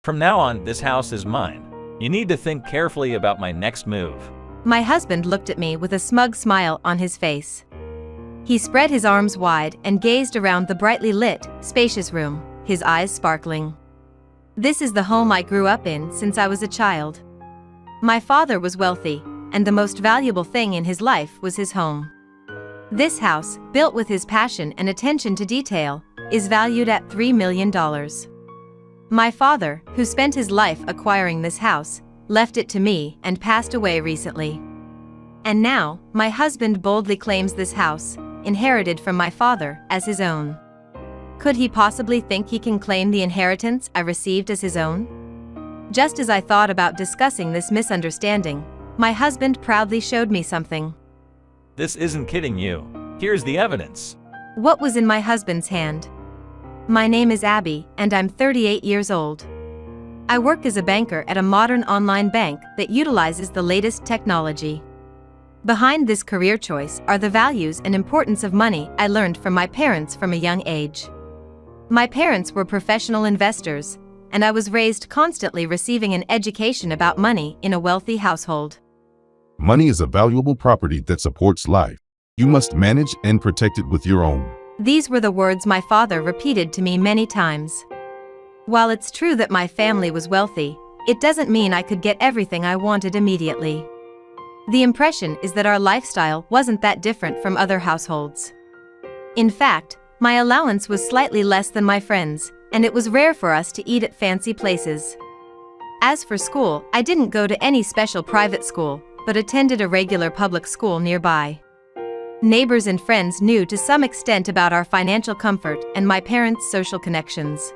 From now on, this house is mine. You need to think carefully about my next move. My husband looked at me with a smug smile on his face. He spread his arms wide and gazed around the brightly lit, spacious room, his eyes sparkling. This is the home I grew up in since I was a child. My father was wealthy, and the most valuable thing in his life was his home. This house, built with his passion and attention to detail, is valued at $3 million. My father, who spent his life acquiring this house, left it to me and passed away recently. And now, my husband boldly claims this house, inherited from my father, as his own. Could he possibly think he can claim the inheritance I received as his own? Just as I thought about discussing this misunderstanding, my husband proudly showed me something. This isn't kidding you. Here's the evidence. What was in my husband's hand? My name is Abby, and I'm 38 years old. I work as a banker at a modern online bank that utilizes the latest technology. Behind this career choice are the values and importance of money I learned from my parents from a young age. My parents were professional investors, and I was raised constantly receiving an education about money in a wealthy household. Money is a valuable property that supports life. You must manage and protect it with your own. These were the words my father repeated to me many times. While it's true that my family was wealthy, it doesn't mean I could get everything I wanted immediately. The impression is that our lifestyle wasn't that different from other households. In fact, my allowance was slightly less than my friends', and it was rare for us to eat at fancy places. As for school, I didn't go to any special private school, but attended a regular public school nearby. Neighbors and friends knew to some extent about our financial comfort and my parents' social connections.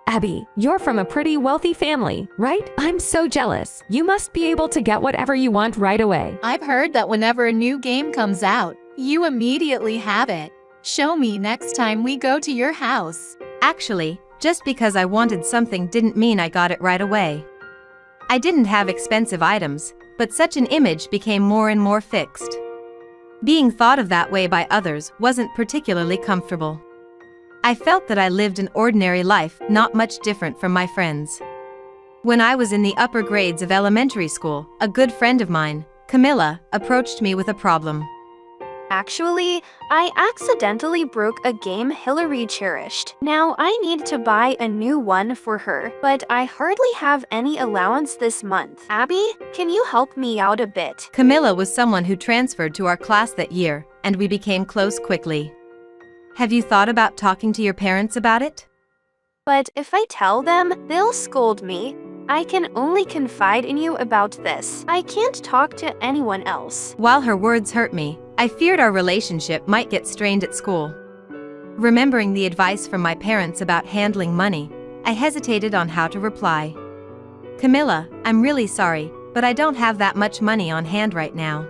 Abby, you're from a pretty wealthy family, right? I'm so jealous. You must be able to get whatever you want right away. I've heard that whenever a new game comes out, you immediately have it. Show me next time we go to your house. Actually, just because I wanted something didn't mean I got it right away. I didn't have expensive items, but such an image became more and more fixed. Being thought of that way by others wasn't particularly comfortable. I felt that I lived an ordinary life, not much different from my friends. When I was in the upper grades of elementary school, a good friend of mine, Camilla, approached me with a problem. Actually, I accidentally broke a game Hillary cherished. Now I need to buy a new one for her, but I hardly have any allowance this month. Abby, can you help me out a bit? Camilla was someone who transferred to our class that year, and we became close quickly. Have you thought about talking to your parents about it? But if I tell them, they'll scold me. I can only confide in you about this. I can't talk to anyone else. While her words hurt me, I feared our relationship might get strained at school. Remembering the advice from my parents about handling money, I hesitated on how to reply. Camilla, I'm really sorry, but I don't have that much money on hand right now.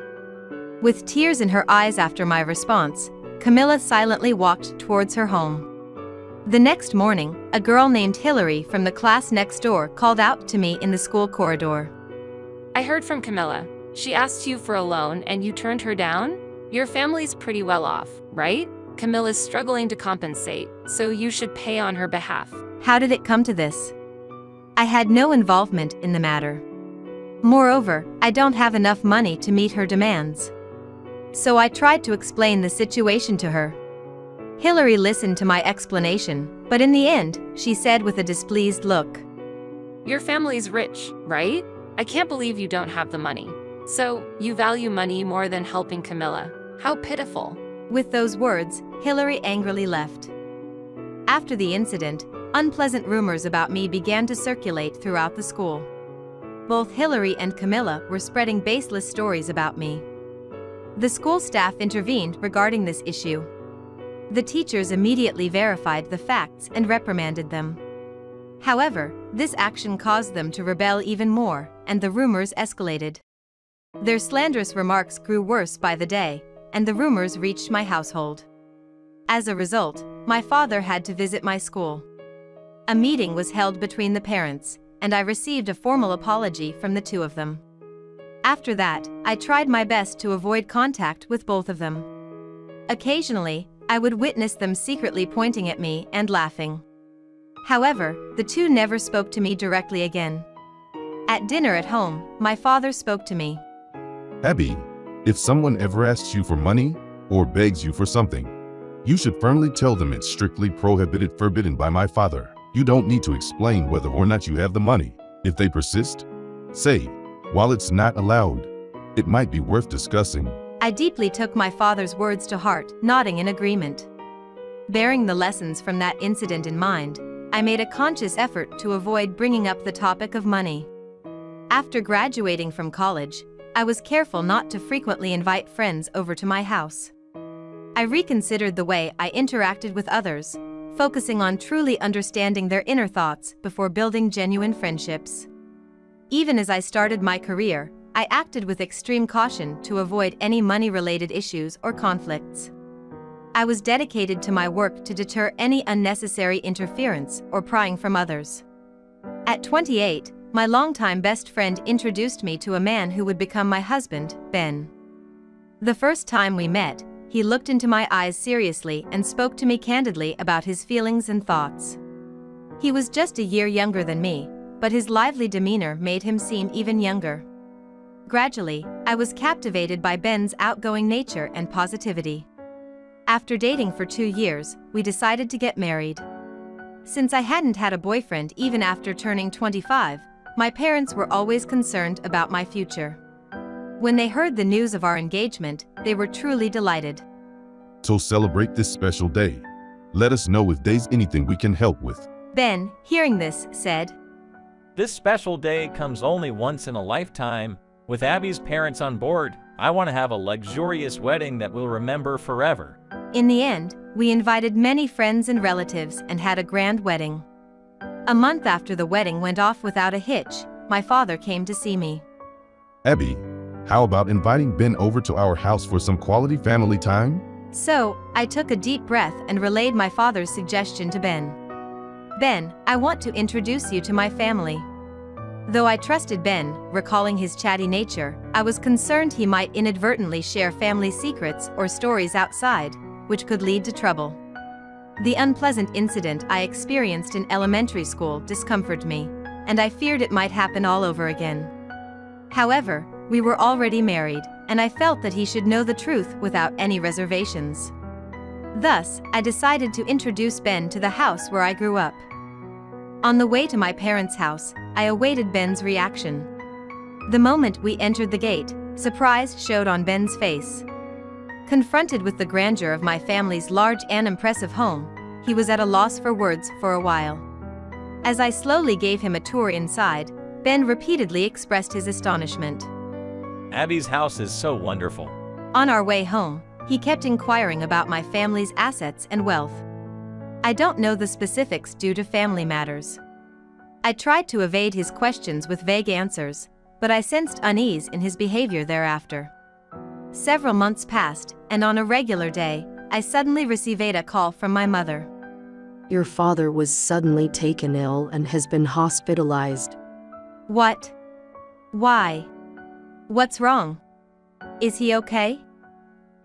With tears in her eyes after my response, Camilla silently walked towards her home. The next morning, a girl named Hillary from the class next door called out to me in the school corridor. I heard from Camilla. She asked you for a loan and you turned her down? Your family's pretty well off, right? Camilla's struggling to compensate, so you should pay on her behalf. How did it come to this? I had no involvement in the matter. Moreover, I don't have enough money to meet her demands. So I tried to explain the situation to her. Hillary listened to my explanation, but in the end, she said with a displeased look, Your family's rich, right? I can't believe you don't have the money. So, you value money more than helping Camilla. How pitiful. With those words, Hillary angrily left. After the incident, unpleasant rumors about me began to circulate throughout the school. Both Hillary and Camilla were spreading baseless stories about me. The school staff intervened regarding this issue. The teachers immediately verified the facts and reprimanded them. However, this action caused them to rebel even more, and the rumors escalated. Their slanderous remarks grew worse by the day, and the rumors reached my household. As a result, my father had to visit my school. A meeting was held between the parents, and I received a formal apology from the two of them. After that, I tried my best to avoid contact with both of them. Occasionally, I would witness them secretly pointing at me and laughing. However, the two never spoke to me directly again. At dinner at home, my father spoke to me. Abby, if someone ever asks you for money or begs you for something, you should firmly tell them it's strictly forbidden by my father. You don't need to explain whether or not you have the money. If they persist, say, while it's not allowed, it might be worth discussing. I deeply took my father's words to heart, nodding in agreement. Bearing the lessons from that incident in mind, I made a conscious effort to avoid bringing up the topic of money. After graduating from college, I was careful not to frequently invite friends over to my house. I reconsidered the way I interacted with others, focusing on truly understanding their inner thoughts before building genuine friendships. Even as I started my career, I acted with extreme caution to avoid any money-related issues or conflicts. I was dedicated to my work to deter any unnecessary interference or prying from others. At 28, my longtime best friend introduced me to a man who would become my husband, Ben. The first time we met, he looked into my eyes seriously and spoke to me candidly about his feelings and thoughts. He was just a year younger than me, but his lively demeanor made him seem even younger. Gradually, I was captivated by Ben's outgoing nature and positivity. After dating for 2 years, we decided to get married. Since I hadn't had a boyfriend even after turning 25, my parents were always concerned about my future. When they heard the news of our engagement, they were truly delighted. So celebrate this special day. Let us know if there's anything we can help with. Ben, hearing this, said, This special day comes only once in a lifetime. With Abby's parents on board, I want to have a luxurious wedding that we'll remember forever. In the end, we invited many friends and relatives and had a grand wedding. A month after the wedding went off without a hitch, my father came to see me. Abby, how about inviting Ben over to our house for some quality family time? So, I took a deep breath and relayed my father's suggestion to Ben. Ben, I want to introduce you to my family. Though I trusted Ben, recalling his chatty nature, I was concerned he might inadvertently share family secrets or stories outside, which could lead to trouble. The unpleasant incident I experienced in elementary school discomforted me, and I feared it might happen all over again. However, we were already married, and I felt that he should know the truth without any reservations. Thus, I decided to introduce Ben to the house where I grew up. On the way to my parents' house, I awaited Ben's reaction. The moment we entered the gate, surprise showed on Ben's face. Confronted with the grandeur of my family's large and impressive home, he was at a loss for words for a while. As I slowly gave him a tour inside, Ben repeatedly expressed his astonishment. Abby's house is so wonderful. On our way home, he kept inquiring about my family's assets and wealth. I don't know the specifics due to family matters. I tried to evade his questions with vague answers, but I sensed unease in his behavior thereafter. Several months passed, and on a regular day, I suddenly received a call from my mother. Your father was suddenly taken ill and has been hospitalized. What? Why? What's wrong? Is he okay?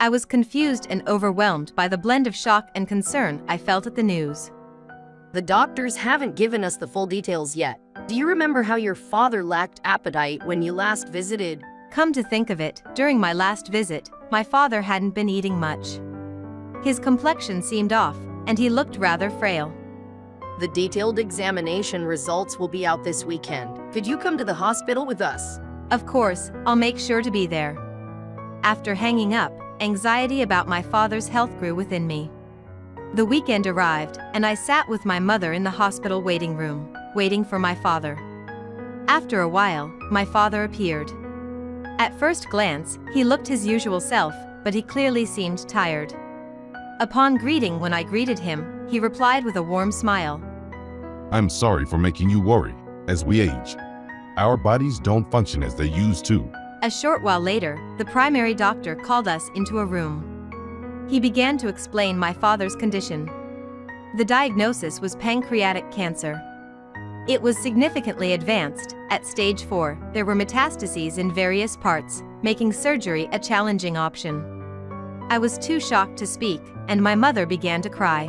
I was confused and overwhelmed by the blend of shock and concern I felt at the news. The doctors haven't given us the full details yet. Do you remember how your father lacked appetite when you last visited? Come to think of it, during my last visit, my father hadn't been eating much. His complexion seemed off, and he looked rather frail. The detailed examination results will be out this weekend. Could you come to the hospital with us? Of course, I'll make sure to be there. After hanging up, anxiety about my father's health grew within me. The weekend arrived, and I sat with my mother in the hospital waiting room, waiting for my father. After a while, my father appeared. At first glance, he looked his usual self, but he clearly seemed tired. Upon greeting when I greeted him, he replied with a warm smile. I'm sorry for making you worry. As we age, our bodies don't function as they used to. A short while later, the primary doctor called us into a room. He began to explain my father's condition. The diagnosis was pancreatic cancer. It was significantly advanced. At stage 4, there were metastases in various parts, making surgery a challenging option. I was too shocked to speak, and my mother began to cry.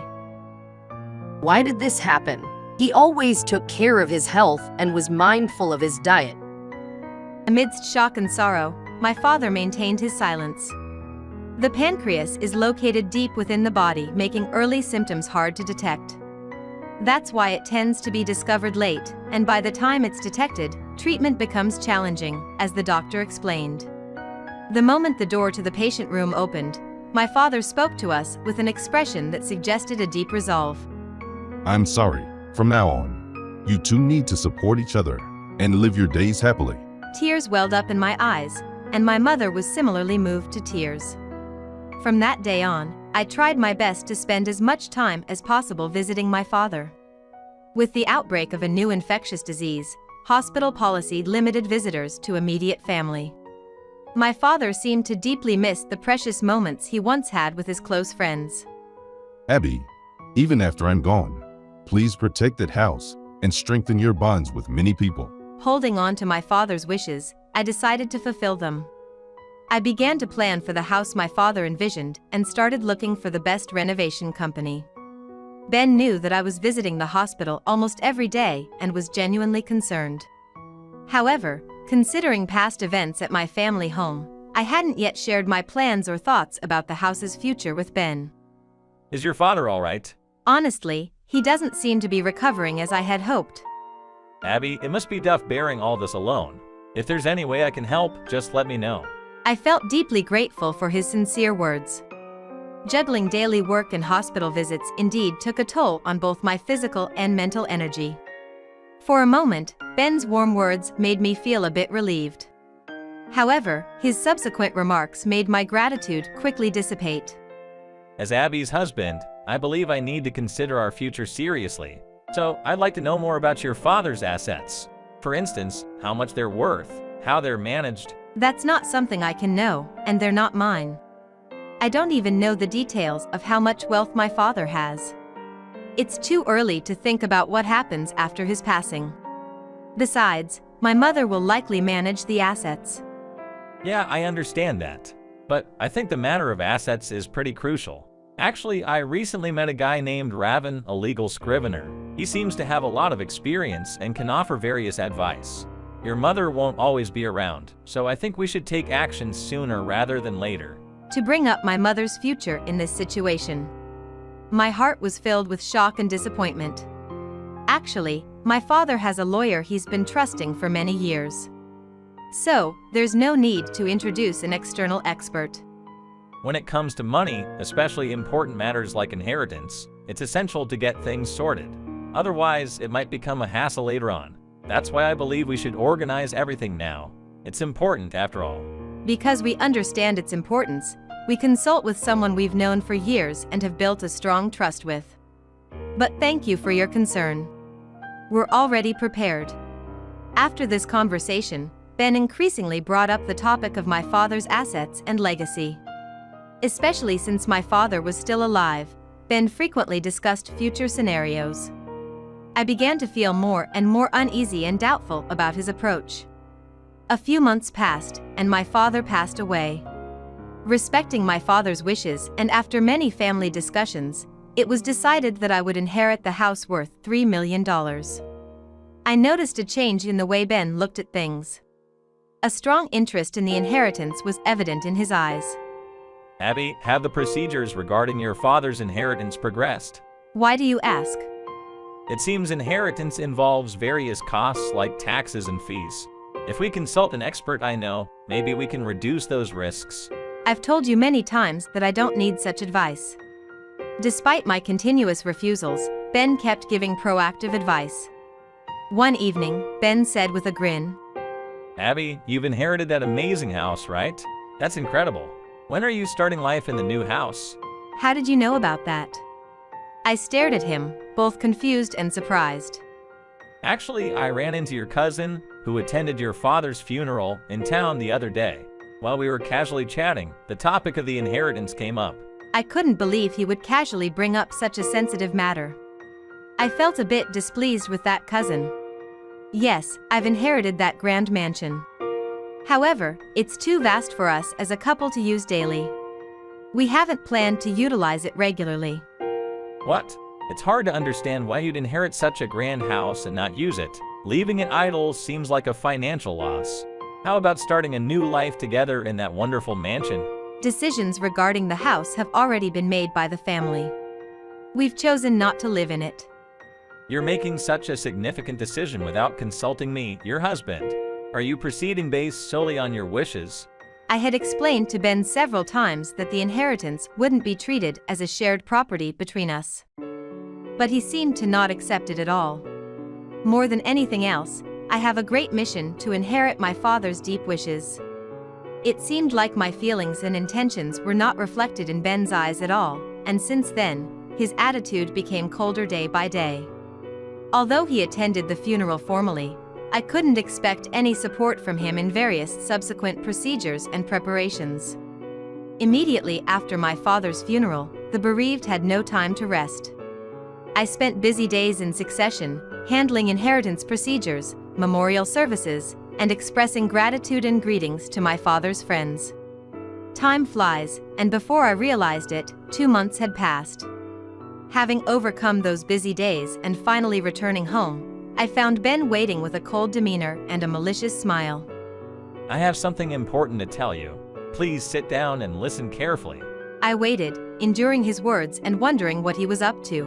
Why did this happen? He always took care of his health and was mindful of his diet. Amidst shock and sorrow, my father maintained his silence. The pancreas is located deep within the body, making early symptoms hard to detect. That's why it tends to be discovered late, and by the time it's detected, treatment becomes challenging, as the doctor explained. The moment the door to the patient room opened, my father spoke to us with an expression that suggested a deep resolve. I'm sorry. From now on, you two need to support each other and live your days happily. Tears welled up in my eyes, and my mother was similarly moved to tears. From that day on, I tried my best to spend as much time as possible visiting my father. With the outbreak of a new infectious disease, hospital policy limited visitors to immediate family. My father seemed to deeply miss the precious moments he once had with his close friends. Abby, even after I'm gone, please protect that house and strengthen your bonds with many people. Holding on to my father's wishes, I decided to fulfill them. I began to plan for the house my father envisioned and started looking for the best renovation company. Ben knew that I was visiting the hospital almost every day and was genuinely concerned. However, considering past events at my family home, I hadn't yet shared my plans or thoughts about the house's future with Ben. Is your father all right? Honestly, he doesn't seem to be recovering as I had hoped. Abby, it must be tough bearing all this alone. If there's any way I can help, just let me know. I felt deeply grateful for his sincere words. Juggling daily work and hospital visits indeed took a toll on both my physical and mental energy. For a moment, Ben's warm words made me feel a bit relieved. However, his subsequent remarks made my gratitude quickly dissipate. As Abby's husband, I believe I need to consider our future seriously. So, I'd like to know more about your father's assets. For instance, how much they're worth, how they're managed. That's not something I can know, and they're not mine. I don't even know the details of how much wealth my father has. It's too early to think about what happens after his passing. Besides, my mother will likely manage the assets. Yeah, I understand that. But I think the matter of assets is pretty crucial. Actually, I recently met a guy named Raven, a legal scrivener. He seems to have a lot of experience and can offer various advice. Your mother won't always be around, so I think we should take action sooner rather than later. To bring up my mother's future in this situation. My heart was filled with shock and disappointment. Actually, my father has a lawyer he's been trusting for many years. So, there's no need to introduce an external expert. When it comes to money, especially important matters like inheritance, it's essential to get things sorted. Otherwise, it might become a hassle later on. That's why I believe we should organize everything now. It's important after all. Because we understand its importance, we consult with someone we've known for years and have built a strong trust with. But thank you for your concern. We're already prepared. After this conversation, Ben increasingly brought up the topic of my father's assets and legacy. Especially since my father was still alive, Ben frequently discussed future scenarios. I began to feel more and more uneasy and doubtful about his approach. A few months passed, and my father passed away. Respecting my father's wishes and after many family discussions, it was decided that I would inherit the house worth $3 million. I noticed a change in the way Ben looked at things. A strong interest in the inheritance was evident in his eyes. Abby, have the procedures regarding your father's inheritance progressed? Why do you ask? It seems inheritance involves various costs like taxes and fees. If we consult an expert I know, maybe we can reduce those risks. I've told you many times that I don't need such advice. Despite my continuous refusals, Ben kept giving proactive advice. One evening, Ben said with a grin, Abby, you've inherited that amazing house, right? That's incredible. When are you starting life in the new house? How did you know about that? I stared at him, both confused and surprised. Actually, I ran into your cousin, who attended your father's funeral, in town the other day. While we were casually chatting, the topic of the inheritance came up. I couldn't believe he would casually bring up such a sensitive matter. I felt a bit displeased with that cousin. Yes, I've inherited that grand mansion. However, it's too vast for us as a couple to use daily. We haven't planned to utilize it regularly. What? It's hard to understand why you'd inherit such a grand house and not use it. Leaving it idle seems like a financial loss. How about starting a new life together in that wonderful mansion? Decisions regarding the house have already been made by the family. We've chosen not to live in it. You're making such a significant decision without consulting me, your husband. Are you proceeding based solely on your wishes? I had explained to Ben several times that the inheritance wouldn't be treated as a shared property between us. But he seemed to not accept it at all. More than anything else, I have a great mission to inherit my father's deep wishes. It seemed like my feelings and intentions were not reflected in Ben's eyes at all, and since then, his attitude became colder day by day. Although he attended the funeral formally, I couldn't expect any support from him in various subsequent procedures and preparations. Immediately after my father's funeral, the bereaved had no time to rest. I spent busy days in succession, handling inheritance procedures, memorial services, and expressing gratitude and greetings to my father's friends. Time flies, and before I realized it, 2 months had passed. Having overcome those busy days and finally returning home, I found Ben waiting with a cold demeanor and a malicious smile. I have something important to tell you. Please sit down and listen carefully. I waited, enduring his words and wondering what he was up to.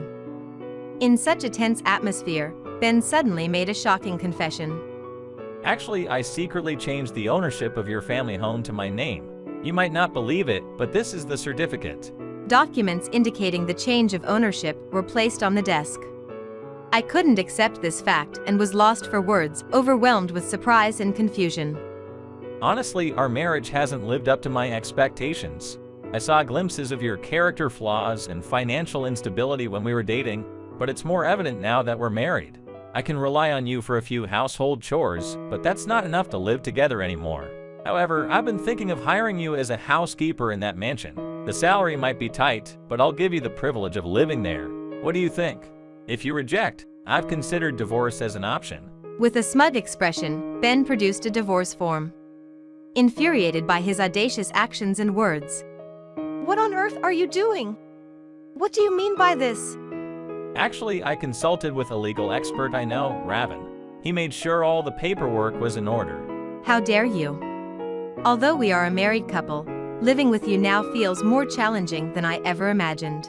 In such a tense atmosphere, Ben suddenly made a shocking confession. Actually, I secretly changed the ownership of your family home to my name. You might not believe it, but this is the certificate. Documents indicating the change of ownership were placed on the desk. I couldn't accept this fact and was lost for words, overwhelmed with surprise and confusion. Honestly, our marriage hasn't lived up to my expectations. I saw glimpses of your character flaws and financial instability when we were dating, but it's more evident now that we're married. I can rely on you for a few household chores, but that's not enough to live together anymore. However, I've been thinking of hiring you as a housekeeper in that mansion. The salary might be tight, but I'll give you the privilege of living there. What do you think? If you reject, I've considered divorce as an option. With a smug expression, Ben produced a divorce form. Infuriated by his audacious actions and words. "What on earth are you doing? What do you mean by this?" Actually, I consulted with a legal expert I know, Raven. He made sure all the paperwork was in order. How dare you? Although we are a married couple, living with you now feels more challenging than I ever imagined.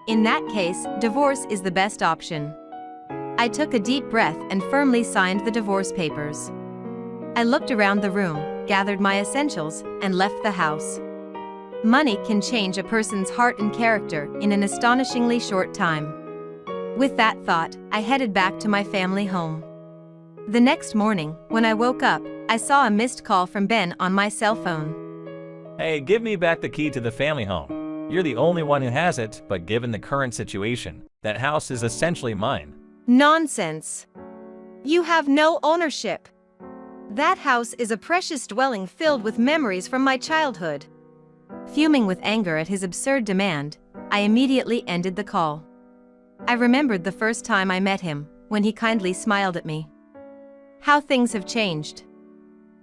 In that case, divorce is the best option. I took a deep breath and firmly signed the divorce papers. I looked around the room, gathered my essentials, and left the house. Money can change a person's heart and character in an astonishingly short time. With that thought, I headed back to my family home. The next morning, when I woke up, I saw a missed call from Ben on my cell phone. Hey, give me back the key to the family home. You're the only one who has it, but given the current situation, that house is essentially mine. Nonsense. You have no ownership. That house is a precious dwelling filled with memories from my childhood. Fuming with anger at his absurd demand, I immediately ended the call. I remembered the first time I met him, when he kindly smiled at me. How things have changed.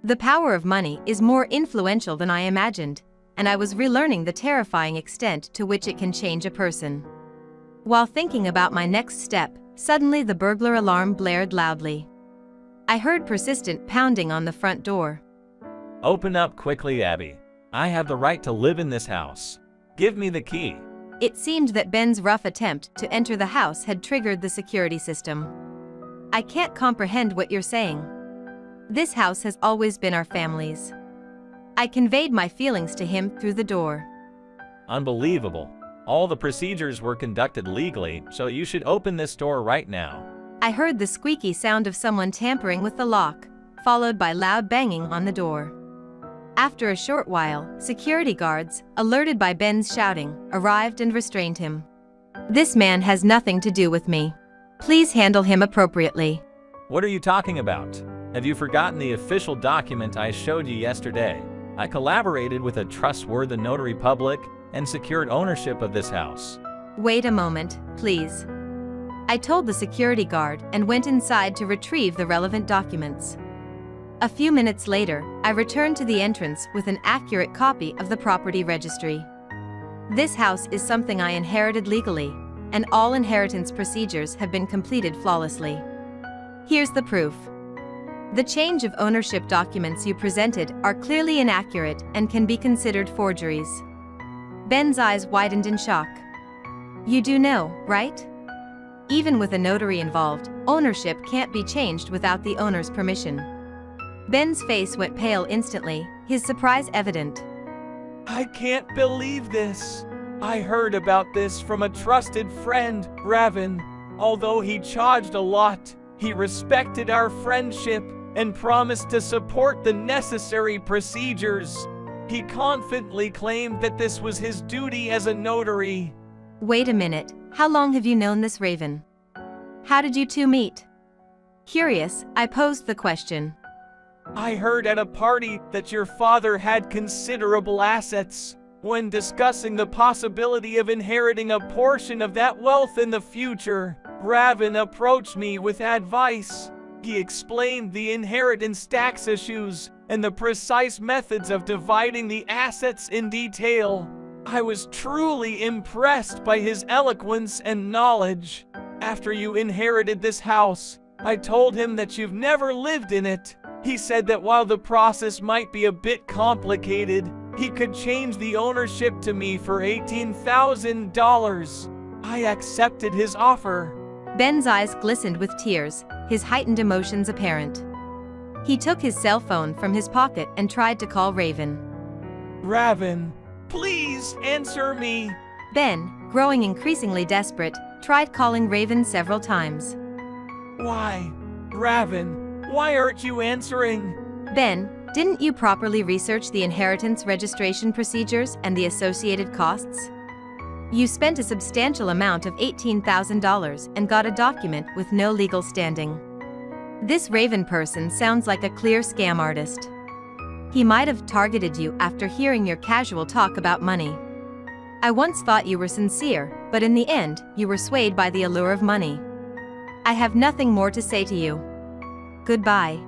The power of money is more influential than I imagined, and I was relearning the terrifying extent to which it can change a person. While thinking about my next step, suddenly the burglar alarm blared loudly. I heard persistent pounding on the front door. Open up quickly, Abby. I have the right to live in this house. Give me the key. It seemed that Ben's rough attempt to enter the house had triggered the security system. I can't comprehend what you're saying. This house has always been our family's. I conveyed my feelings to him through the door. Unbelievable. All the procedures were conducted legally, so you should open this door right now. I heard the squeaky sound of someone tampering with the lock, followed by loud banging on the door. After a short while, security guards, alerted by Ben's shouting, arrived and restrained him. "This man has nothing to do with me. Please handle him appropriately." What are you talking about? Have you forgotten the official document I showed you yesterday? I collaborated with a trustworthy notary public and secured ownership of this house. Wait a moment, please. I told the security guard and went inside to retrieve the relevant documents. A few minutes later, I returned to the entrance with an accurate copy of the property registry. This house is something I inherited legally, and all inheritance procedures have been completed flawlessly. Here's the proof. The change of ownership documents you presented are clearly inaccurate and can be considered forgeries. Ben's eyes widened in shock. You do know, right? Even with a notary involved, ownership can't be changed without the owner's permission. Ben's face went pale instantly, his surprise evident. I can't believe this. I heard about this from a trusted friend, Raven. Although he charged a lot, he respected our friendship and promised to support the necessary procedures. He confidently claimed that this was his duty as a notary. Wait a minute, how long have you known this Raven? How did you two meet? Curious, I posed the question. I heard at a party that your father had considerable assets. When discussing the possibility of inheriting a portion of that wealth in the future, Raven approached me with advice. He explained the inheritance tax issues and the precise methods of dividing the assets in detail. I was truly impressed by his eloquence and knowledge. After you inherited this house, I told him that you've never lived in it. He said that while the process might be a bit complicated, he could change the ownership to me for $18,000. I accepted his offer. Ben's eyes glistened with tears, his heightened emotions apparent. He took his cell phone from his pocket and tried to call Raven. Raven, please answer me. Ben, growing increasingly desperate, tried calling Raven several times. Why? Raven, why aren't you answering? Ben, didn't you properly research the inheritance registration procedures and the associated costs? You spent a substantial amount of $18,000 and got a document with no legal standing. This Raven person sounds like a clear scam artist. He might have targeted you after hearing your casual talk about money. I once thought you were sincere, but in the end, you were swayed by the allure of money. I have nothing more to say to you. Goodbye.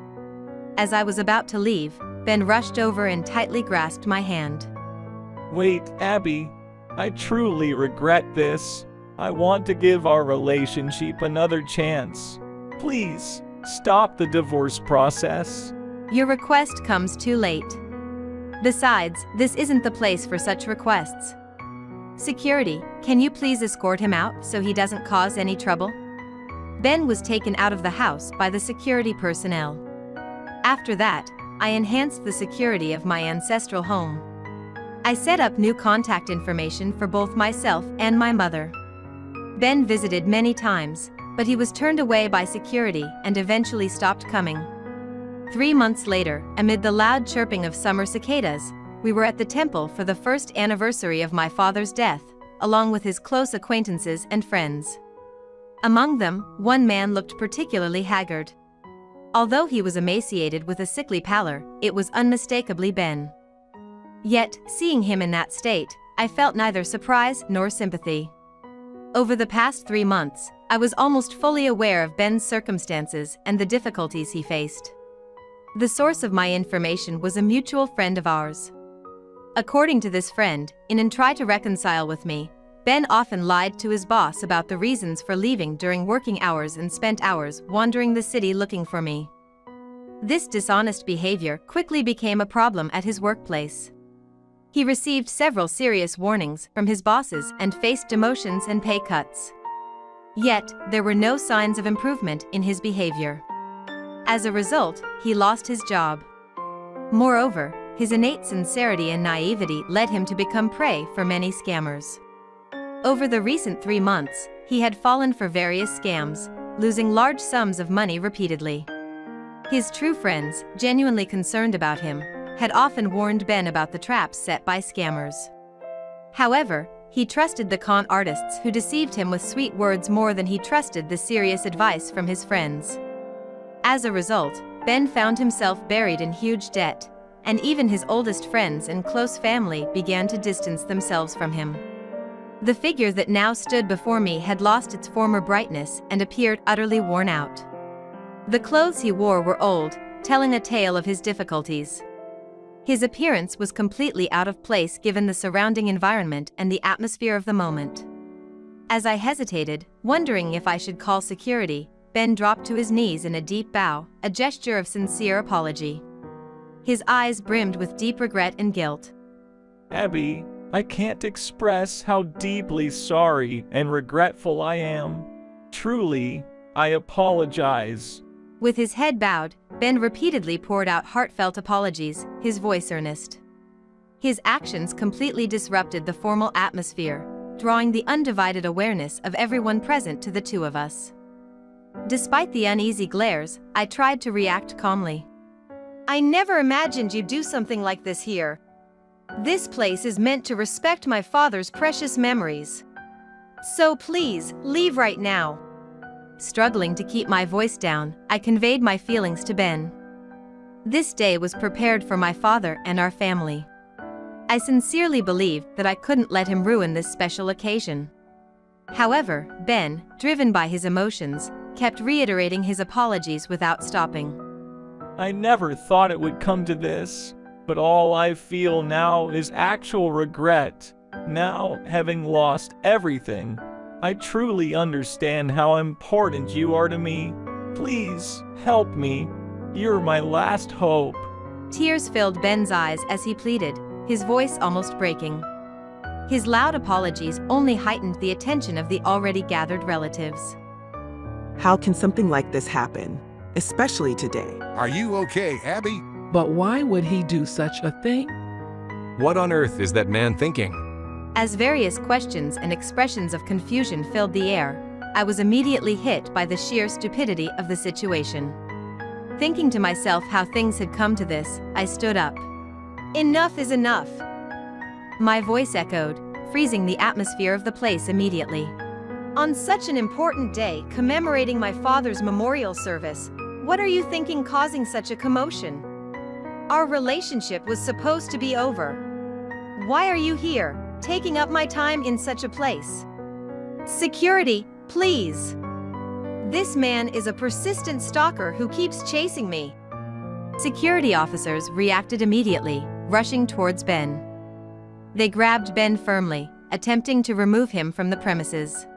As I was about to leave, Ben rushed over and tightly grasped my hand. Wait, Abby. I truly regret this. I want to give our relationship another chance. Please, stop the divorce process. Your request comes too late. Besides, this isn't the place for such requests. Security, can you please escort him out so he doesn't cause any trouble? Ben was taken out of the house by the security personnel. After that, I enhanced the security of my ancestral home. I set up new contact information for both myself and my mother. Ben visited many times, but he was turned away by security and eventually stopped coming. 3 months later, amid the loud chirping of summer cicadas, we were at the temple for the first anniversary of my father's death, along with his close acquaintances and friends. Among them, one man looked particularly haggard. Although he was emaciated with a sickly pallor, it was unmistakably Ben. Yet, seeing him in that state, I felt neither surprise nor sympathy. Over the past 3 months, I was almost fully aware of Ben's circumstances and the difficulties he faced. The source of my information was a mutual friend of ours. According to this friend, in an try to reconcile with me, Ben often lied to his boss about the reasons for leaving during working hours and spent hours wandering the city looking for me. This dishonest behavior quickly became a problem at his workplace. He received several serious warnings from his bosses and faced demotions and pay cuts. Yet, there were no signs of improvement in his behavior. As a result, he lost his job. Moreover, his innate sincerity and naivety led him to become prey for many scammers. Over the recent 3 months, he had fallen for various scams, losing large sums of money repeatedly. His true friends, genuinely concerned about him, had often warned Ben about the traps set by scammers. However, he trusted the con artists who deceived him with sweet words more than he trusted the serious advice from his friends. As a result, Ben found himself buried in huge debt, and even his oldest friends and close family began to distance themselves from him. The figure that now stood before me had lost its former brightness and appeared utterly worn out. The clothes he wore were old, telling a tale of his difficulties. His appearance was completely out of place given the surrounding environment and the atmosphere of the moment. As I hesitated, wondering if I should call security, Ben dropped to his knees in a deep bow, a gesture of sincere apology. His eyes brimmed with deep regret and guilt. Abby, I can't express how deeply sorry and regretful I am. Truly, I apologize. With his head bowed, Ben repeatedly poured out heartfelt apologies, his voice earnest. His actions completely disrupted the formal atmosphere, drawing the undivided awareness of everyone present to the two of us. Despite the uneasy glares, I tried to react calmly. I never imagined you'd do something like this here. This place is meant to respect my father's precious memories. So please, leave right now. Struggling to keep my voice down, I conveyed my feelings to Ben. This day was prepared for my father and our family. I sincerely believed that I couldn't let him ruin this special occasion. However, Ben, driven by his emotions, kept reiterating his apologies without stopping. I never thought it would come to this, but all I feel now is actual regret. Now, having lost everything, I truly understand how important you are to me. Please, help me. You're my last hope. Tears filled Ben's eyes as he pleaded, his voice almost breaking. His loud apologies only heightened the attention of the already gathered relatives. How can something like this happen, especially today? Are you okay, Abby? But why would he do such a thing? What on earth is that man thinking? As various questions and expressions of confusion filled the air, I was immediately hit by the sheer stupidity of the situation. Thinking to myself how things had come to this, I stood up. Enough is enough! My voice echoed, freezing the atmosphere of the place immediately. On such an important day commemorating my father's memorial service, what are you thinking causing such a commotion? Our relationship was supposed to be over. Why are you here, taking up my time in such a place? Security, please! This man is a persistent stalker who keeps chasing me. Security officers reacted immediately, rushing towards Ben. They grabbed Ben firmly, attempting to remove him from the premises.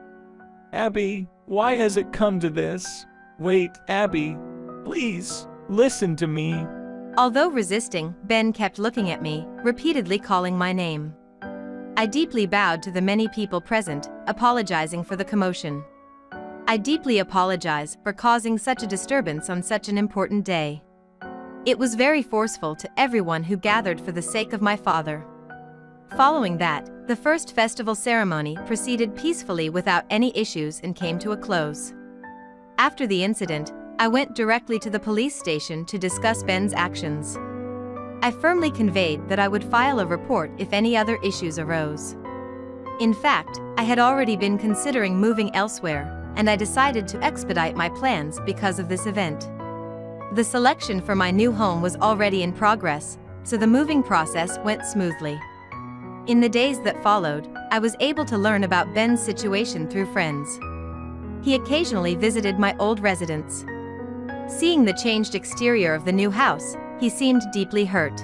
Abby, why has it come to this? Wait, Abby, please, listen to me. Although resisting, Ben kept looking at me, repeatedly calling my name. I deeply bowed to the many people present, apologizing for the commotion. I deeply apologize for causing such a disturbance on such an important day. It was very forceful to everyone who gathered for the sake of my father. Following that, the first festival ceremony proceeded peacefully without any issues and came to a close. After the incident, I went directly to the police station to discuss Ben's actions. I firmly conveyed that I would file a report if any other issues arose. In fact, I had already been considering moving elsewhere, and I decided to expedite my plans because of this event. The selection for my new home was already in progress, so the moving process went smoothly. In the days that followed, I was able to learn about Ben's situation through friends. He occasionally visited my old residence. Seeing the changed exterior of the new house, he seemed deeply hurt.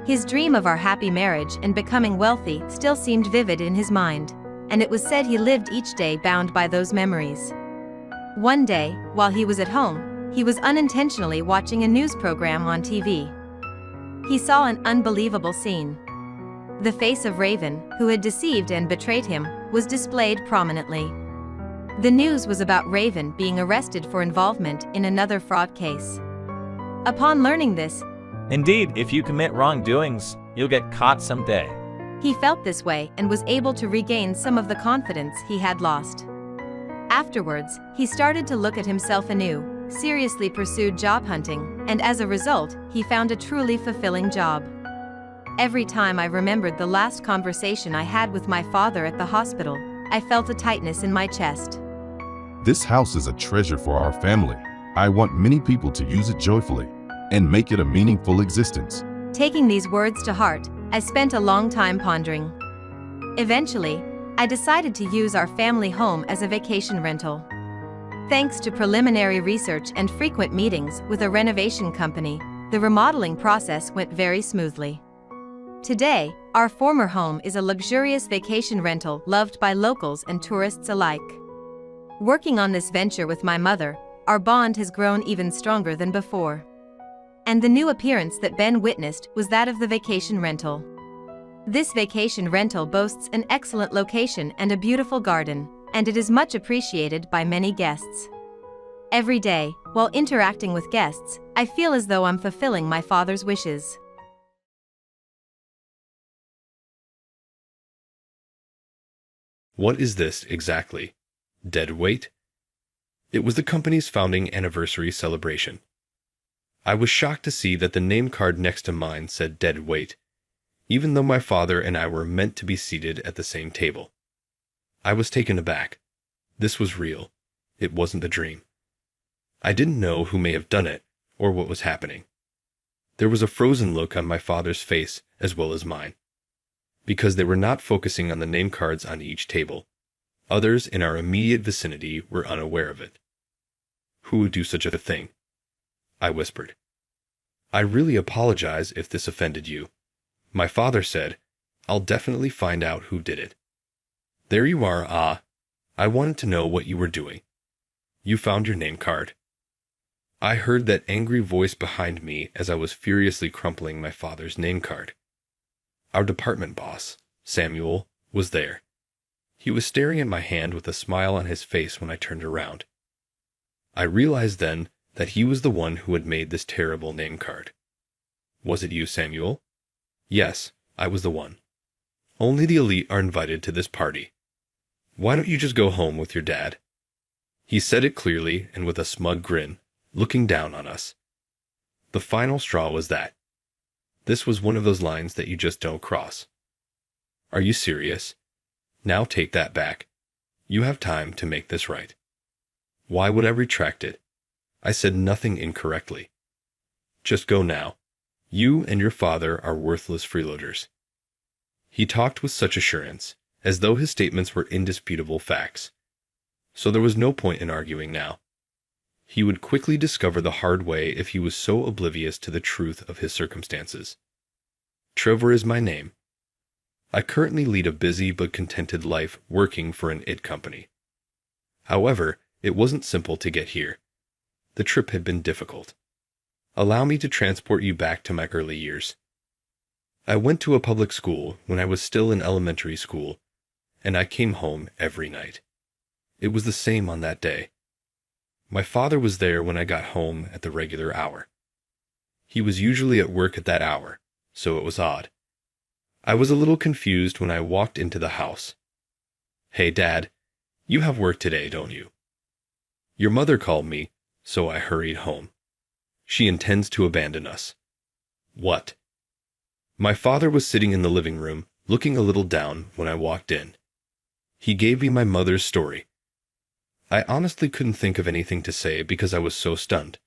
His dream of our happy marriage and becoming wealthy still seemed vivid in his mind, and it was said he lived each day bound by those memories. One day, while he was at home, he was unintentionally watching a news program on TV. He saw an unbelievable scene. The face of Raven, who had deceived and betrayed him, was displayed prominently. The news was about Raven being arrested for involvement in another fraud case. Upon learning this, Indeed, if you commit wrongdoings, you'll get caught someday. he felt this way and was able to regain some of the confidence he had lost. Afterwards, he started to look at himself anew, seriously pursued job hunting, and as a result, he found a truly fulfilling job. Every time I remembered the last conversation I had with my father at the hospital, I felt a tightness in my chest. This house is a treasure for our family. I want many people to use it joyfully and make it a meaningful existence. Taking these words to heart, I spent a long time pondering. Eventually, I decided to use our family home as a vacation rental. Thanks to preliminary research and frequent meetings with a renovation company, the remodeling process went very smoothly. Today, our former home is a luxurious vacation rental loved by locals and tourists alike. Working on this venture with my mother, our bond has grown even stronger than before. And the new appearance that Ben witnessed was that of the vacation rental. This vacation rental boasts an excellent location and a beautiful garden, and it is much appreciated by many guests. Every day, while interacting with guests, I feel as though I'm fulfilling my father's wishes. What is this exactly? Dead weight? It was the company's founding anniversary celebration. I was shocked to see that the name card next to mine said dead weight, even though my father and I were meant to be seated at the same table. I was taken aback. This was real. It wasn't a dream. I didn't know who may have done it or what was happening. There was a frozen look on my father's face as well as mine, because they were not focusing on the name cards on each table. Others in our immediate vicinity were unaware of it. Who would do such a thing? I whispered. I really apologize if this offended you. My father said, I'll definitely find out who did it. There you are, I wanted to know what you were doing. You found your name card. I heard that angry voice behind me as I was furiously crumpling my father's name card. Our department boss, Samuel, was there. He was staring at my hand with a smile on his face when I turned around. I realized then that he was the one who had made this terrible name card. Was it you, Samuel? Yes, I was the one. Only the elite are invited to this party. Why don't you just go home with your dad? He said it clearly and with a smug grin, looking down on us. The final straw was that. This was one of those lines that you just don't cross. Are you serious? Now take that back. You have time to make this right. Why would I retract it? I said nothing incorrectly. Just go now. You and your father are worthless freeloaders. He talked with such assurance, as though his statements were indisputable facts. So there was no point in arguing now. He would quickly discover the hard way if he was so oblivious to the truth of his circumstances. Trevor is my name. I currently lead a busy but contented life working for an IT company. However, it wasn't simple to get here. The trip had been difficult. Allow me to transport you back to my early years. I went to a public school when I was still in elementary school, and I came home every night. It was the same on that day. My father was there when I got home at the regular hour. He was usually at work at that hour, so it was odd. I was a little confused when I walked into the house. Hey, Dad, you have work today, don't you? Your mother called me, so I hurried home. She intends to abandon us. What? My father was sitting in the living room, looking a little down when I walked in. He gave me my mother's story. I honestly couldn't think of anything to say because I was so stunned.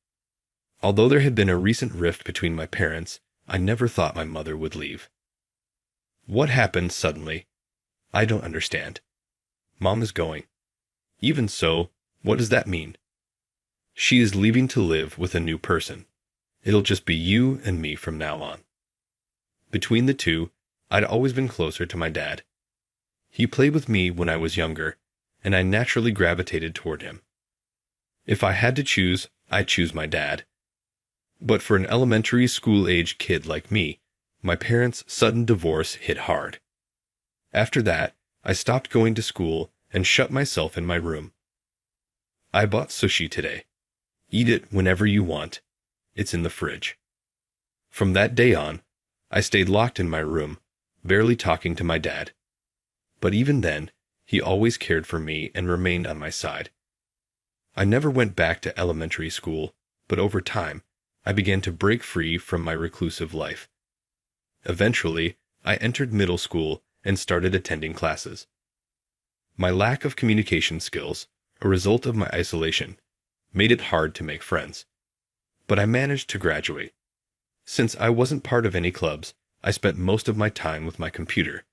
Although there had been a recent rift between my parents, I never thought my mother would leave. What happened suddenly? I don't understand. Mom is going. Even so, what does that mean? She is leaving to live with a new person. It'll just be you and me from now on. Between the two, I'd always been closer to my dad. He played with me when I was younger, and I naturally gravitated toward him. If I had to choose, I'd choose my dad. But for an elementary school-age kid like me, my parents' sudden divorce hit hard. After that, I stopped going to school and shut myself in my room. I bought sushi today. Eat it whenever you want. It's in the fridge. From that day on, I stayed locked in my room, barely talking to my dad. But even then, he always cared for me and remained on my side. I never went back to elementary school, but over time, I began to break free from my reclusive life. Eventually, I entered middle school and started attending classes. My lack of communication skills, a result of my isolation, made it hard to make friends. But I managed to graduate. Since I wasn't part of any clubs, I spent most of my time with my computer.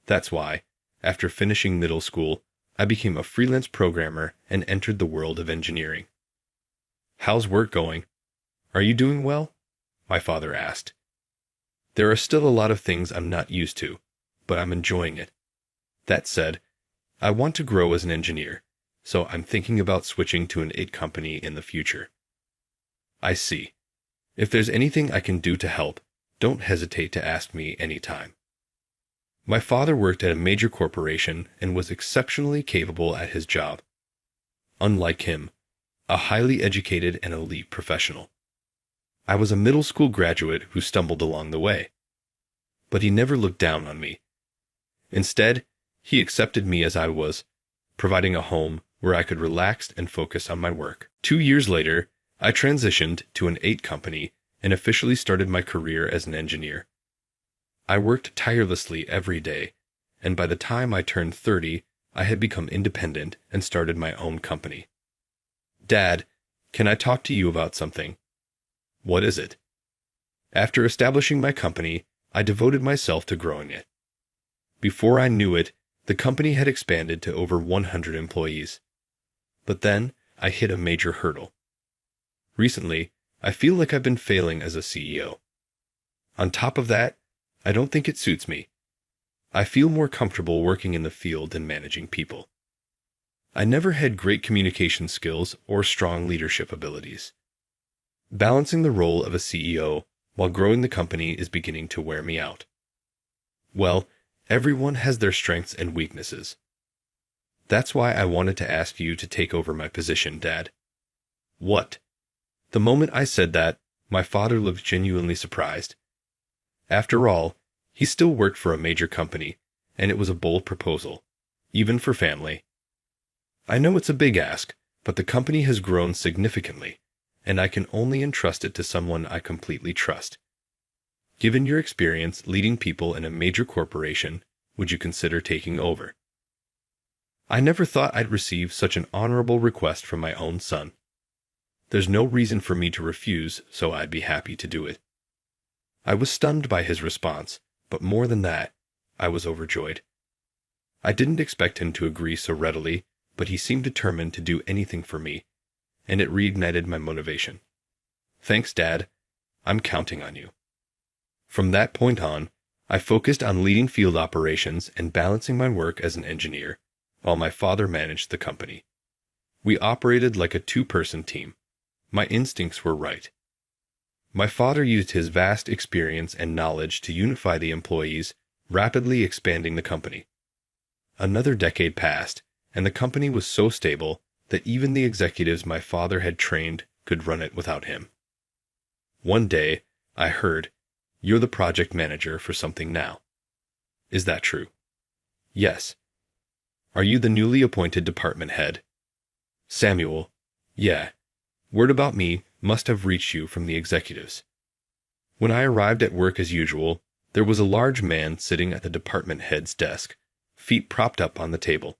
That's why, after finishing middle school, I became a freelance programmer and entered the world of engineering. How's work going? Are you doing well? My father asked. There are still a lot of things I'm not used to, but I'm enjoying it. That said, I want to grow as an engineer, so I'm thinking about switching to an IT company in the future. I see. If there's anything I can do to help, don't hesitate to ask me anytime. My father worked at a major corporation and was exceptionally capable at his job. Unlike him, a highly educated and elite professional. I was a middle school graduate who stumbled along the way. But he never looked down on me. Instead, he accepted me as I was, providing a home where I could relax and focus on my work. 2 years later, I transitioned to an IT company and officially started my career as an engineer. I worked tirelessly every day, and by the time I turned 30, I had become independent and started my own company. Dad, can I talk to you about something? What is it? After establishing my company, I devoted myself to growing it. Before I knew it, the company had expanded to over 100 employees. But then, I hit a major hurdle. Recently, I feel like I've been failing as a CEO. On top of that, I don't think it suits me. I feel more comfortable working in the field than managing people. I never had great communication skills or strong leadership abilities. Balancing the role of a CEO while growing the company is beginning to wear me out. Well, everyone has their strengths and weaknesses. That's why I wanted to ask you to take over my position, Dad. What? The moment I said that, my father looked genuinely surprised. After all, he still worked for a major company, and it was a bold proposal, even for family. I know it's a big ask, but the company has grown significantly, and I can only entrust it to someone I completely trust. Given your experience leading people in a major corporation, would you consider taking over? I never thought I'd receive such an honorable request from my own son. There's no reason for me to refuse, so I'd be happy to do it. I was stunned by his response, but more than that, I was overjoyed. I didn't expect him to agree so readily, but he seemed determined to do anything for me, and it reignited my motivation. Thanks, Dad. I'm counting on you. From that point on, I focused on leading field operations and balancing my work as an engineer, while my father managed the company. We operated like a two-person team. My instincts were right. My father used his vast experience and knowledge to unify the employees, rapidly expanding the company. Another decade passed, and the company was so stable that even the executives my father had trained could run it without him. One day, I heard, "You're the project manager for something now." Is that true? Yes. Are you the newly appointed department head? Samuel, yeah. Word about me must have reached you from the executives. When I arrived at work as usual, there was a large man sitting at the department head's desk, feet propped up on the table.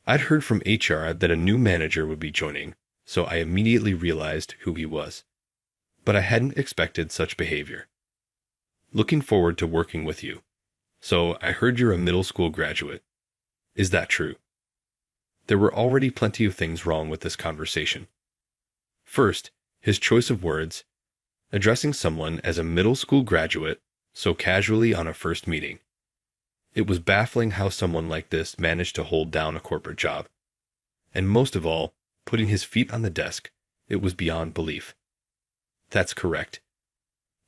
I'd heard from HR that a new manager would be joining, so I immediately realized who he was. But I hadn't expected such behavior. Looking forward to working with you. So I heard you're a middle school graduate. Is that true? There were already plenty of things wrong with this conversation. First, his choice of words, addressing someone as a middle school graduate so casually on a first meeting. It was baffling how someone like this managed to hold down a corporate job. And most of all, putting his feet on the desk, it was beyond belief. That's correct.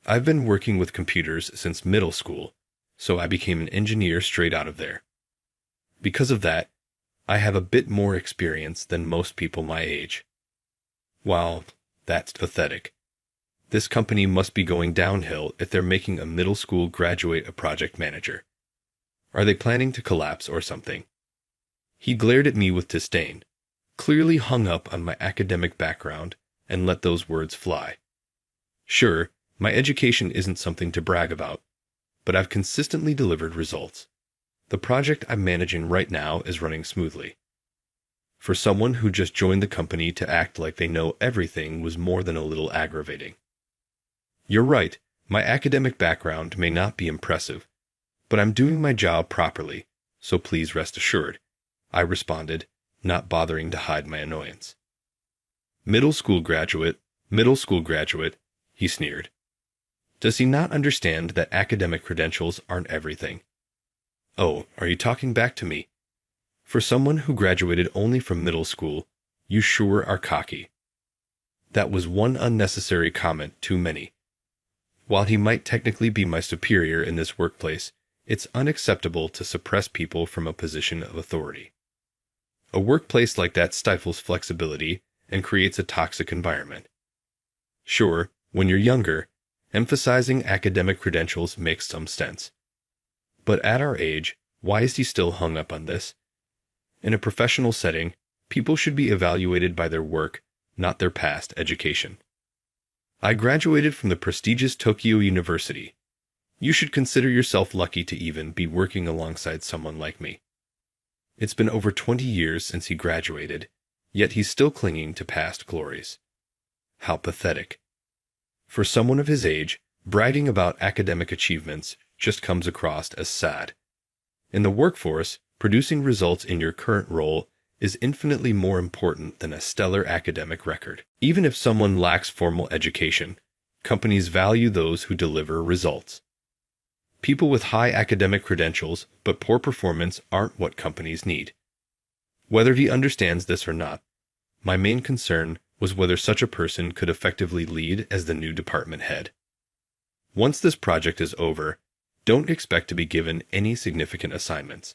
I've been working with computers since middle school, so I became an engineer straight out of there. Because of that, I have a bit more experience than most people my age. Wow, that's pathetic. This company must be going downhill if they're making a middle school graduate a project manager. Are they planning to collapse or something? He glared at me with disdain, clearly hung up on my academic background, and let those words fly. Sure, my education isn't something to brag about, but I've consistently delivered results. The project I'm managing right now is running smoothly. For someone who just joined the company to act like they know everything was more than a little aggravating. You're right, my academic background may not be impressive, but I'm doing my job properly, so please rest assured, I responded, not bothering to hide my annoyance. Middle school graduate, he sneered. Does he not understand that academic credentials aren't everything? Oh, are you talking back to me? For someone who graduated only from middle school, you sure are cocky. That was one unnecessary comment too many. While he might technically be my superior in this workplace, it's unacceptable to suppress people from a position of authority. A workplace like that stifles flexibility and creates a toxic environment. Sure, when you're younger, emphasizing academic credentials makes some sense. But at our age, why is he still hung up on this? In a professional setting, people should be evaluated by their work, not their past education. I graduated from the prestigious Tokyo University. You should consider yourself lucky to even be working alongside someone like me. It's been over 20 years since he graduated, yet he's still clinging to past glories. How pathetic. For someone of his age, bragging about academic achievements just comes across as sad. In the workforce, producing results in your current role is infinitely more important than a stellar academic record. Even if someone lacks formal education, companies value those who deliver results. People with high academic credentials but poor performance aren't what companies need. Whether he understands this or not, my main concern was whether such a person could effectively lead as the new department head. Once this project is over, don't expect to be given any significant assignments.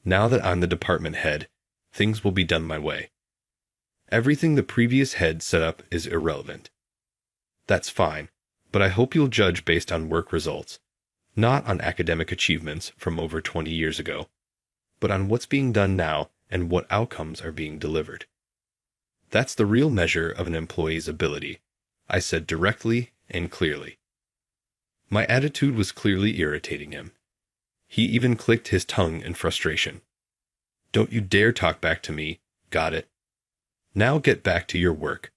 Now that I'm the department head, things will be done my way. Everything the previous head set up is irrelevant. That's fine, but I hope you'll judge based on work results, not on academic achievements from over 20 years ago, but on what's being done now and what outcomes are being delivered. That's the real measure of an employee's ability, I said directly and clearly. My attitude was clearly irritating him. He even clicked his tongue in frustration. Don't you dare talk back to me, got it? Now get back to your work.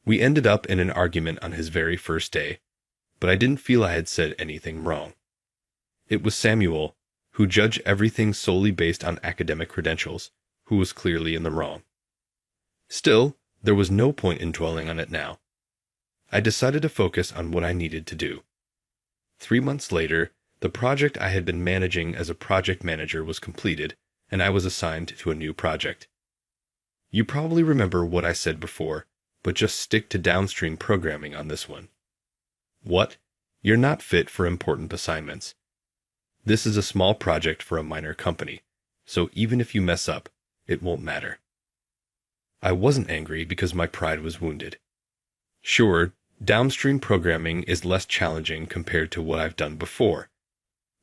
We ended up in an argument on his very first day, but I didn't feel I had said anything wrong. It was Samuel, who judged everything solely based on academic credentials, who was clearly in the wrong. Still, there was no point in dwelling on it now. I decided to focus on what I needed to do. 3 months later, the project I had been managing as a project manager was completed, and I was assigned to a new project. You probably remember what I said before, but just stick to downstream programming on this one. What? You're not fit for important assignments. This is a small project for a minor company, so even if you mess up, it won't matter. I wasn't angry because my pride was wounded. Sure, downstream programming is less challenging compared to what I've done before,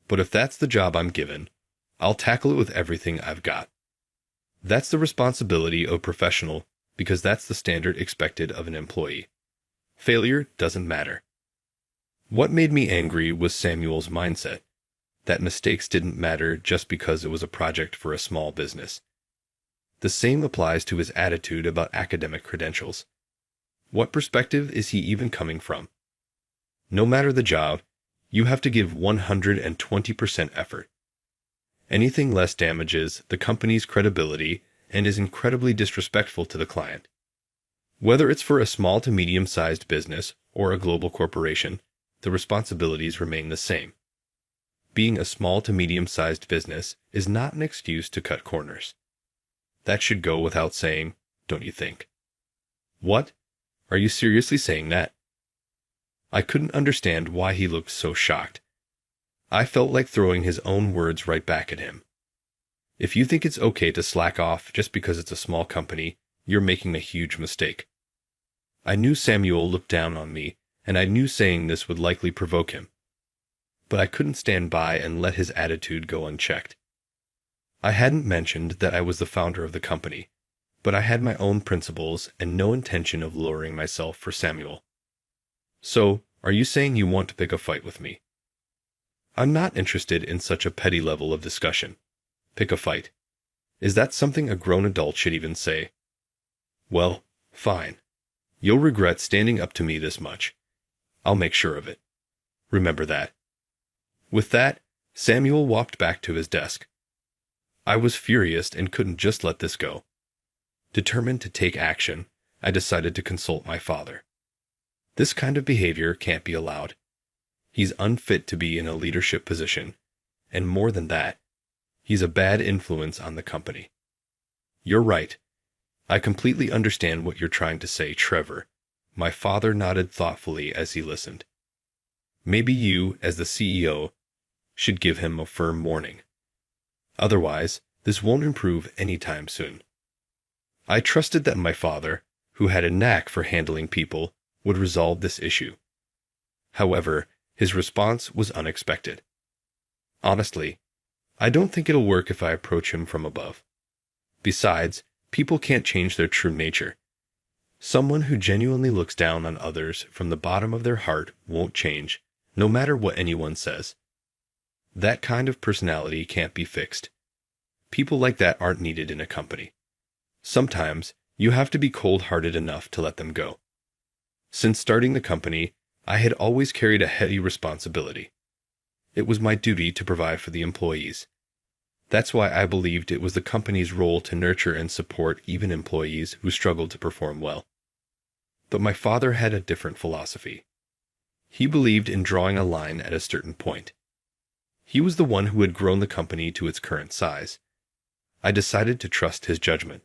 but if that's the job I'm given, I'll tackle it with everything I've got. That's the responsibility of a professional because that's the standard expected of an employee. Failure doesn't matter. What made me angry was Samuel's mindset, that mistakes didn't matter just because it was a project for a small business. The same applies to his attitude about academic credentials. What perspective is he even coming from? No matter the job, you have to give 120% effort. Anything less damages the company's credibility and is incredibly disrespectful to the client. Whether it's for a small to medium-sized business or a global corporation, the responsibilities remain the same. Being a small to medium-sized business is not an excuse to cut corners. That should go without saying, don't you think? What? Are you seriously saying that? I couldn't understand why he looked so shocked. I felt like throwing his own words right back at him. If you think it's okay to slack off just because it's a small company, you're making a huge mistake. I knew Samuel looked down on me, and I knew saying this would likely provoke him. But I couldn't stand by and let his attitude go unchecked. I hadn't mentioned that I was the founder of the company, but I had my own principles and no intention of lowering myself for Samuel. So, are you saying you want to pick a fight with me? I'm not interested in such a petty level of discussion. Pick a fight. Is that something a grown adult should even say? Well, fine. You'll regret standing up to me this much. I'll make sure of it. Remember that. With that, Samuel walked back to his desk. I was furious and couldn't just let this go. Determined to take action, I decided to consult my father. This kind of behavior can't be allowed. He's unfit to be in a leadership position, and more than that, he's a bad influence on the company. You're right. I completely understand what you're trying to say, Trevor. My father nodded thoughtfully as he listened. Maybe you, as the CEO, should give him a firm warning. Otherwise, this won't improve anytime soon. I trusted that my father, who had a knack for handling people, would resolve this issue. However, his response was unexpected. Honestly, I don't think it'll work if I approach him from above. Besides, people can't change their true nature. Someone who genuinely looks down on others from the bottom of their heart won't change, no matter what anyone says. That kind of personality can't be fixed. People like that aren't needed in a company. Sometimes, you have to be cold-hearted enough to let them go. Since starting the company, I had always carried a heavy responsibility. It was my duty to provide for the employees. That's why I believed it was the company's role to nurture and support even employees who struggled to perform well. But my father had a different philosophy. He believed in drawing a line at a certain point. He was the one who had grown the company to its current size. I decided to trust his judgment.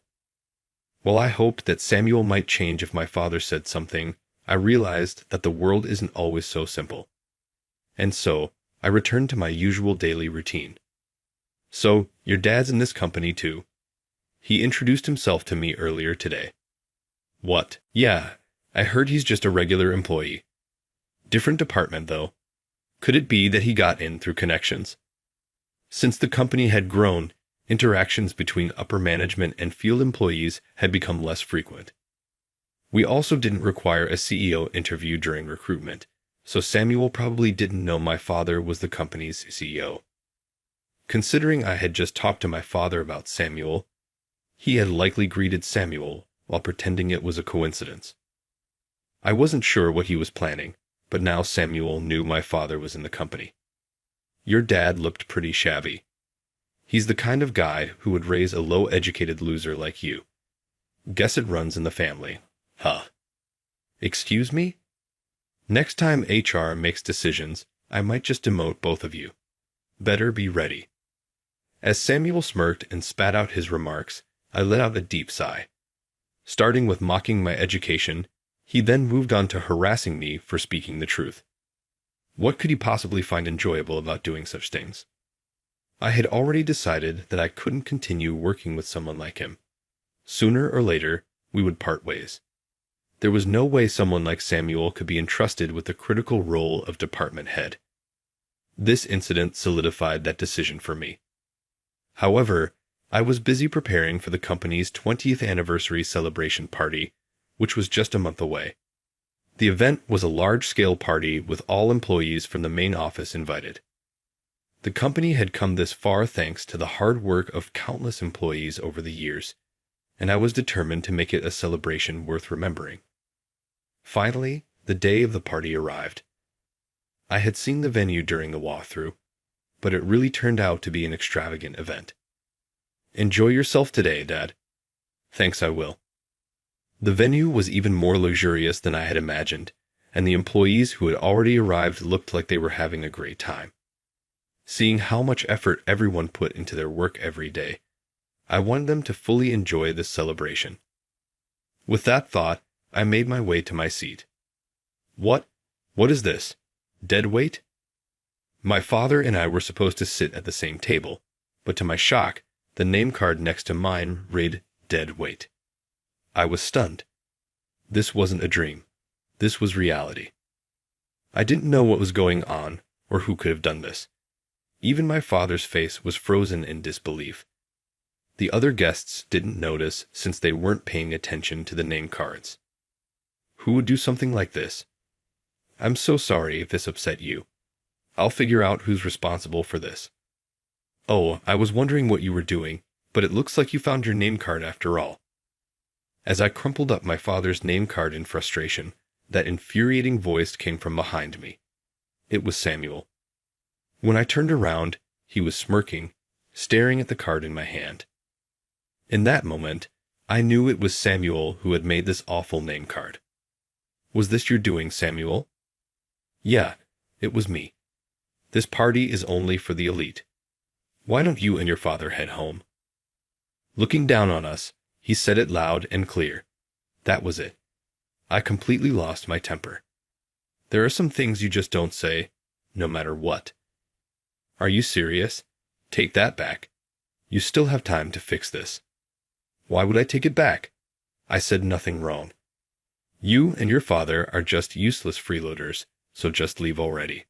While I hoped that Samuel might change if my father said something, I realized that the world isn't always so simple. And so, I returned to my usual daily routine. So, your dad's in this company too. He introduced himself to me earlier today. What? Yeah, I heard he's just a regular employee. Different department, though. Could it be that he got in through connections? Since the company had grown, interactions between upper management and field employees had become less frequent. We also didn't require a CEO interview during recruitment, so Samuel probably didn't know my father was the company's CEO. Considering I had just talked to my father about Samuel, he had likely greeted Samuel while pretending it was a coincidence. I wasn't sure what he was planning, but now Samuel knew my father was in the company. Your dad looked pretty shabby. He's the kind of guy who would raise a low-educated loser like you. Guess it runs in the family. Huh. Excuse me? Next time HR makes decisions, I might just demote both of you. Better be ready. As Samuel smirked and spat out his remarks, I let out a deep sigh. Starting with mocking my education, he then moved on to harassing me for speaking the truth. What could he possibly find enjoyable about doing such things? I had already decided that I couldn't continue working with someone like him. Sooner or later, we would part ways. There was no way someone like Samuel could be entrusted with the critical role of department head. This incident solidified that decision for me. However, I was busy preparing for the company's 20th anniversary celebration party, which was just a month away. The event was a large-scale party with all employees from the main office invited. The company had come this far thanks to the hard work of countless employees over the years, and I was determined to make it a celebration worth remembering. Finally, the day of the party arrived. I had seen the venue during the walkthrough, but it really turned out to be an extravagant event. Enjoy yourself today, Dad. Thanks, I will. The venue was even more luxurious than I had imagined, and the employees who had already arrived looked like they were having a great time. Seeing how much effort everyone put into their work every day, I wanted them to fully enjoy this celebration. With that thought, I made my way to my seat. What is this? Dead weight? My father and I were supposed to sit at the same table, but to my shock, the name card next to mine read dead weight. I was stunned. This wasn't a dream. This was reality. I didn't know what was going on or who could have done this. Even my father's face was frozen in disbelief. The other guests didn't notice since they weren't paying attention to the name cards. Who would do something like this? I'm so sorry if this upset you. I'll figure out who's responsible for this. Oh, I was wondering what you were doing, but it looks like you found your name card after all. As I crumpled up my father's name card in frustration, that infuriating voice came from behind me. It was Samuel. When I turned around, he was smirking, staring at the card in my hand. In that moment, I knew it was Samuel who had made this awful name card. Was this your doing, Samuel? Yeah, it was me. This party is only for the elite. Why don't you and your father head home? Looking down on us, he said it loud and clear. That was it. I completely lost my temper. There are some things you just don't say, no matter what. Are you serious? Take that back. You still have time to fix this. Why would I take it back? I said nothing wrong. You and your father are just useless freeloaders, so just leave already.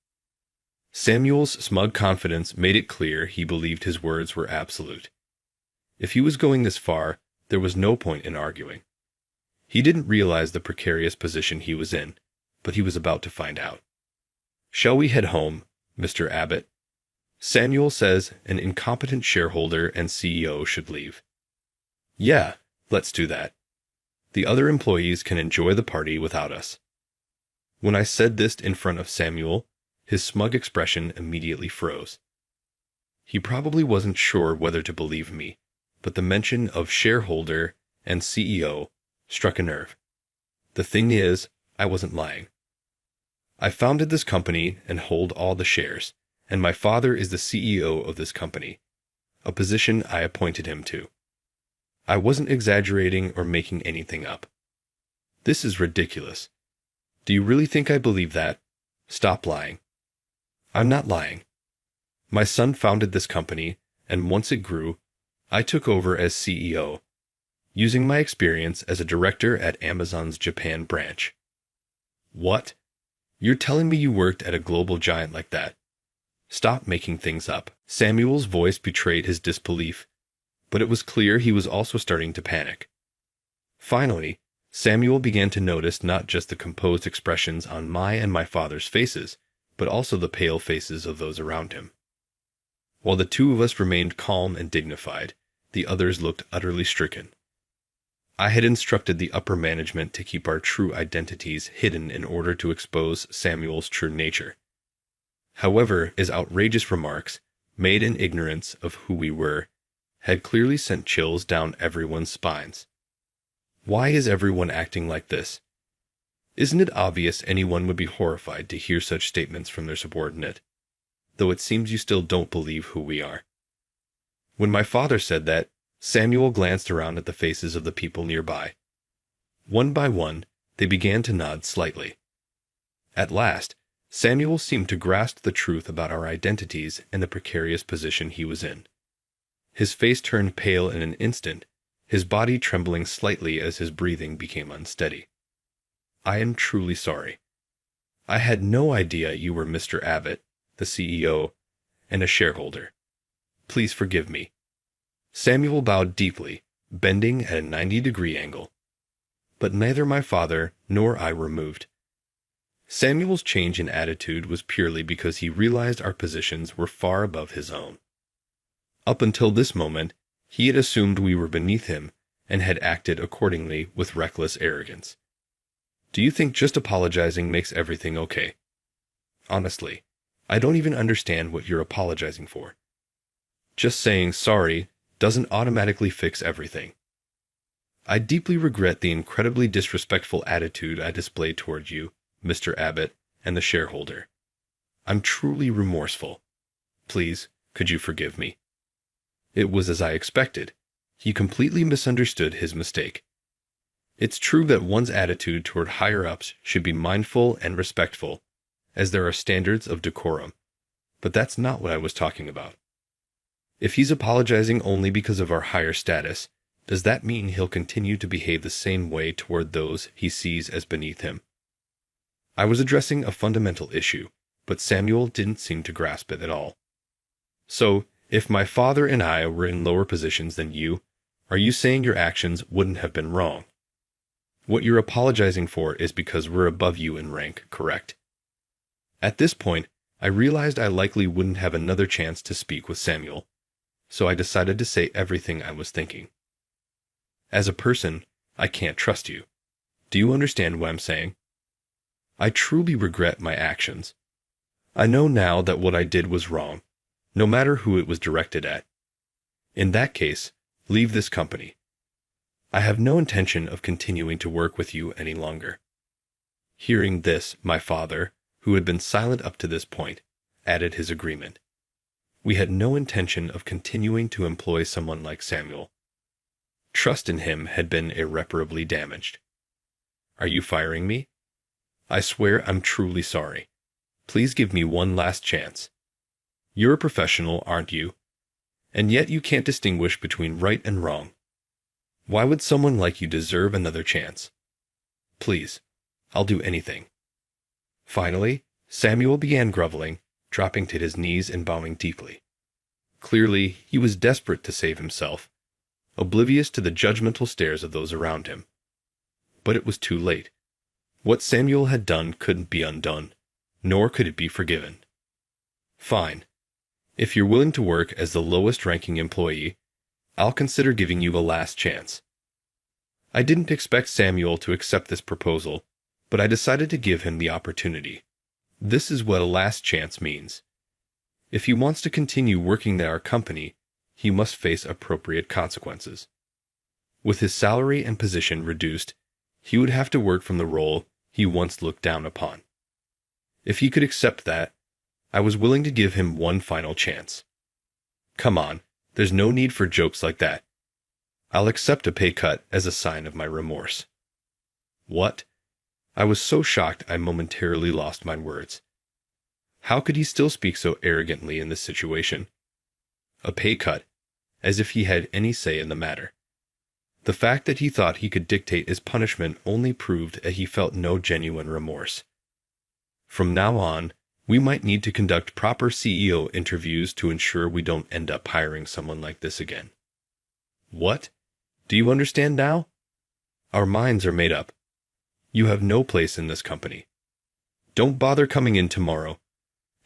Samuel's smug confidence made it clear he believed his words were absolute. If he was going this far, there was no point in arguing. He didn't realize the precarious position he was in, but he was about to find out. Shall we head home, Mr. Abbott? Samuel says an incompetent shareholder and CEO should leave. Yeah, let's do that. The other employees can enjoy the party without us. When I said this in front of Samuel, his smug expression immediately froze. He probably wasn't sure whether to believe me, but the mention of shareholder and CEO struck a nerve. The thing is, I wasn't lying. I founded this company and hold all the shares, and my father is the CEO of this company, a position I appointed him to. I wasn't exaggerating or making anything up. This is ridiculous. Do you really think I believe that? Stop lying. I'm not lying. My son founded this company, and once it grew, I took over as CEO, using my experience as a director at Amazon's Japan branch. What? You're telling me you worked at a global giant like that? Stop making things up. Samuel's voice betrayed his disbelief, but it was clear he was also starting to panic. Finally, Samuel began to notice not just the composed expressions on my and my father's faces, but also the pale faces of those around him. While the two of us remained calm and dignified, the others looked utterly stricken. I had instructed the upper management to keep our true identities hidden in order to expose Samuel's true nature. However, his outrageous remarks, made in ignorance of who we were, had clearly sent chills down everyone's spines. Why is everyone acting like this? Isn't it obvious anyone would be horrified to hear such statements from their subordinate? Though it seems you still don't believe who we are. When my father said that, Samuel glanced around at the faces of the people nearby. One by one, they began to nod slightly. At last, Samuel seemed to grasp the truth about our identities and the precarious position he was in. His face turned pale in an instant, his body trembling slightly as his breathing became unsteady. I am truly sorry. I had no idea you were Mr. Abbott, the CEO, and a shareholder. Please forgive me. Samuel bowed deeply, bending at a 90-degree angle. But neither my father nor I were moved. Samuel's change in attitude was purely because he realized our positions were far above his own. Up until this moment, he had assumed we were beneath him and had acted accordingly with reckless arrogance. Do you think just apologizing makes everything okay? Honestly, I don't even understand what you're apologizing for. Just saying sorry doesn't automatically fix everything. I deeply regret the incredibly disrespectful attitude I displayed toward you, Mr. Abbott, and the shareholder. I'm truly remorseful. Please, could you forgive me? It was as I expected. He completely misunderstood his mistake. It's true that one's attitude toward higher-ups should be mindful and respectful, as there are standards of decorum, but that's not what I was talking about. If he's apologizing only because of our higher status, does that mean he'll continue to behave the same way toward those he sees as beneath him? I was addressing a fundamental issue, but Samuel didn't seem to grasp it at all. So, if my father and I were in lower positions than you, are you saying your actions wouldn't have been wrong? What you're apologizing for is because we're above you in rank, correct? At this point, I realized I likely wouldn't have another chance to speak with Samuel, so I decided to say everything I was thinking. As a person, I can't trust you. Do you understand what I'm saying? I truly regret my actions. I know now that what I did was wrong, no matter who it was directed at. In that case, leave this company. I have no intention of continuing to work with you any longer. Hearing this, my father, who had been silent up to this point, added his agreement. We had no intention of continuing to employ someone like Samuel. Trust in him had been irreparably damaged. Are you firing me? I swear I'm truly sorry. Please give me one last chance. You're a professional, aren't you? And yet you can't distinguish between right and wrong. Why would someone like you deserve another chance? Please, I'll do anything. Finally, Samuel began groveling, dropping to his knees and bowing deeply. Clearly, he was desperate to save himself, oblivious to the judgmental stares of those around him. But it was too late. What Samuel had done couldn't be undone, nor could it be forgiven. Fine. If you're willing to work as the lowest-ranking employee, I'll consider giving you a last chance. I didn't expect Samuel to accept this proposal, but I decided to give him the opportunity. This is what a last chance means. If he wants to continue working at our company, he must face appropriate consequences. With his salary and position reduced, he would have to work from the role he once looked down upon. If he could accept that, I was willing to give him one final chance. Come on, there's no need for jokes like that. I'll accept a pay cut as a sign of my remorse. What? I was so shocked I momentarily lost my words. How could he still speak so arrogantly in this situation? A pay cut, as if he had any say in the matter. The fact that he thought he could dictate his punishment only proved that he felt no genuine remorse. From now on, we might need to conduct proper CEO interviews to ensure we don't end up hiring someone like this again. What? Do you understand now? Our minds are made up. You have no place in this company. Don't bother coming in tomorrow,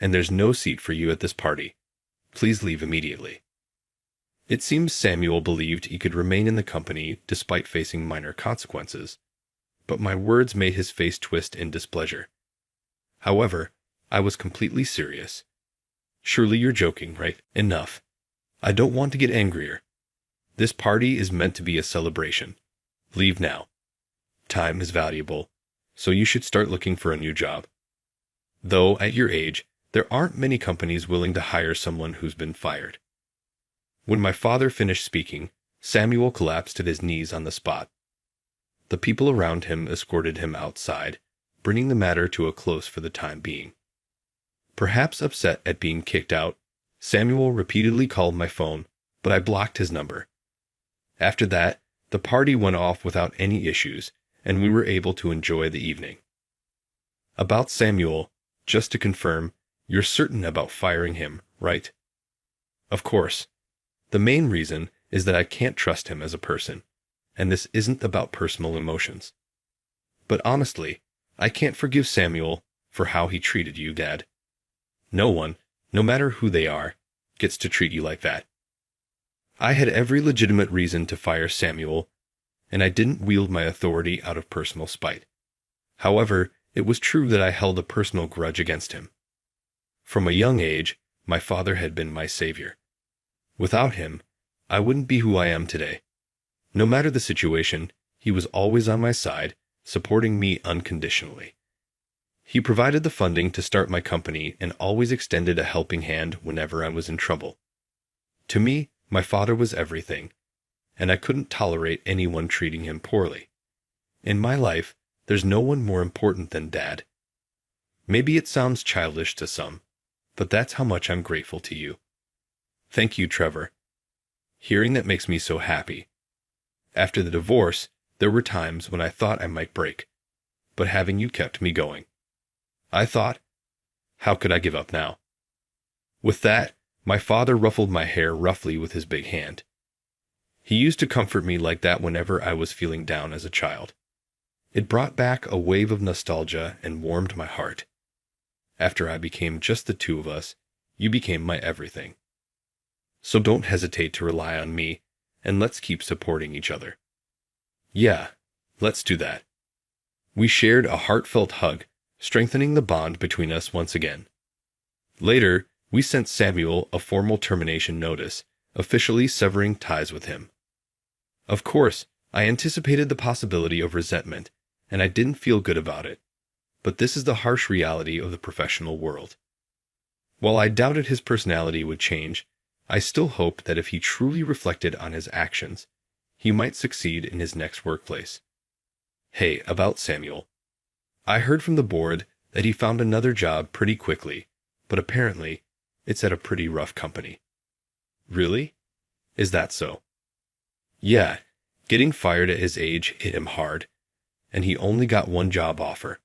and there's no seat for you at this party. Please leave immediately. It seems Samuel believed he could remain in the company despite facing minor consequences, but my words made his face twist in displeasure. However, I was completely serious. Surely you're joking, right? Enough. I don't want to get angrier. This party is meant to be a celebration. Leave now. Time is valuable, so you should start looking for a new job. Though, at your age, there aren't many companies willing to hire someone who's been fired. When my father finished speaking, Samuel collapsed at his knees on the spot. The people around him escorted him outside, bringing the matter to a close for the time being. Perhaps upset at being kicked out, Samuel repeatedly called my phone, but I blocked his number. After that, the party went off without any issues, and we were able to enjoy the evening. About Samuel, just to confirm, you're certain about firing him, right? Of course. The main reason is that I can't trust him as a person, and this isn't about personal emotions. But honestly, I can't forgive Samuel for how he treated you, Dad. No one, no matter who they are, gets to treat you like that. I had every legitimate reason to fire Samuel, and I didn't wield my authority out of personal spite. However, it was true that I held a personal grudge against him. From a young age, my father had been my savior. Without him, I wouldn't be who I am today. No matter the situation, he was always on my side, supporting me unconditionally. He provided the funding to start my company and always extended a helping hand whenever I was in trouble. To me, my father was everything, and I couldn't tolerate anyone treating him poorly. In my life, there's no one more important than Dad. Maybe it sounds childish to some, but that's how much I'm grateful to you. Thank you, Trevor. Hearing that makes me so happy. After the divorce, there were times when I thought I might break, but having you kept me going. I thought, how could I give up now? With that, my father ruffled my hair roughly with his big hand. He used to comfort me like that whenever I was feeling down as a child. It brought back a wave of nostalgia and warmed my heart. After I became just the two of us, you became my everything. So don't hesitate to rely on me, and let's keep supporting each other. Yeah, let's do that. We shared a heartfelt hug, strengthening the bond between us once again. Later, we sent Samuel a formal termination notice, officially severing ties with him. Of course, I anticipated the possibility of resentment, and I didn't feel good about it. but this is the harsh reality of the professional world. While I doubted his personality would change, I still hoped that if he truly reflected on his actions, he might succeed in his next workplace. Hey, about Samuel. I heard from the board that he found another job pretty quickly, but apparently it's at a pretty rough company. Really? Is that so? Yeah, getting fired at his age hit him hard, and he only got one job offer.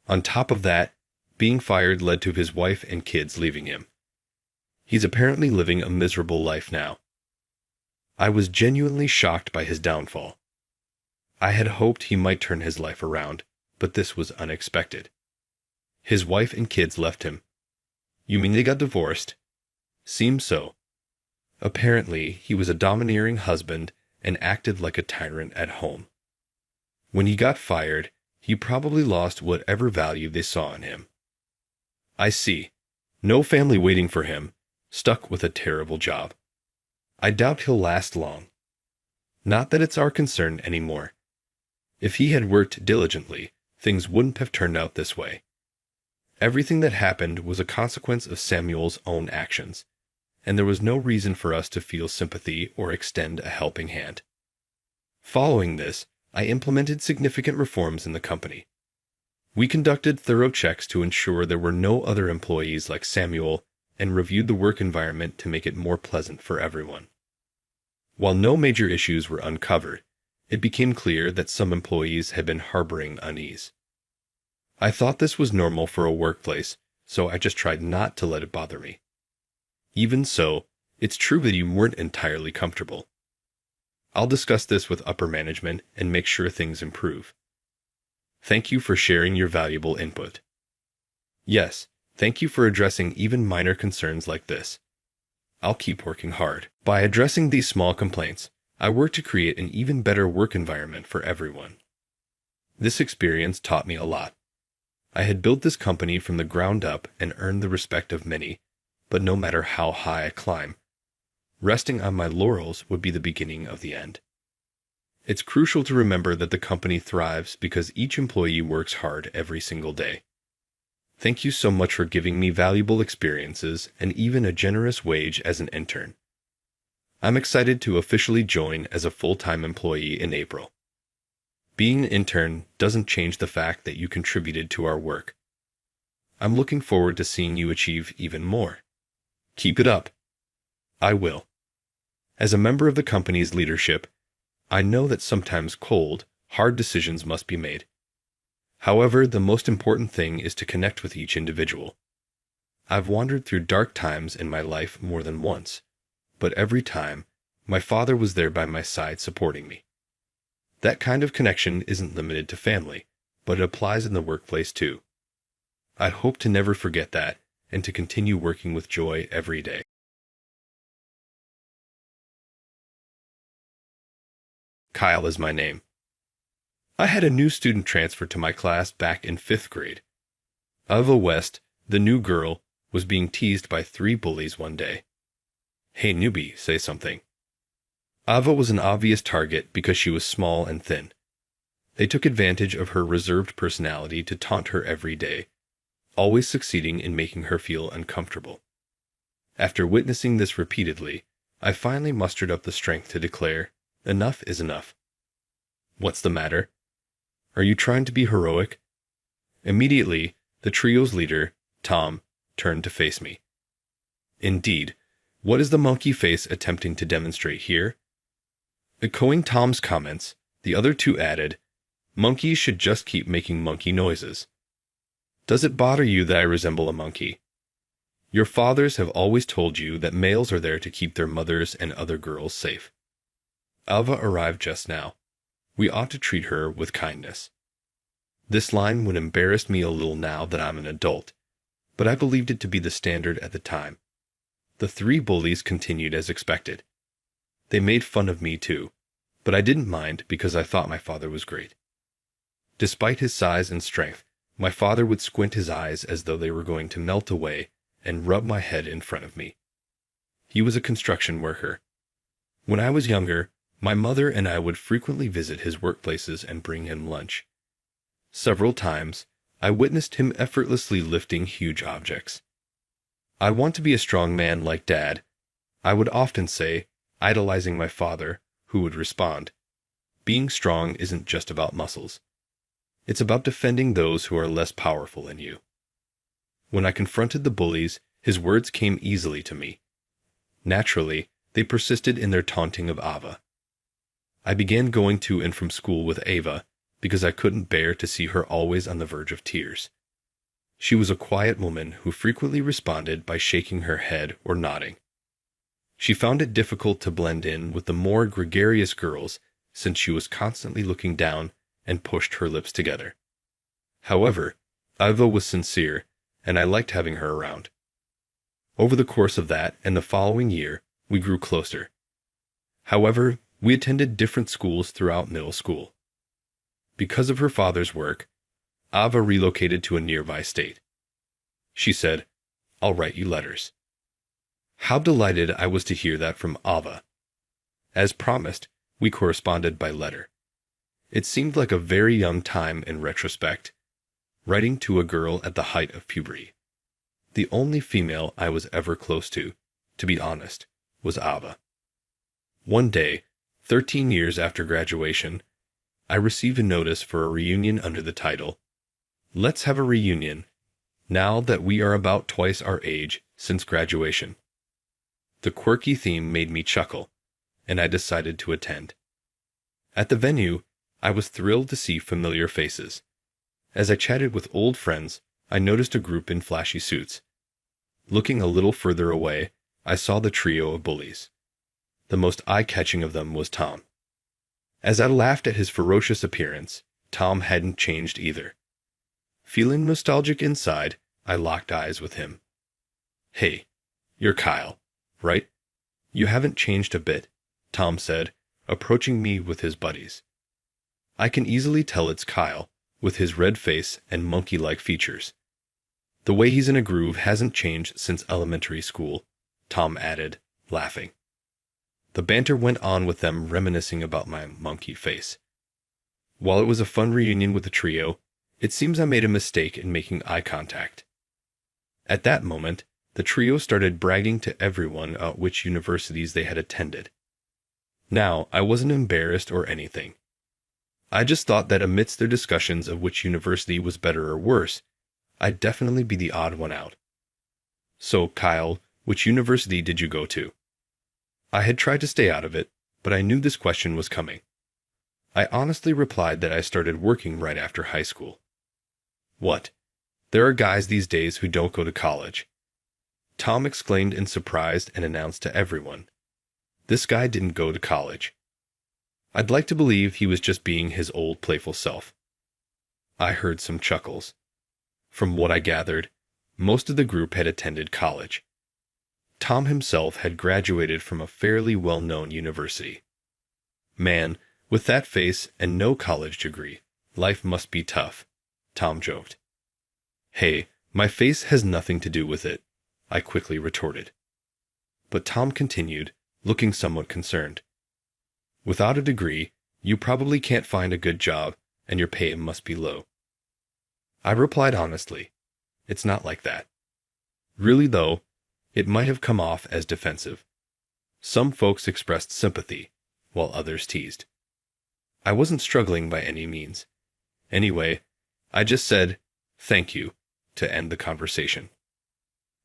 On top of that, being fired led to his wife and kids leaving him. He's apparently living a miserable life now. I was genuinely shocked by his downfall. I had hoped he might turn his life around, but this was unexpected. His wife and kids left him. You mean they got divorced? Seems so. Apparently, he was a domineering husband and acted like a tyrant at home. When he got fired, he probably lost whatever value they saw in him. I see. No family waiting for him, stuck with a terrible job. I doubt he'll last long. Not that it's our concern anymore. If he had worked diligently, things wouldn't have turned out this way. Everything that happened was a consequence of Samuel's own actions, and there was no reason for us to feel sympathy or extend a helping hand. Following this, I implemented significant reforms in the company. We conducted thorough checks to ensure there were no other employees like Samuel and reviewed the work environment to make it more pleasant for everyone. While no major issues were uncovered, it became clear that some employees had been harboring unease. I thought this was normal for a workplace, so I just tried not to let it bother me. Even so, it's true that you weren't entirely comfortable. I'll discuss this with upper management and make sure things improve. Thank you for sharing your valuable input. Yes, thank you for addressing even minor concerns like this. I'll keep working hard. By addressing these small complaints, I work to create an even better work environment for everyone. This experience taught me a lot. I had built this company from the ground up and earned the respect of many, but no matter how high I climb, resting on my laurels would be the beginning of the end. It's crucial to remember that the company thrives because each employee works hard every single day. Thank you so much for giving me valuable experiences and even a generous wage as an intern. I'm excited to officially join as a full-time employee in April. Being an intern doesn't change the fact that you contributed to our work. I'm looking forward to seeing you achieve even more. Keep it up. I will. As a member of the company's leadership, I know that sometimes cold, hard decisions must be made. However, the most important thing is to connect with each individual. I've wandered through dark times in my life more than once, but every time, my father was there by my side supporting me. That kind of connection isn't limited to family, but it applies in the workplace too. I hope to never forget that and to continue working with joy every day. Kyle is my name. I had a new student transfer to my class back in 5th grade. Ava West, the new girl, was being teased by 3 bullies one day. Hey newbie, say something. Ava was an obvious target because she was small and thin. They took advantage of her reserved personality to taunt her every day, always succeeding in making her feel uncomfortable. After witnessing this repeatedly, I finally mustered up the strength to declare, enough is enough. What's the matter? Are you trying to be heroic? Immediately, the trio's leader, Tom, turned to face me. Indeed, what is the monkey face attempting to demonstrate here? Echoing Tom's comments, the other 2 added, monkeys should just keep making monkey noises. Does it bother you that I resemble a monkey? Your fathers have always told you that males are there to keep their mothers and other girls safe. Alva arrived just now. We ought to treat her with kindness. This line would embarrass me a little now that I'm an adult, but I believed it to be the standard at the time. The 3 bullies continued as expected. They made fun of me too, but I didn't mind because I thought my father was great. Despite his size and strength, my father would squint his eyes as though they were going to melt away and rub my head in front of me. He was a construction worker. When I was younger, my mother and I would frequently visit his workplaces and bring him lunch. Several times, I witnessed him effortlessly lifting huge objects. "I want to be a strong man like Dad," I would often say, idolizing my father, who would respond, "Being strong isn't just about muscles. It's about defending those who are less powerful than you." When I confronted the bullies, his words came easily to me. Naturally, they persisted in their taunting of Ava. I began going to and from school with Ava because I couldn't bear to see her always on the verge of tears. She was a quiet woman who frequently responded by shaking her head or nodding. She found it difficult to blend in with the more gregarious girls since she was constantly looking down and pushed her lips together. However, Ava was sincere, and I liked having her around. Over the course of that and the following year, we grew closer. However, we attended different schools throughout middle school. Because of her father's work, Ava relocated to a nearby state. She said, "I'll write you letters." How delighted I was to hear that from Ava. As promised, we corresponded by letter. It seemed like a very young time in retrospect, writing to a girl at the height of puberty. The only female I was ever close to be honest, was Ava. One day, 13 years after graduation, I received a notice for a reunion under the title, "Let's have a reunion, now that we are about twice our age since graduation." The quirky theme made me chuckle, and I decided to attend. At the venue, I was thrilled to see familiar faces. As I chatted with old friends, I noticed a group in flashy suits. Looking a little further away, I saw the trio of bullies. The most eye-catching of them was Tom. As I laughed at his ferocious appearance, Tom hadn't changed either. Feeling nostalgic inside, I locked eyes with him. "Hey, you're Kyle, right? You haven't changed a bit," Tom said, approaching me with his buddies. I can easily tell it's Kyle, with his red face and monkey-like features. "The way he's in a groove hasn't changed since elementary school," Tom added, laughing. The banter went on with them reminiscing about my monkey face. While it was a fun reunion with the trio, it seems I made a mistake in making eye contact. At that moment, the trio started bragging to everyone at which universities they had attended. Now, I wasn't embarrassed or anything. I just thought that amidst their discussions of which university was better or worse, I'd definitely be the odd one out. "So, Kyle, which university did you go to?" I had tried to stay out of it, but I knew this question was coming. I honestly replied that I started working right after high school. "What? There are guys these days who don't go to college," Tom exclaimed in surprise and announced to everyone. This guy didn't go to college. I'd like to believe he was just being his old playful self. I heard some chuckles. From what I gathered, most of the group had attended college. Tom himself had graduated from a fairly well-known university. "Man, with that face and no college degree, life must be tough," Tom joked. "Hey, my face has nothing to do with it," I quickly retorted. But Tom continued, looking somewhat concerned. "Without a degree, you probably can't find a good job, and your pay must be low." I replied honestly, "It's not like that." Really though, it might have come off as defensive. Some folks expressed sympathy, while others teased. I wasn't struggling by any means. Anyway, I just said, "Thank you," to end the conversation.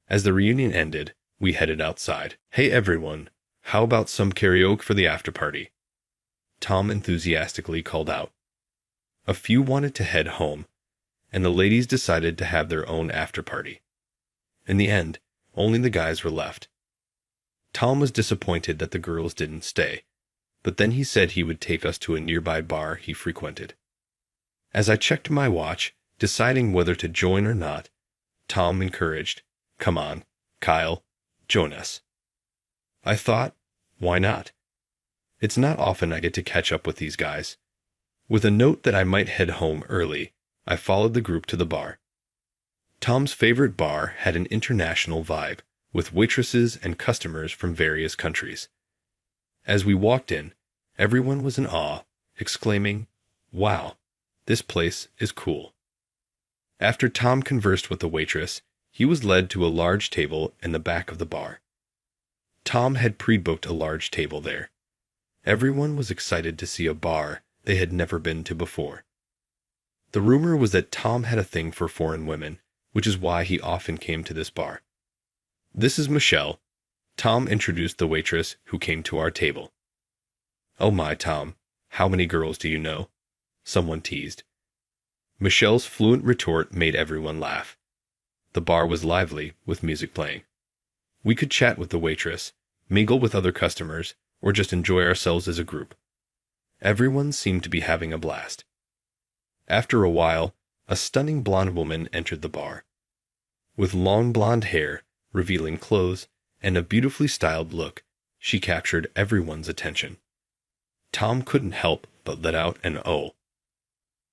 As the reunion ended, we headed outside. "Hey everyone, how about some karaoke for the after party?" Tom enthusiastically called out. A few wanted to head home, and the ladies decided to have their own after party. In the end, only the guys were left. Tom was disappointed that the girls didn't stay, but then he said he would take us to a nearby bar he frequented. As I checked my watch, deciding whether to join or not, Tom encouraged, "Come on, Kyle, join us." I thought, why not? It's not often I get to catch up with these guys. With a note that I might head home early, I followed the group to the bar. Tom's favorite bar had an international vibe, with waitresses and customers from various countries. As we walked in, everyone was in awe, exclaiming, "Wow, this place is cool." After Tom conversed with the waitress, he was led to a large table in the back of the bar. Tom had pre-booked a large table there. Everyone was excited to see a bar they had never been to before. The rumor was that Tom had a thing for foreign women, which is why he often came to this bar. "This is Michelle," Tom introduced the waitress who came to our table. "Oh my, Tom, how many girls do you know?" someone teased. Michelle's fluent retort made everyone laugh. The bar was lively, with music playing. We could chat with the waitress, mingle with other customers, or just enjoy ourselves as a group. Everyone seemed to be having a blast. After a while, a stunning blonde woman entered the bar. With long blonde hair, revealing clothes, and a beautifully styled look, she captured everyone's attention. Tom couldn't help but let out an "oh."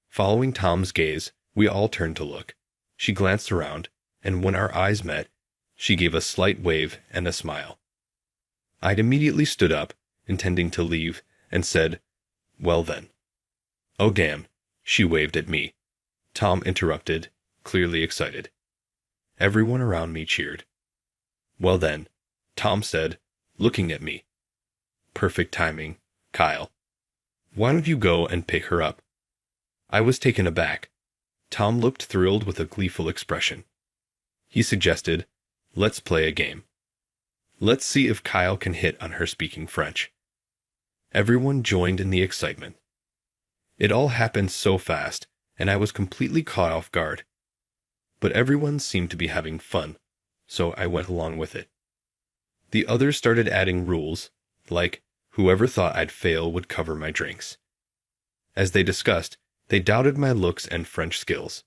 Following Tom's gaze, we all turned to look. She glanced around, and when our eyes met, she gave a slight wave and a smile. I'd immediately stood up, intending to leave, and said, "Well then." "Oh damn," she waved at me. Tom interrupted, clearly excited. Everyone around me cheered. "Well then," Tom said, looking at me. "Perfect timing, Kyle. Why don't you go and pick her up?" I was taken aback. Tom looked thrilled with a gleeful expression. He suggested, "Let's play a game. Let's see if Kyle can hit on her speaking French." Everyone joined in the excitement. It all happened so fast, and I was completely caught off guard. But everyone seemed to be having fun, so I went along with it. The others started adding rules, like whoever thought I'd fail would cover my drinks. As they discussed, they doubted my looks and French skills.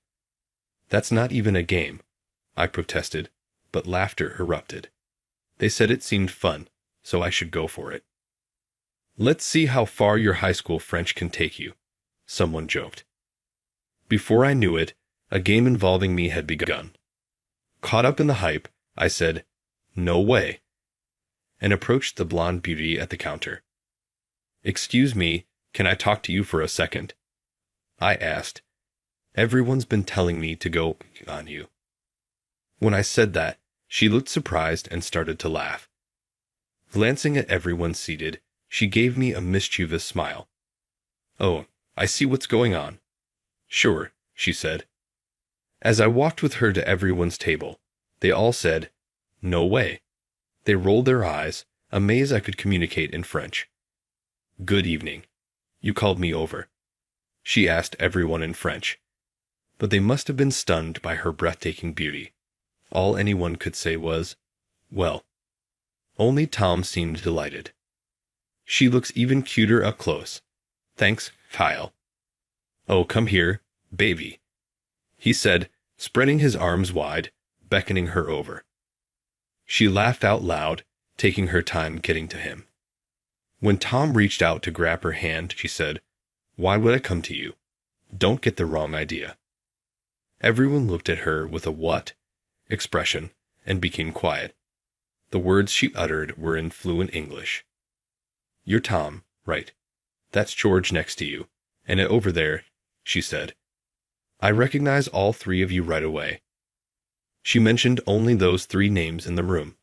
"That's not even a game," I protested, but laughter erupted. They said it seemed fun, so I should go for it. "Let's see how far your high school French can take you," someone joked. Before I knew it, a game involving me had begun. Caught up in the hype, I said, "No way," and approached the blonde beauty at the counter. "Excuse me, can I talk to you for a second?" I asked. "Everyone's been telling me to go on you." When I said that, she looked surprised and started to laugh. Glancing at everyone seated, she gave me a mischievous smile. "Oh, I see what's going on." "Sure," she said. As I walked with her to everyone's table, they all said, "No way." They rolled their eyes, amazed I could communicate in French. "Good evening. You called me over," she asked everyone in French. But they must have been stunned by her breathtaking beauty. All anyone could say was, "Well." Only Tom seemed delighted. "She looks even cuter up close. Thanks, Kyle." "Oh, come here, baby," he said, spreading his arms wide, beckoning her over. She laughed out loud, taking her time getting to him. When Tom reached out to grab her hand, she said, "Why would I come to you? Don't get the wrong idea." Everyone looked at her with a "what?" expression and became quiet. The words she uttered were in fluent English. "You're Tom, right? That's George next to you, and over there," she said. "I recognize all three of you right away." She mentioned only those three names in the room.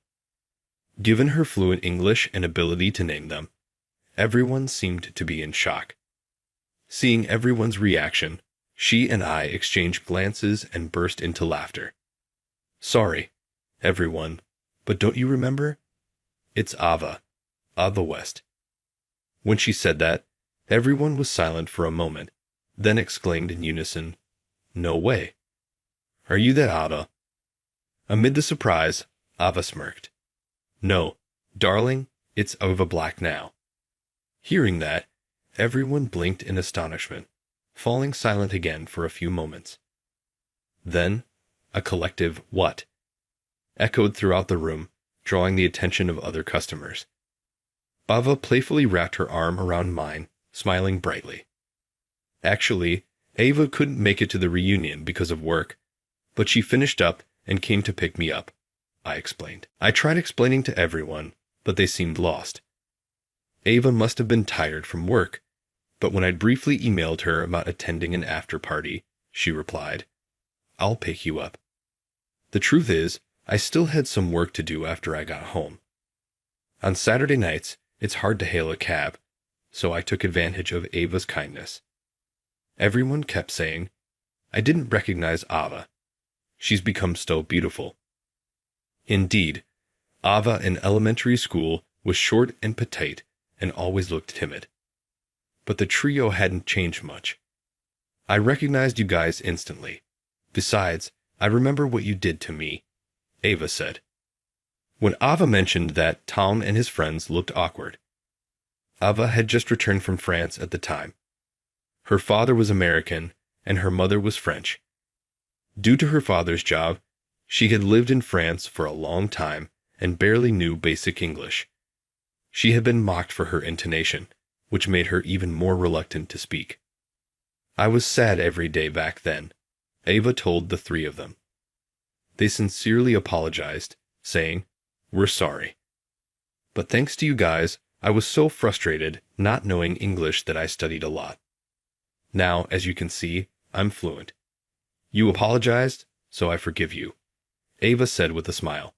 Given her fluent English and ability to name them, everyone seemed to be in shock. Seeing everyone's reaction, she and I exchanged glances and burst into laughter. "Sorry, everyone, but don't you remember? It's Ava West." When she said that, everyone was silent for a moment, then exclaimed in unison, "No way. Are you that Ava?" Amid the surprise, Ava smirked. "No, darling, it's Ava Black now." Hearing that, everyone blinked in astonishment, falling silent again for a few moments. Then, a collective "what?" echoed throughout the room, drawing the attention of other customers. Ava playfully wrapped her arm around mine, smiling brightly. Actually, Ava couldn't make it to the reunion because of work, but she finished up and came to pick me up, I explained. I tried explaining to everyone, but they seemed lost. Ava must have been tired from work, but when I briefly emailed her about attending an after party, she replied, I'll pick you up. The truth is, I still had some work to do after I got home. On Saturday nights, it's hard to hail a cab, so I took advantage of Ava's kindness. Everyone kept saying, I didn't recognize Ava. She's become so beautiful. Indeed, Ava in elementary school was short and petite and always looked timid. But the trio hadn't changed much. I recognized you guys instantly. Besides, I remember what you did to me, Ava said. When Ava mentioned that Tom and his friends looked awkward, Ava had just returned from France at the time. Her father was American and her mother was French. Due to her father's job, she had lived in France for a long time and barely knew basic English. She had been mocked for her intonation, which made her even more reluctant to speak. I was sad every day back then, Ava told the three of them. They sincerely apologized, saying, We're sorry. But thanks to you guys, I was so frustrated not knowing English that I studied a lot. Now, as you can see, I'm fluent. You apologized, so I forgive you, Ava said with a smile.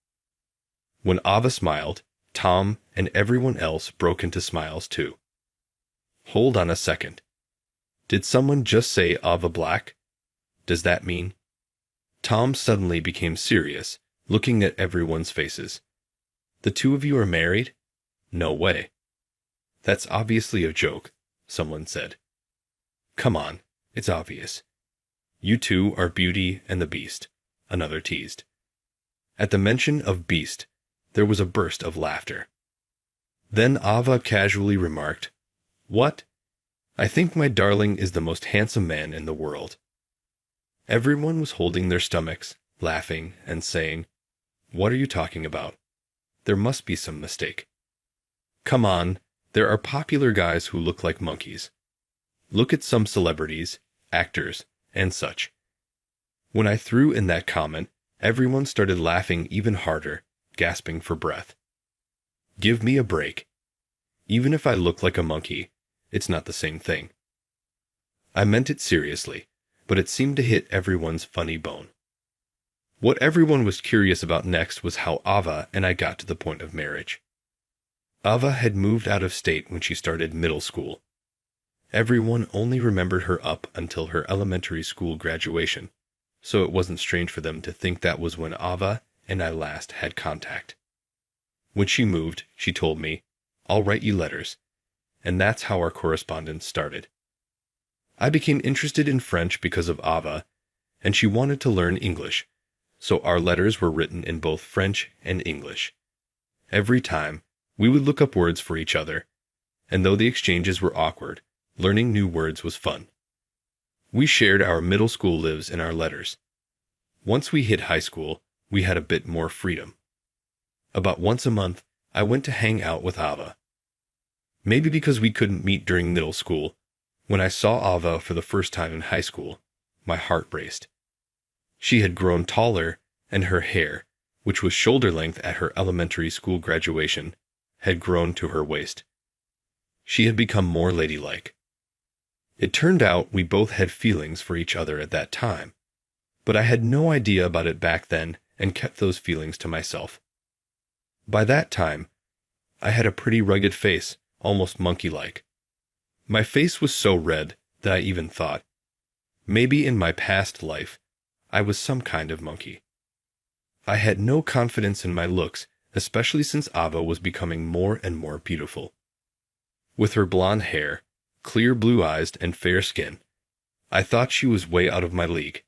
When Ava smiled, Tom and everyone else broke into smiles too. Hold on a second. Did someone just say Ava Black? Does that mean? Tom suddenly became serious, looking at everyone's faces. The two of you are married? No way. That's obviously a joke, someone said. Come on, it's obvious. You two are Beauty and the Beast, another teased. At the mention of Beast, there was a burst of laughter. Then Ava casually remarked, What? I think my darling is the most handsome man in the world. Everyone was holding their stomachs, laughing, and saying, What are you talking about? There must be some mistake. Come on, there are popular guys who look like monkeys. Look at some celebrities, actors, and such. When I threw in that comment, everyone started laughing even harder, gasping for breath. Give me a break. Even if I look like a monkey, it's not the same thing. I meant it seriously, but it seemed to hit everyone's funny bone. What everyone was curious about next was how Ava and I got to the point of marriage. Ava had moved out of state when she started middle school. Everyone only remembered her up until her elementary school graduation, so it wasn't strange for them to think that was when Ava and I last had contact. When she moved, she told me, I'll write you letters, and that's how our correspondence started. I became interested in French because of Ava, and she wanted to learn English, so our letters were written in both French and English. Every time, we would look up words for each other, and though the exchanges were awkward, learning new words was fun. We shared our middle school lives in our letters. Once we hit high school, we had a bit more freedom. About once a month, I went to hang out with Ava. Maybe because we couldn't meet during middle school, when I saw Ava for the first time in high school, my heart raced. She had grown taller, and her hair, which was shoulder length at her elementary school graduation, had grown to her waist. She had become more ladylike. It turned out we both had feelings for each other at that time, but I had no idea about it back then and kept those feelings to myself. By that time, I had a pretty rugged face, almost monkey-like. My face was so red that I even thought, maybe in my past life, I was some kind of monkey. I had no confidence in my looks, especially since Ava was becoming more and more beautiful. With her blonde hair, clear blue eyes, and fair skin, I thought she was way out of my league.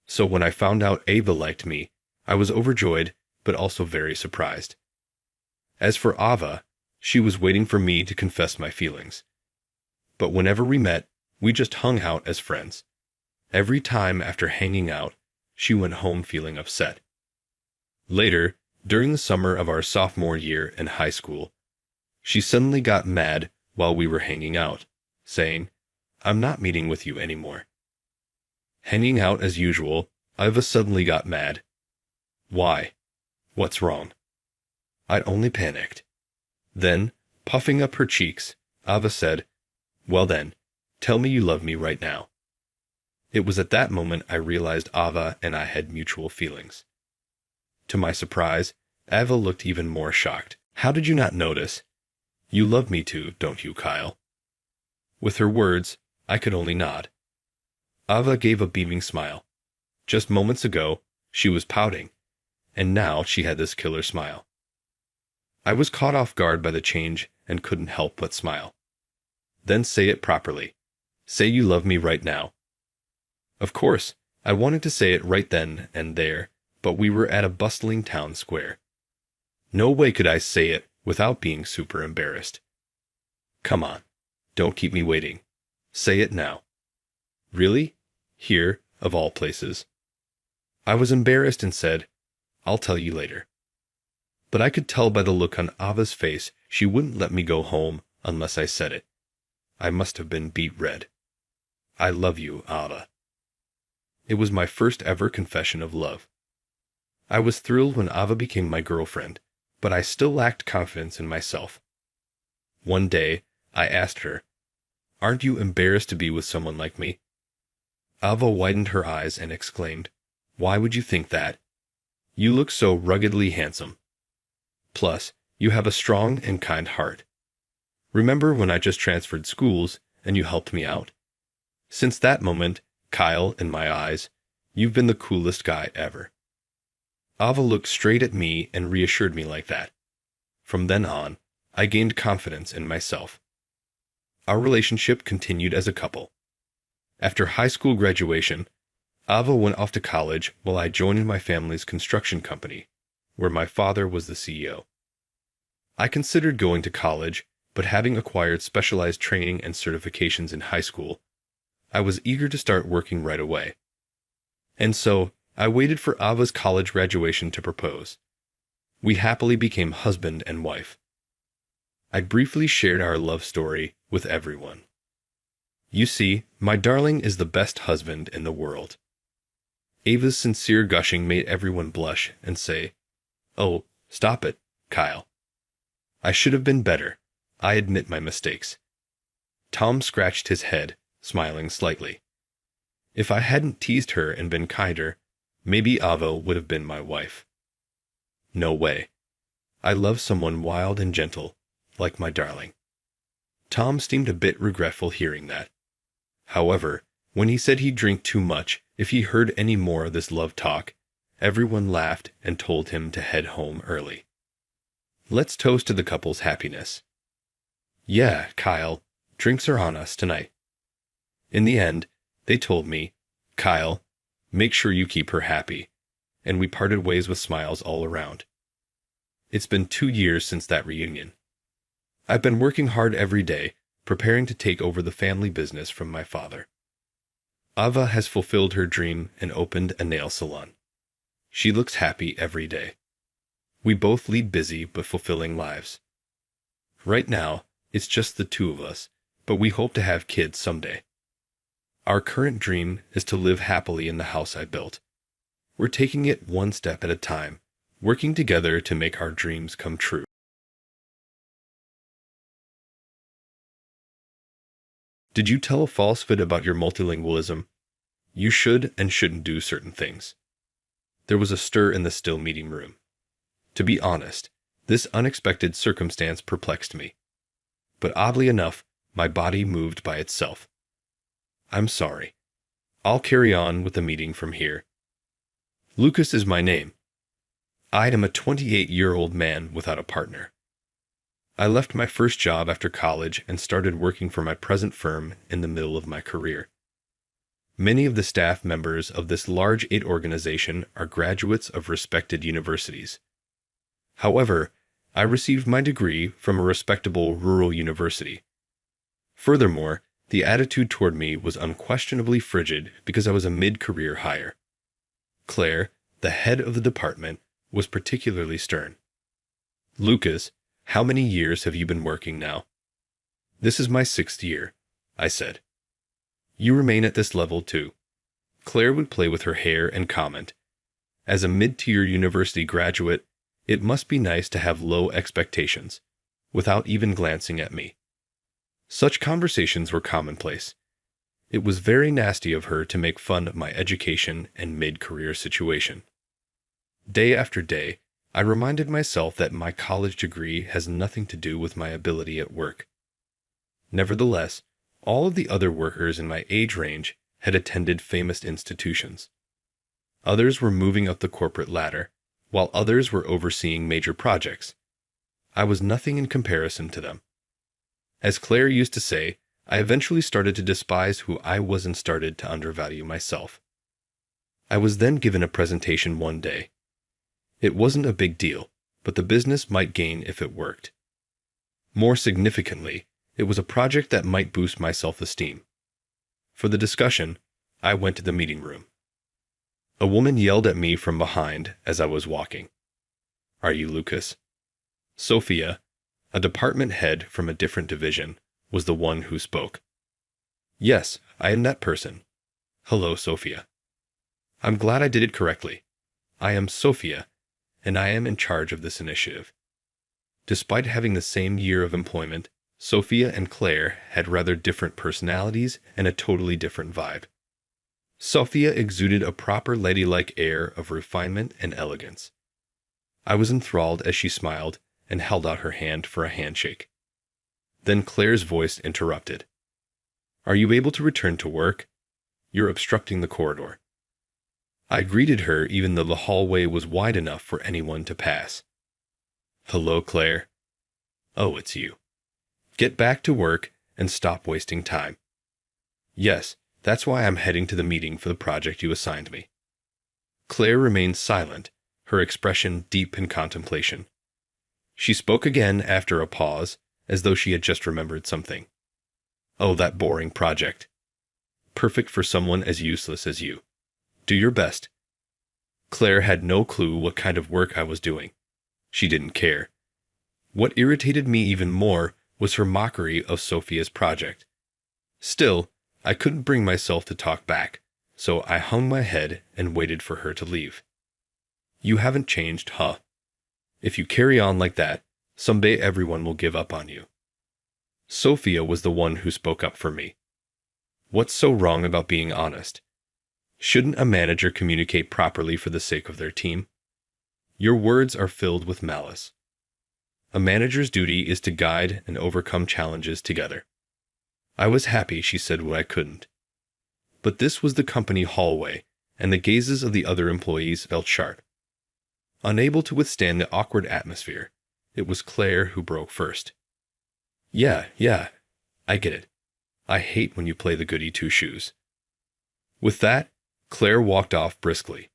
So when I found out Ava liked me, I was overjoyed, but also very surprised. As for Ava, she was waiting for me to confess my feelings. But whenever we met, we just hung out as friends. Every time after hanging out, she went home feeling upset. Later, during the summer of our sophomore year in high school, she suddenly got mad while we were hanging out, saying, I'm not meeting with you anymore. Hanging out as usual, Ava suddenly got mad. Why? What's wrong? I'd only panicked. Then, puffing up her cheeks, Ava said, Well then, tell me you love me right now. It was at that moment I realized Ava and I had mutual feelings. To my surprise, Ava looked even more shocked. How did you not notice? You love me too, don't you, Kyle? With her words, I could only nod. Ava gave a beaming smile. Just moments ago, she was pouting, and now she had this killer smile. I was caught off guard by the change and couldn't help but smile. Then say it properly. Say you love me right now. Of course, I wanted to say it right then and there, but we were at a bustling town square. No way could I say it without being super embarrassed. Come on, don't keep me waiting. Say it now. Really? Here, of all places. I was embarrassed and said, I'll tell you later. But I could tell by the look on Ava's face she wouldn't let me go home unless I said it. I must have been beet red. I love you, Ava. It was my first ever confession of love. I was thrilled when Ava became my girlfriend, but I still lacked confidence in myself. One day, I asked her, Aren't you embarrassed to be with someone like me? Ava widened her eyes and exclaimed, Why would you think that? You look so ruggedly handsome. Plus, you have a strong and kind heart. Remember when I just transferred schools and you helped me out? Since that moment, Kyle, in my eyes, you've been the coolest guy ever. Ava looked straight at me and reassured me like that. From then on, I gained confidence in myself. Our relationship continued as a couple. After high school graduation, Ava went off to college while I joined my family's construction company, where my father was the CEO. I considered going to college, but having acquired specialized training and certifications in high school, I was eager to start working right away. And so, I waited for Ava's college graduation to propose. We happily became husband and wife. I briefly shared our love story with everyone. You see, my darling is the best husband in the world. Ava's sincere gushing made everyone blush and say, Oh, stop it, Kyle. I should have been better. I admit my mistakes. Tom scratched his head, smiling slightly. If I hadn't teased her and been kinder, maybe Ava would have been my wife. No way. I love someone wild and gentle, like my darling. Tom seemed a bit regretful hearing that. However, when he said he'd drink too much if he heard any more of this love talk, everyone laughed and told him to head home early. Let's toast to the couple's happiness. Yeah, Kyle, drinks are on us tonight. In the end, they told me, Kyle, make sure you keep her happy, and we parted ways with smiles all around. It's been 2 years since that reunion. I've been working hard every day, preparing to take over the family business from my father. Ava has fulfilled her dream and opened a nail salon. She looks happy every day. We both lead busy but fulfilling lives. Right now, it's just the two of us, but we hope to have kids someday. Our current dream is to live happily in the house I built. We're taking it one step at a time, working together to make our dreams come true. Did you tell a falsehood about your multilingualism? You should and shouldn't do certain things. There was a stir in the still meeting room. To be honest, this unexpected circumstance perplexed me. But oddly enough, my body moved by itself. I'm sorry. I'll carry on with the meeting from here. Lucas is my name. I am a 28-year-old man without a partner. I left my first job after college and started working for my present firm in the middle of my career. Many of the staff members of this large aid organization are graduates of respected universities. However, I received my degree from a respectable rural university. Furthermore, the attitude toward me was unquestionably frigid because I was a mid-career hire. Claire, the head of the department, was particularly stern. Lucas, how many years have you been working now? This is my 6th year, I said. You remain at this level too. Claire would play with her hair and comment, as a mid-tier university graduate, it must be nice to have low expectations, without even glancing at me. Such conversations were commonplace. It was very nasty of her to make fun of my education and mid-career situation. Day after day, I reminded myself that my college degree has nothing to do with my ability at work. Nevertheless, all of the other workers in my age range had attended famous institutions. Others were moving up the corporate ladder, while others were overseeing major projects. I was nothing in comparison to them. As Claire used to say, I eventually started to despise who I was and started to undervalue myself. I was then given a presentation one day. It wasn't a big deal, but the business might gain if it worked. More significantly, it was a project that might boost my self-esteem. For the discussion, I went to the meeting room. A woman yelled at me from behind as I was walking. "Are you Lucas?" Sophia, a department head from a different division, was the one who spoke. "Yes, I am that person. Hello, Sophia. I'm glad I did it correctly. I am Sophia, and I am in charge of this initiative." Despite having the same year of employment, Sophia and Claire had rather different personalities and a totally different vibe. Sophia exuded a proper ladylike air of refinement and elegance. I was enthralled as she smiled and held out her hand for a handshake. Then Claire's voice interrupted. "Are you able to return to work? You're obstructing the corridor." I greeted her even though the hallway was wide enough for anyone to pass. "Hello, Claire." "Oh, it's you. Get back to work and stop wasting time." "Yes, that's why I'm heading to the meeting for the project you assigned me." Claire remained silent, her expression deep in contemplation. She spoke again after a pause, as though she had just remembered something. "Oh, that boring project. Perfect for someone as useless as you. Do your best." Claire had no clue what kind of work I was doing. She didn't care. What irritated me even more was her mockery of Sophia's project. Still, I couldn't bring myself to talk back, so I hung my head and waited for her to leave. "You haven't changed, huh? If you carry on like that, someday everyone will give up on you." Sophia was the one who spoke up for me. "What's so wrong about being honest? Shouldn't a manager communicate properly for the sake of their team? Your words are filled with malice. A manager's duty is to guide and overcome challenges together." I was happy she said what I couldn't. But this was the company hallway, and the gazes of the other employees felt sharp. Unable to withstand the awkward atmosphere, it was Claire who broke first. Yeah, I get it. I hate when you play the goody two-shoes." With that, Claire walked off briskly.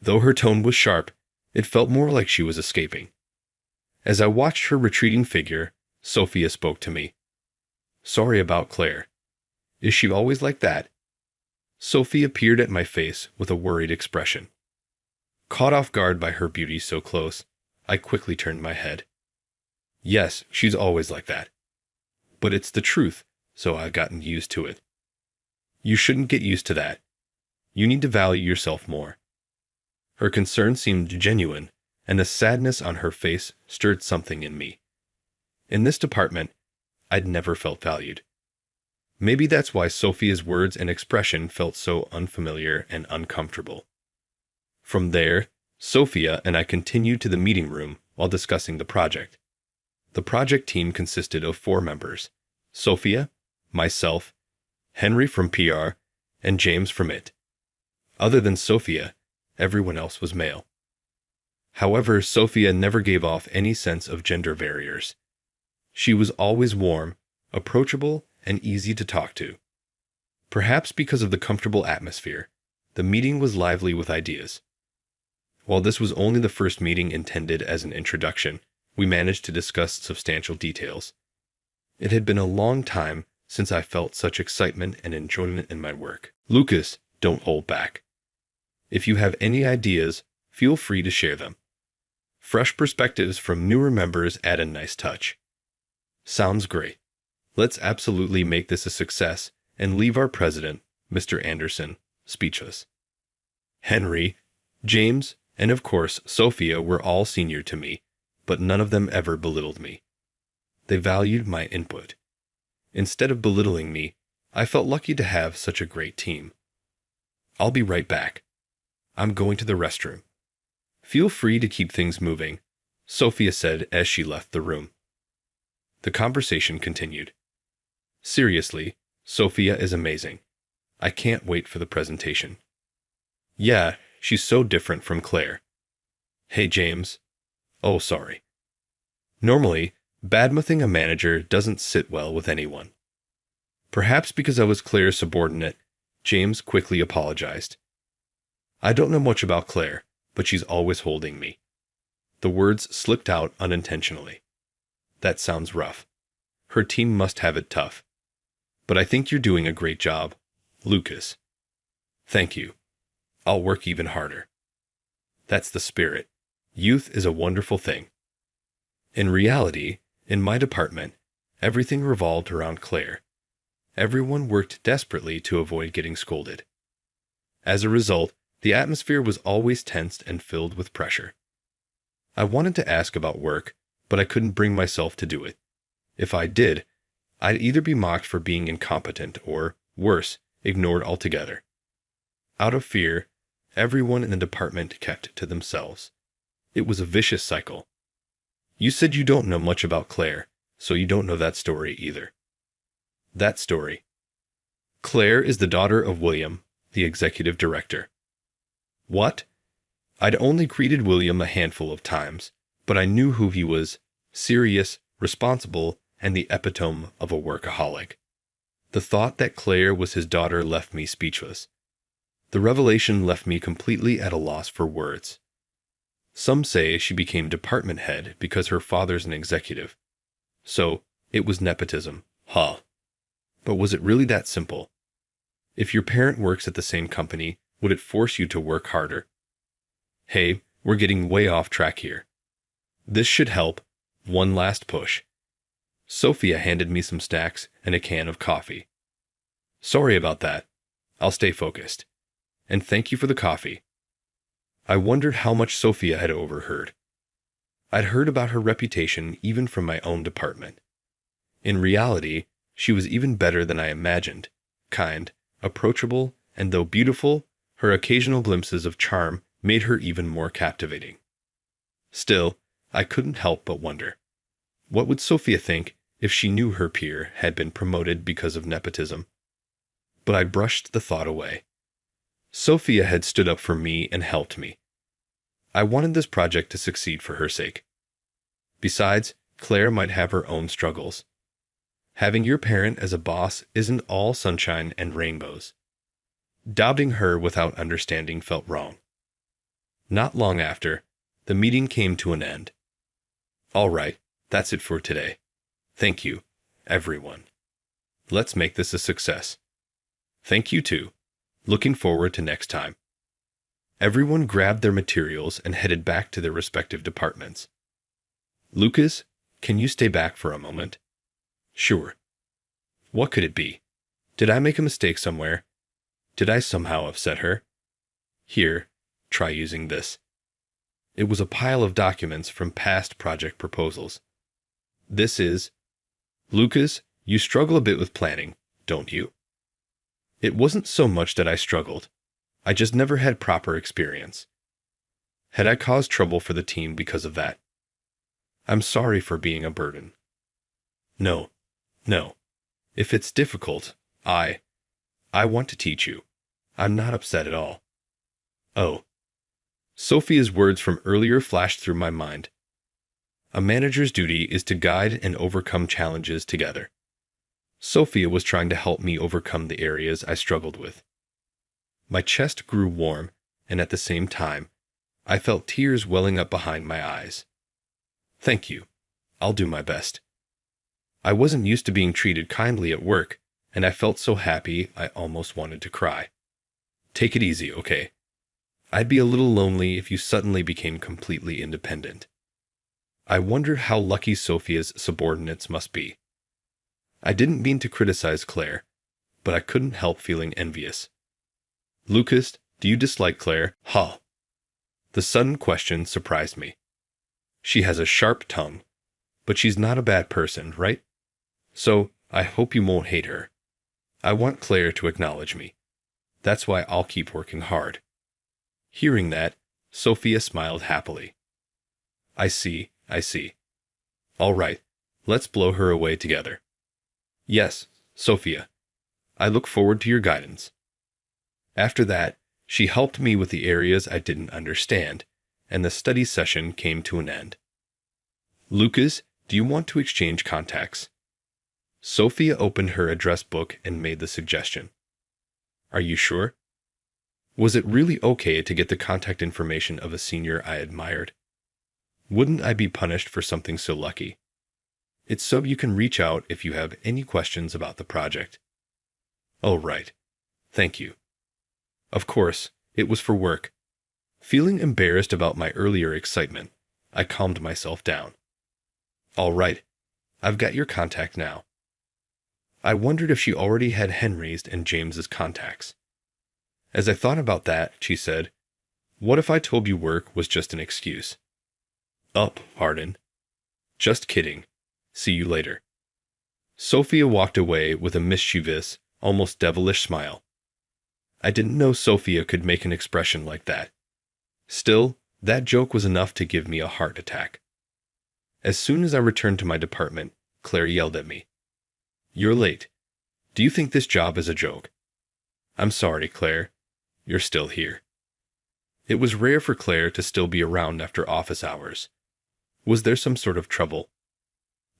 Though her tone was sharp, it felt more like she was escaping. As I watched her retreating figure, Sophia spoke to me. "Sorry about Claire. Is she always like that?" Sophia peered at my face with a worried expression. Caught off guard by her beauty so close, I quickly turned my head. "Yes, she's always like that. But it's the truth, so I've gotten used to it." "You shouldn't get used to that. You need to value yourself more." Her concern seemed genuine, and the sadness on her face stirred something in me. In this department, I'd never felt valued. Maybe that's why Sophia's words and expression felt so unfamiliar and uncomfortable. From there, Sophia and I continued to the meeting room while discussing the project. The project team consisted of 4 members: Sophia, myself, Henry from PR, and James from IT. Other than Sophia, everyone else was male. However, Sophia never gave off any sense of gender barriers. She was always warm, approachable, and easy to talk to. Perhaps because of the comfortable atmosphere, the meeting was lively with ideas. While this was only the first meeting intended as an introduction, we managed to discuss substantial details. It had been a long time since I felt such excitement and enjoyment in my work. "Lucas, don't hold back. If you have any ideas, feel free to share them. Fresh perspectives from newer members add a nice touch." "Sounds great. Let's absolutely make this a success and leave our president, Mr. Anderson, speechless." Henry, James, and of course Sophia were all senior to me, but none of them ever belittled me. They valued my input. Instead of belittling me, I felt lucky to have such a great team. I'll be right back. I'm going to the restroom. Feel free to keep things moving, Sophia said as she left the room. The conversation continued. Seriously, Sophia is amazing. I can't wait for the presentation. Yeah, she's so different from Claire. Hey, James. Oh, sorry. Normally, badmouthing a manager doesn't sit well with anyone. Perhaps because I was Claire's subordinate, James quickly apologized. I don't know much about Claire, but she's always holding me. The words slipped out unintentionally. That sounds rough. Her team must have it tough. But I think you're doing a great job, Lucas. Thank you. I'll work even harder. That's the spirit. Youth is a wonderful thing. In reality, in my department, everything revolved around Claire. Everyone worked desperately to avoid getting scolded. As a result, the atmosphere was always tensed and filled with pressure. I wanted to ask about work, but I couldn't bring myself to do it. If I did, I'd either be mocked for being incompetent or, worse, ignored altogether. Out of fear, everyone in the department kept to themselves. It was a vicious cycle. You said you don't know much about Claire, so you don't know that story either. That story. Claire is the daughter of William, the executive director. What? I'd only greeted William a handful of times, but I knew who he was: serious, responsible, and the epitome of a workaholic. The thought that Claire was his daughter left me speechless. The revelation left me completely at a loss for words. Some say she became department head because her father's an executive. So, it was nepotism, huh? But was it really that simple? If your parent works at the same company, would it force you to work harder? Hey, we're getting way off track here. This should help. One last push. Sophia handed me some stacks and a can of coffee. Sorry about that. I'll stay focused. And thank you for the coffee. I wondered how much Sophia had overheard. I'd heard about her reputation even from my own department. In reality, she was even better than I imagined. Kind, approachable, and though beautiful, her occasional glimpses of charm made her even more captivating. Still, I couldn't help but wonder. What would Sophia think if she knew her peer had been promoted because of nepotism? But I brushed the thought away. Sophia had stood up for me and helped me. I wanted this project to succeed for her sake. Besides, Claire might have her own struggles. Having your parent as a boss isn't all sunshine and rainbows. Doubting her without understanding felt wrong. Not long after, the meeting came to an end. All right, that's it for today. Thank you, everyone. Let's make this a success. Thank you too. Looking forward to next time. Everyone grabbed their materials and headed back to their respective departments. Lucas, can you stay back for a moment? Sure. What could it be? Did I make a mistake somewhere? Did I somehow upset her? Here, try using this. It was a pile of documents from past project proposals. This is... Lucas, you struggle a bit with planning, don't you? It wasn't so much that I struggled. I just never had proper experience. Had I caused trouble for the team because of that? I'm sorry for being a burden. No. If it's difficult, I want to teach you. I'm not upset at all. Oh. Sophia's words from earlier flashed through my mind. A manager's duty is to guide and overcome challenges together. Sophia was trying to help me overcome the areas I struggled with. My chest grew warm, and at the same time, I felt tears welling up behind my eyes. Thank you. I'll do my best. I wasn't used to being treated kindly at work, and I felt so happy I almost wanted to cry. Take it easy, okay? I'd be a little lonely if you suddenly became completely independent. I wondered how lucky Sophia's subordinates must be. I didn't mean to criticize Claire, but I couldn't help feeling envious. Lucas, do you dislike Claire? Huh. The sudden question surprised me. She has a sharp tongue, but she's not a bad person, right? So, I hope you won't hate her. I want Claire to acknowledge me. That's why I'll keep working hard. Hearing that, Sophia smiled happily. I see, I see. All right, let's blow her away together. Yes, Sophia. I look forward to your guidance. After that, she helped me with the areas I didn't understand, and the study session came to an end. Lucas, do you want to exchange contacts? Sophia opened her address book and made the suggestion. Are you sure? Was it really okay to get the contact information of a senior I admired? Wouldn't I be punished for something so lucky? It's so you can reach out if you have any questions about the project. Oh, right. Thank you. Of course, it was for work. Feeling embarrassed about my earlier excitement, I calmed myself down. All right, I've got your contact now. I wondered if she already had Henry's and James's contacts. As I thought about that, she said, what if I told you work was just an excuse? Pardon. Just kidding. See you later. Sophia walked away with a mischievous, almost devilish smile. I didn't know Sophia could make an expression like that. Still, that joke was enough to give me a heart attack. As soon as I returned to my department, Claire yelled at me. You're late. Do you think this job is a joke? I'm sorry, Claire. You're still here. It was rare for Claire to still be around after office hours. Was there some sort of trouble?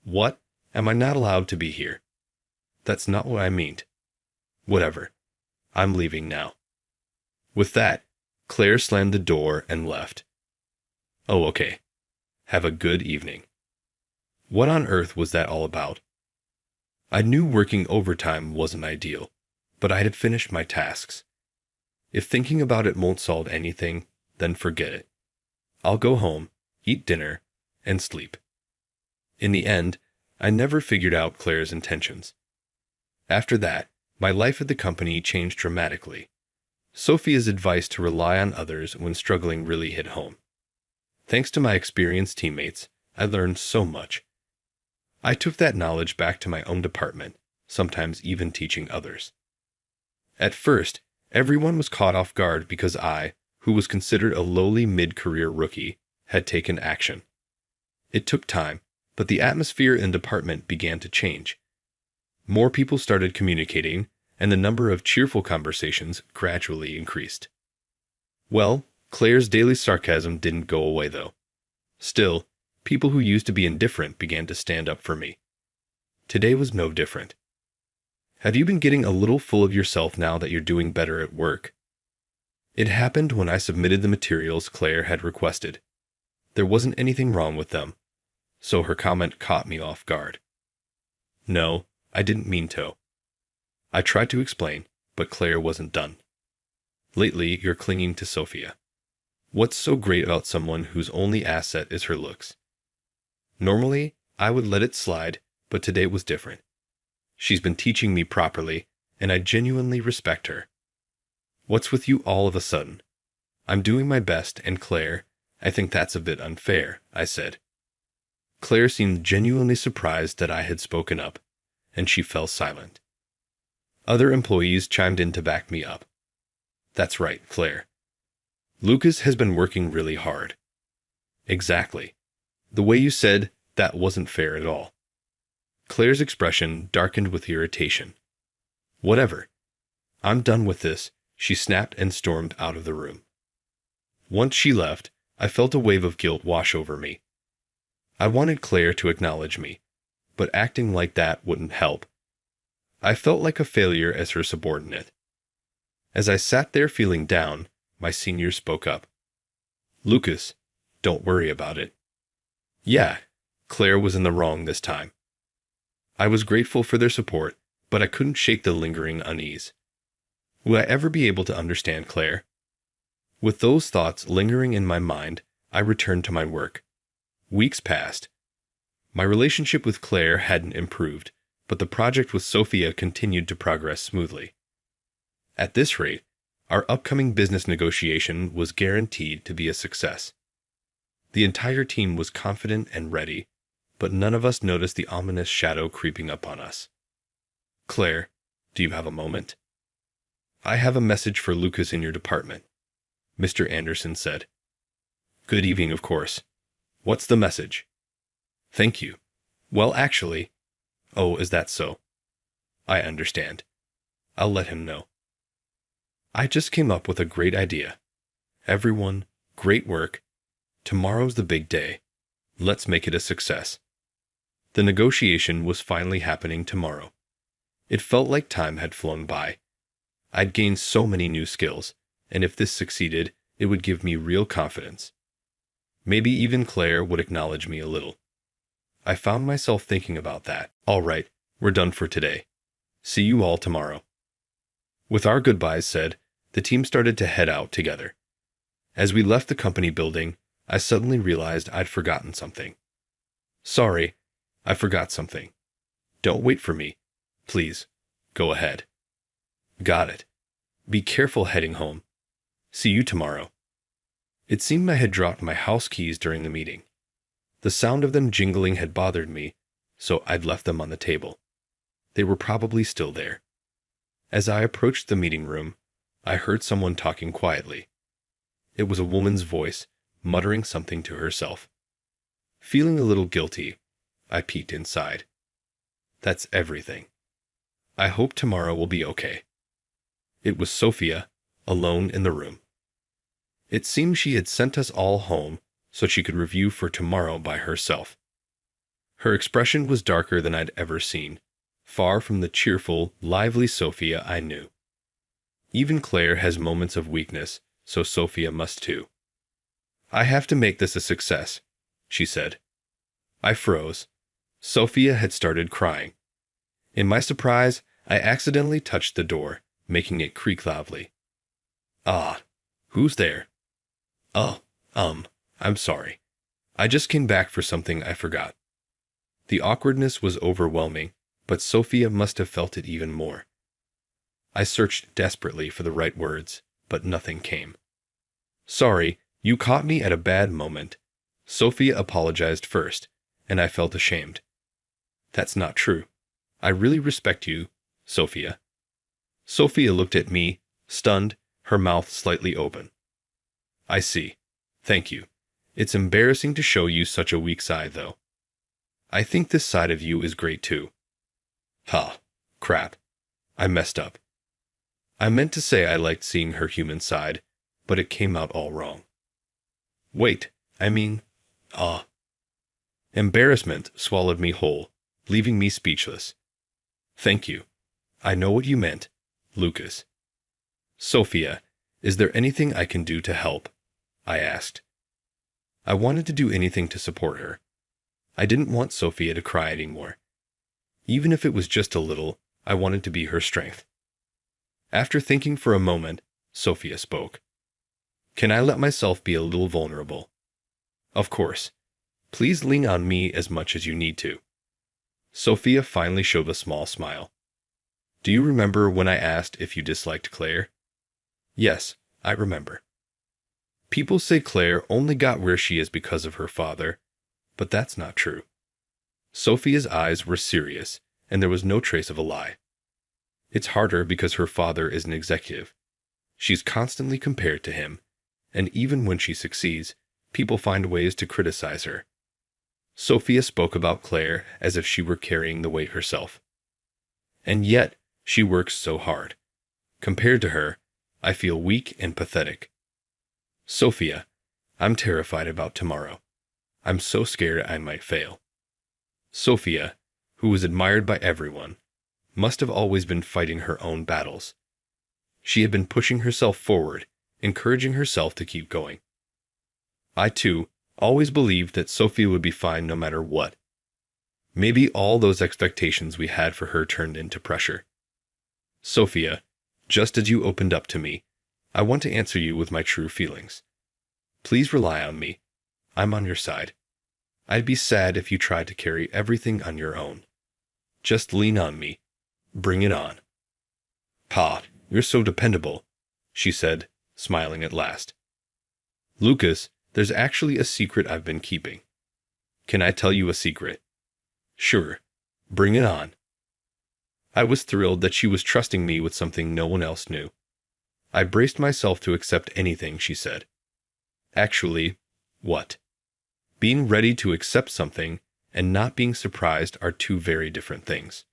What? Am I not allowed to be here? That's not what I meant. Whatever. I'm leaving now. With that, Claire slammed the door and left. Oh, okay. Have a good evening. What on earth was that all about? I knew working overtime wasn't ideal, but I had finished my tasks. If thinking about it won't solve anything, then forget it. I'll go home, eat dinner, and sleep. In the end, I never figured out Claire's intentions. After that, my life at the company changed dramatically. Sophia's advice to rely on others when struggling really hit home. Thanks to my experienced teammates, I learned so much. I took that knowledge back to my own department, sometimes even teaching others. At first, everyone was caught off guard because I, who was considered a lowly mid-career rookie, had taken action. It took time, but the atmosphere in the department began to change. More people started communicating, and the number of cheerful conversations gradually increased. Well, Claire's daily sarcasm didn't go away, though. Still, people who used to be indifferent began to stand up for me. Today was no different. Have you been getting a little full of yourself now that you're doing better at work? It happened when I submitted the materials Claire had requested. There wasn't anything wrong with them, so her comment caught me off guard. No, I didn't mean to. I tried to explain, but Claire wasn't done. Lately, you're clinging to Sophia. What's so great about someone whose only asset is her looks? Normally, I would let it slide, but today was different. She's been teaching me properly, and I genuinely respect her. What's with you all of a sudden? I'm doing my best, and Claire, I think that's a bit unfair, I said. Claire seemed genuinely surprised that I had spoken up, and she fell silent. Other employees chimed in to back me up. That's right, Claire. Lucas has been working really hard. Exactly. The way you said, that wasn't fair at all. Claire's expression darkened with irritation. Whatever. I'm done with this, she snapped and stormed out of the room. Once she left, I felt a wave of guilt wash over me. I wanted Claire to acknowledge me, but acting like that wouldn't help. I felt like a failure as her subordinate. As I sat there feeling down, my senior spoke up. Lucas, don't worry about it. Yeah, Claire was in the wrong this time. I was grateful for their support, but I couldn't shake the lingering unease. Will I ever be able to understand Claire? With those thoughts lingering in my mind, I returned to my work. Weeks passed. My relationship with Claire hadn't improved, but the project with Sophia continued to progress smoothly. At this rate, our upcoming business negotiation was guaranteed to be a success. The entire team was confident and ready, but none of us noticed the ominous shadow creeping up on us. Claire, Do you have a moment? I have a message for Lucas in your department, Mr. Anderson said. Good evening, of course. What's the message? Thank you. Well, actually... Oh, is that so? I understand. I'll let him know. I just came up with a great idea. Everyone, great work. Tomorrow's the big day. Let's make it a success. The negotiation was finally happening tomorrow. It felt like time had flown by. I'd gained so many new skills, and if this succeeded, it would give me real confidence. Maybe even Claire would acknowledge me a little. I found myself thinking about that. All right, we're done for today. See you all tomorrow. With our goodbyes said, the team started to head out together. As we left the company building, I suddenly realized I'd forgotten something. Sorry, I forgot something. Don't wait for me. Please, go ahead. Got it. Be careful heading home. See you tomorrow. It seemed I had dropped my house keys during the meeting. The sound of them jingling had bothered me, so I'd left them on the table. They were probably still there. As I approached the meeting room, I heard someone talking quietly. It was a woman's voice, muttering something to herself. Feeling a little guilty, I peeked inside. That's everything. I hope tomorrow will be okay. It was Sophia, alone in the room. It seemed she had sent us all home so she could review for tomorrow by herself. Her expression was darker than I'd ever seen, far from the cheerful, lively Sophia I knew. Even Claire has moments of weakness, so Sophia must too. I have to make this a success, she said. I froze. Sophia had started crying. In my surprise, I accidentally touched the door, making it creak loudly. Ah, who's there? Oh, I'm sorry. I just came back for something I forgot. The awkwardness was overwhelming, but Sophia must have felt it even more. I searched desperately for the right words, but nothing came. Sorry, you caught me at a bad moment. Sophia apologized first, and I felt ashamed. That's not true. I really respect you, Sophia. Sophia looked at me, stunned, her mouth slightly open. I see. Thank you. It's embarrassing to show you such a weak side, though. I think this side of you is great, too. Crap. I messed up. I meant to say I liked seeing her human side, but it came out all wrong. Wait, Embarrassment swallowed me whole, leaving me speechless. Thank you. I know what you meant, Lucas. Sophia, is there anything I can do to help? I asked. I wanted to do anything to support her. I didn't want Sophia to cry anymore. Even if it was just a little, I wanted to be her strength. After thinking for a moment, Sophia spoke. Can I let myself be a little vulnerable? Of course. Please lean on me as much as you need to. Sophia finally showed a small smile. Do you remember when I asked if you disliked Claire? Yes, I remember. People say Claire only got where she is because of her father, but that's not true. Sophia's eyes were serious, and there was no trace of a lie. It's harder because her father is an executive. She's constantly compared to him, and even when she succeeds, people find ways to criticize her. Sophia spoke about Claire as if she were carrying the weight herself. And yet, she works so hard. Compared to her, I feel weak and pathetic. Sophia, I'm terrified about tomorrow. I'm so scared I might fail. Sophia, who was admired by everyone, must have always been fighting her own battles. She had been pushing herself forward, encouraging herself to keep going. I, too, always believed that Sophia would be fine no matter what. Maybe all those expectations we had for her turned into pressure. Sophia, just as you opened up to me, I want to answer you with my true feelings. Please rely on me. I'm on your side. I'd be sad if you tried to carry everything on your own. Just lean on me. Bring it on. Pa, you're so dependable, she said, smiling at last. Lucas, there's actually a secret I've been keeping. Can I tell you a secret? Sure. Bring it on. I was thrilled that she was trusting me with something no one else knew. I braced myself to accept anything she said. Actually, what? Being ready to accept something and not being surprised are two very different things.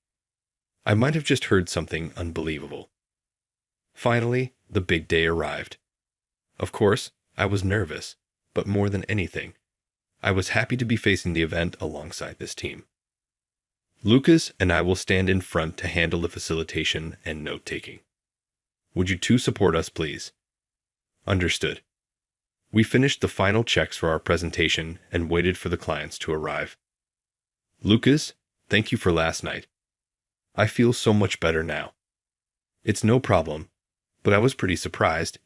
I might have just heard something unbelievable. Finally, the big day arrived. Of course, I was nervous, but more than anything, I was happy to be facing the event alongside this team. Lucas and I will stand in front to handle the facilitation and note-taking. Would you two support us, please? Understood. We finished the final checks for our presentation and waited for the clients to arrive. Lucas, thank you for last night. I feel so much better now. It's no problem, but I was pretty surprised,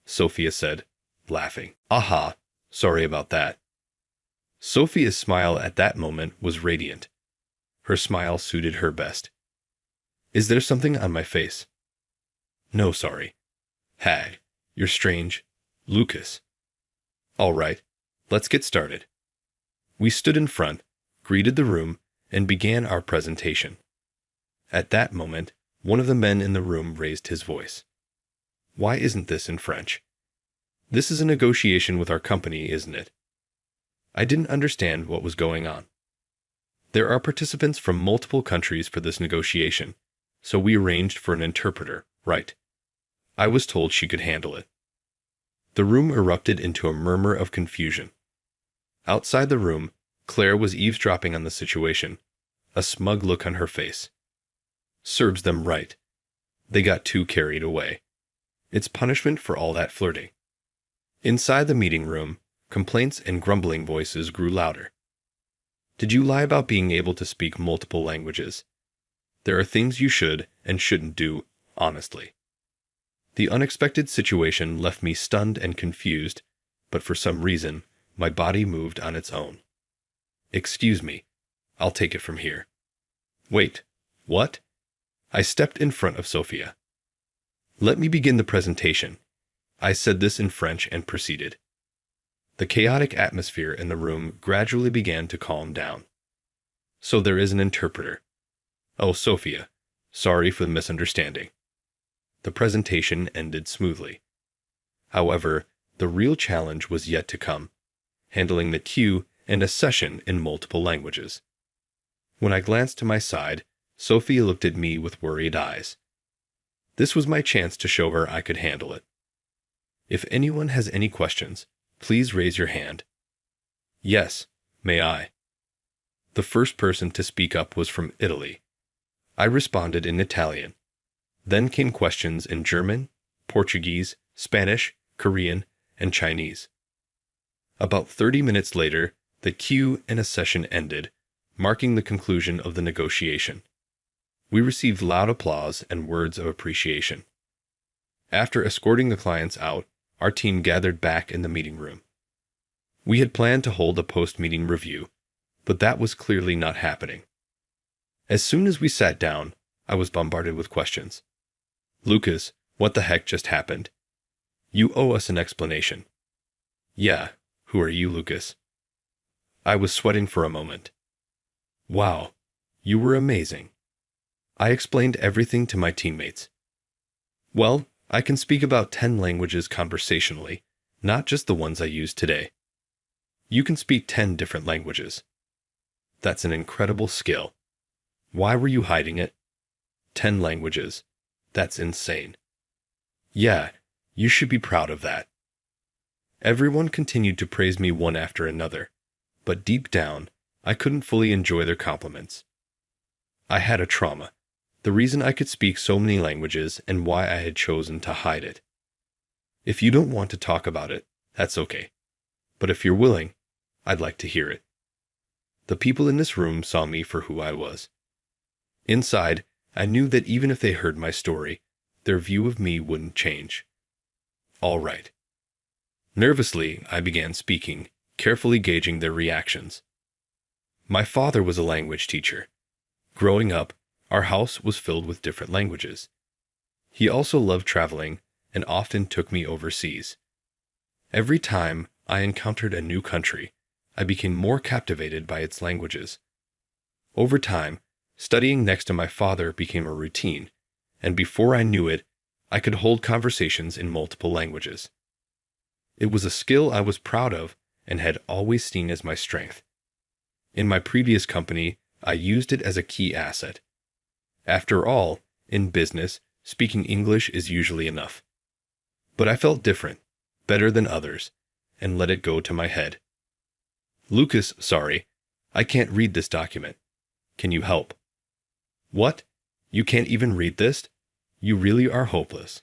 Sophia said, laughing. Aha, sorry about that. Sophia's smile at that moment was radiant. Her smile suited her best. Is there something on my face? No, sorry. Hag, you're strange. Lucas. All right, let's get started. We stood in front, greeted the room, and began our presentation. At that moment, one of the men in the room raised his voice. Why isn't this in French? This is a negotiation with our company, isn't it? I didn't understand what was going on. There are participants from multiple countries for this negotiation, so we arranged for an interpreter, right? I was told she could handle it. The room erupted into a murmur of confusion. Outside the room, Claire was eavesdropping on the situation, a smug look on her face. Serves them right. They got too carried away. It's punishment for all that flirting. Inside the meeting room, complaints and grumbling voices grew louder. Did you lie about being able to speak multiple languages? There are things you should and shouldn't do, honestly. The unexpected situation left me stunned and confused, but for some reason, my body moved on its own. Excuse me, I'll take it from here. Wait, what? I stepped in front of Sophia. Let me begin the presentation. I said this in French and proceeded. The chaotic atmosphere in the room gradually began to calm down. So there is an interpreter. Oh, Sophia, sorry for the misunderstanding. The presentation ended smoothly. However, the real challenge was yet to come, handling the queue and a session in multiple languages. When I glanced to my side, Sophia looked at me with worried eyes. This was my chance to show her I could handle it. If anyone has any questions, please raise your hand. Yes, may I? The first person to speak up was from Italy. I responded in Italian. Then came questions in German, Portuguese, Spanish, Korean, and Chinese. About 30 minutes later, the queue and a session ended, marking the conclusion of the negotiation. We received loud applause and words of appreciation. After escorting the clients out, our team gathered back in the meeting room. We had planned to hold a post-meeting review, but that was clearly not happening. As soon as we sat down, I was bombarded with questions. Lucas, what the heck just happened? You owe us an explanation. Yeah, who are you, Lucas? I was sweating for a moment. Wow, you were amazing. I explained everything to my teammates. Well, I can speak about 10 languages conversationally, not just the ones I use today. You can speak 10 different languages. That's an incredible skill. Why were you hiding it? 10 languages. That's insane. Yeah, you should be proud of that. Everyone continued to praise me one after another, but deep down, I couldn't fully enjoy their compliments. I had a trauma, the reason I could speak so many languages and why I had chosen to hide it. If you don't want to talk about it, that's okay. But if you're willing, I'd like to hear it. The people in this room saw me for who I was. Inside, I knew that even if they heard my story, their view of me wouldn't change. All right. Nervously, I began speaking, carefully gauging their reactions. My father was a language teacher. Growing up, our house was filled with different languages. He also loved traveling and often took me overseas. Every time I encountered a new country, I became more captivated by its languages. Over time, Studying next to my father became a routine, and before I knew it, I could hold conversations in multiple languages. It was a skill I was proud of and had always seen as my strength. In my previous company, I used it as a key asset. After all, in business, speaking English is usually enough. But I felt different, better than others, and let it go to my head. Lucas, sorry, I can't read this document. Can you help? What? You can't even read this? You really are hopeless.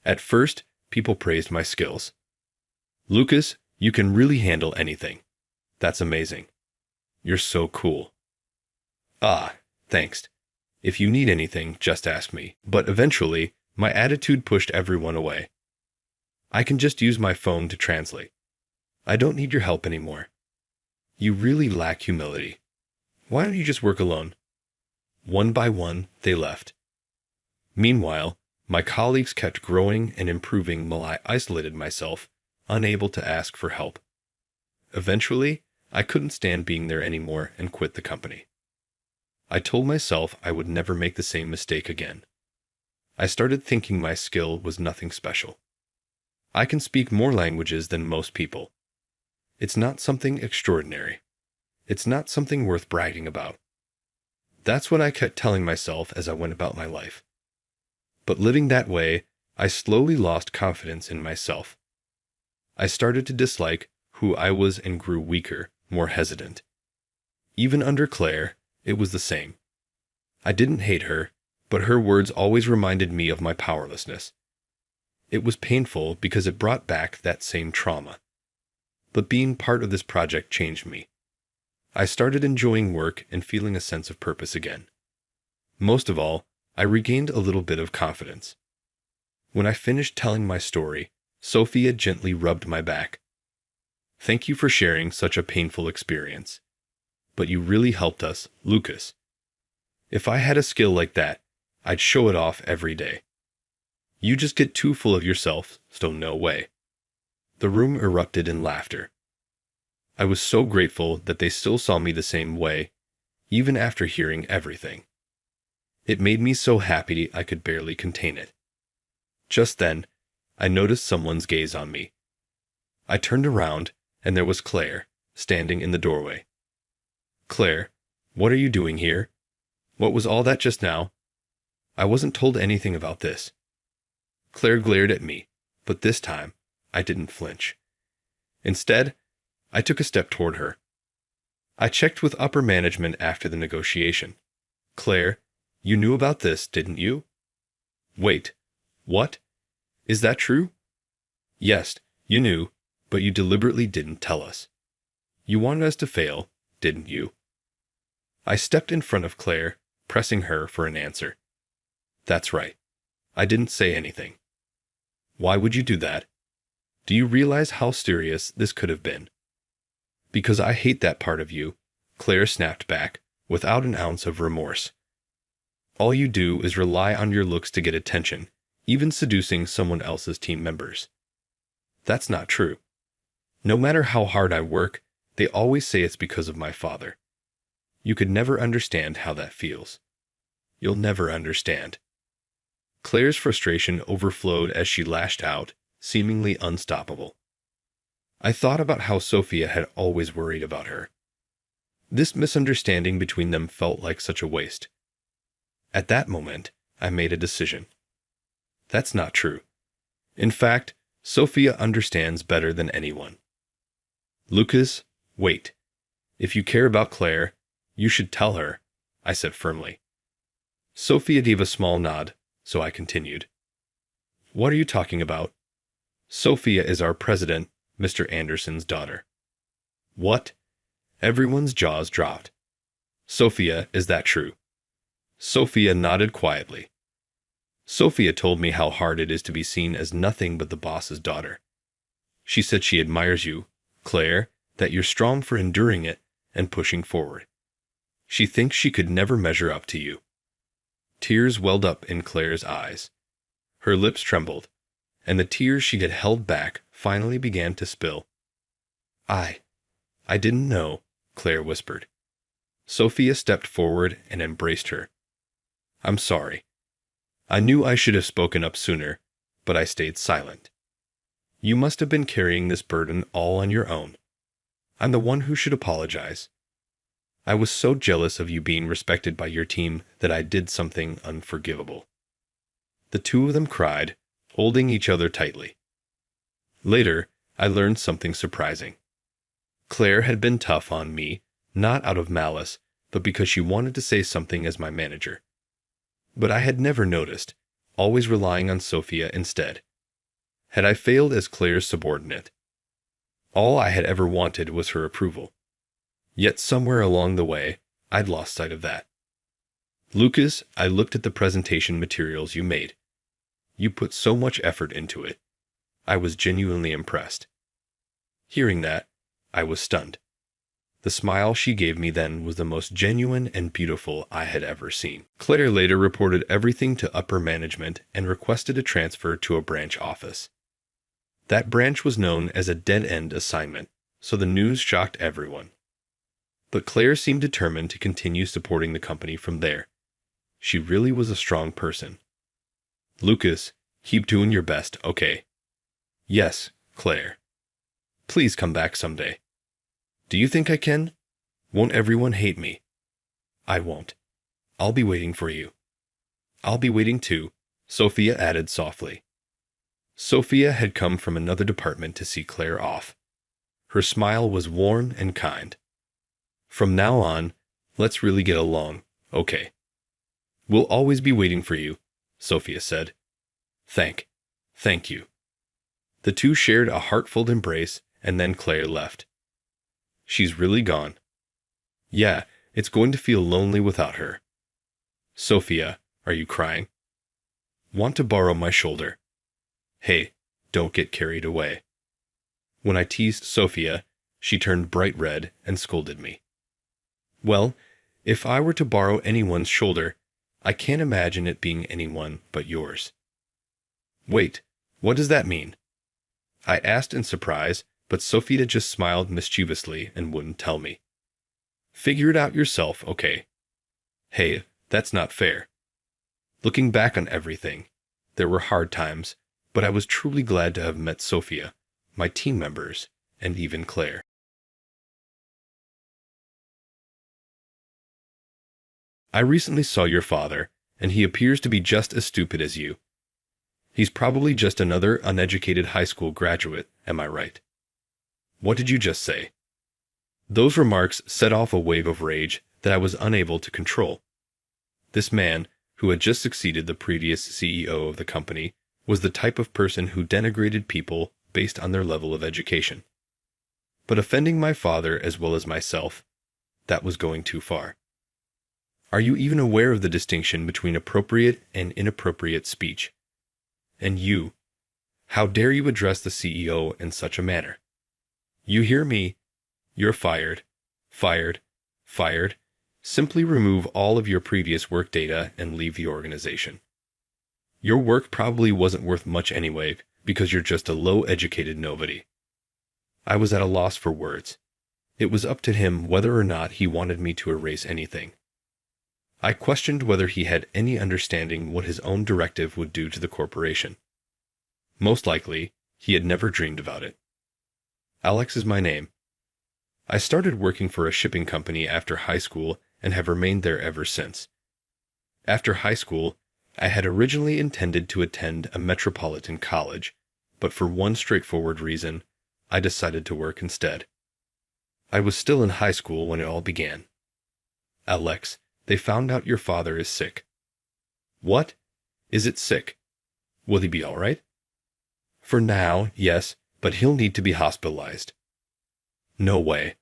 At first, people praised my skills. Lucas, you can really handle anything. That's amazing. You're so cool. Ah, thanks. If you need anything, just ask me. But eventually, my attitude pushed everyone away. I can just use my phone to translate. I don't need your help anymore. You really lack humility. Why don't you just work alone? One by one, they left. Meanwhile, my colleagues kept growing and improving while I isolated myself, unable to ask for help. Eventually, I couldn't stand being there anymore and quit the company. I told myself I would never make the same mistake again. I started thinking my skill was nothing special. I can speak more languages than most people. It's not something extraordinary. It's not something worth bragging about. That's what I kept telling myself as I went about my life. But living that way, I slowly lost confidence in myself. I started to dislike who I was and grew weaker, more hesitant. Even under Claire, it was the same. I didn't hate her, but her words always reminded me of my powerlessness. It was painful because it brought back that same trauma. But being part of this project changed me. I started enjoying work and feeling a sense of purpose again. Most of all, I regained a little bit of confidence. When I finished telling my story, Sophia gently rubbed my back. Thank you for sharing such a painful experience. But you really helped us, Lucas. If I had a skill like that, I'd show it off every day. You just get too full of yourself, so no way. The room erupted in laughter. I was so grateful that they still saw me the same way, even after hearing everything. It made me so happy I could barely contain it. Just then, I noticed someone's gaze on me. I turned around, and there was Claire, standing in the doorway. Claire, what are you doing here? What was all that just now? I wasn't told anything about this. Claire glared at me, but this time, I didn't flinch. Instead, I took a step toward her. I checked with upper management after the negotiation. Claire, you knew about this, didn't you? Wait, what? Is that true? Yes, you knew, but you deliberately didn't tell us. You wanted us to fail, didn't you? I stepped in front of Claire, pressing her for an answer. That's right. I didn't say anything. Why would you do that? Do you realize how serious this could have been? Because I hate that part of you, Claire snapped back, without an ounce of remorse. All you do is rely on your looks to get attention, even seducing someone else's team members. That's not true. No matter how hard I work, they always say it's because of my father. You could never understand how that feels. You'll never understand. Claire's frustration overflowed as she lashed out, seemingly unstoppable. I thought about how Sophia had always worried about her. This misunderstanding between them felt like such a waste. At that moment, I made a decision. That's not true. In fact, Sophia understands better than anyone. Lucas, wait. If you care about Claire, you should tell her, I said firmly. Sophia gave a small nod, so I continued. What are you talking about? Sophia is our president, Mr. Anderson's daughter. What? Everyone's jaws dropped. Sophia, is that true? Sophia nodded quietly. Sophia told me how hard it is to be seen as nothing but the boss's daughter. She said she admires you, Claire, that you're strong for enduring it and pushing forward. She thinks she could never measure up to you. Tears welled up in Claire's eyes. Her lips trembled, and the tears she had held back finally began to spill. I didn't know, Claire whispered. Sophia stepped forward and embraced her. I'm sorry. I knew I should have spoken up sooner, but I stayed silent. You must have been carrying this burden all on your own. I'm the one who should apologize. I was so jealous of you being respected by your team that I did something unforgivable. The two of them cried, holding each other tightly. Later, I learned something surprising. Claire had been tough on me, not out of malice, but because she wanted to say something as my manager. But I had never noticed, always relying on Sophia instead. Had I failed as Claire's subordinate? All I had ever wanted was her approval. Yet somewhere along the way, I'd lost sight of that. Lucas, I looked at the presentation materials you made. You put so much effort into it. I was genuinely impressed. Hearing that, I was stunned. The smile she gave me then was the most genuine and beautiful I had ever seen. Claire later reported everything to upper management and requested a transfer to a branch office. That branch was known as a dead-end assignment, so the news shocked everyone. But Claire seemed determined to continue supporting the company from there. She really was a strong person. Lucas, keep doing your best, okay? Yes, Claire. Please come back someday. Do you think I can? Won't everyone hate me? I won't. I'll be waiting for you. I'll be waiting too, Sophia added softly. Sophia had come from another department to see Claire off. Her smile was warm and kind. From now on, let's really get along, okay? We'll always be waiting for you, Sophia said. Thank you. The two shared a heartfelt embrace, and then Claire left. She's really gone. Yeah, it's going to feel lonely without her. Sophia, are you crying? Want to borrow my shoulder? Hey, don't get carried away. When I teased Sophia, she turned bright red and scolded me. Well, if I were to borrow anyone's shoulder, I can't imagine it being anyone but yours. Wait, what does that mean? I asked in surprise, but Sophia just smiled mischievously and wouldn't tell me. Figure it out yourself, okay? Hey, that's not fair. Looking back on everything, there were hard times, but I was truly glad to have met Sophia, my team members, and even Claire. I recently saw your father, and he appears to be just as stupid as you. He's probably just another uneducated high school graduate, am I right? What did you just say? Those remarks set off a wave of rage that I was unable to control. This man, who had just succeeded the previous CEO of the company, was the type of person who denigrated people based on their level of education. But offending my father as well as myself, that was going too far. Are you even aware of the distinction between appropriate and inappropriate speech? And you, how dare you address the CEO in such a manner? You hear me? You're fired. Fired. Fired. Simply remove all of your previous work data and leave the organization. Your work probably wasn't worth much anyway because you're just a low-educated nobody. I was at a loss for words. It was up to him whether or not he wanted me to erase anything. I questioned whether he had any understanding what his own directive would do to the corporation. Most likely, he had never dreamed about it. Alex is my name. I started working for a shipping company after high school and have remained there ever since. After high school, I had originally intended to attend a metropolitan college, but for one straightforward reason, I decided to work instead. I was still in high school when it all began. Alex, they found out your father is sick. What? Is it sick? Will he be all right? For now, yes, but he'll need to be hospitalized. No way.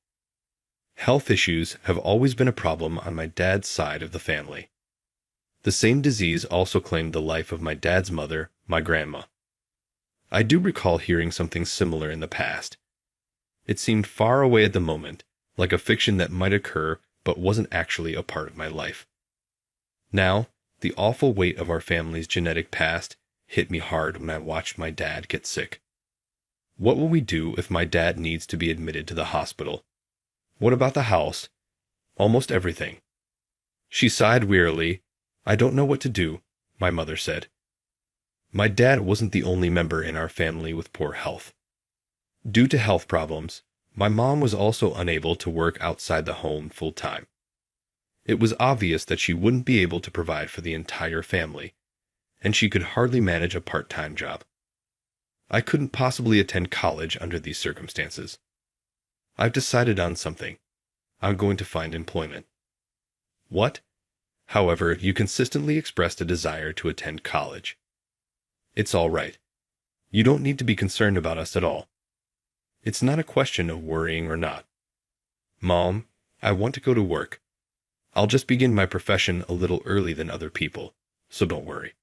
Health issues have always been a problem on my dad's side of the family. The same disease also claimed the life of my dad's mother, my grandma. I do recall hearing something similar in the past. It seemed far away at the moment, like a fiction that might occur but wasn't actually a part of my life. Now, the awful weight of our family's genetic past hit me hard when I watched my dad get sick. What will we do if my dad needs to be admitted to the hospital? What about the house? Almost everything. She sighed wearily. I don't know what to do, my mother said. My dad wasn't the only member in our family with poor health. Due to health problems, my mom was also unable to work outside the home full time. It was obvious that she wouldn't be able to provide for the entire family, and she could hardly manage a part-time job. I couldn't possibly attend college under these circumstances. I've decided on something. I'm going to find employment. What? However, you consistently expressed a desire to attend college. It's all right. You don't need to be concerned about us at all. It's not a question of worrying or not. Mom, I want to go to work. I'll just begin my profession a little early than other people, so don't worry.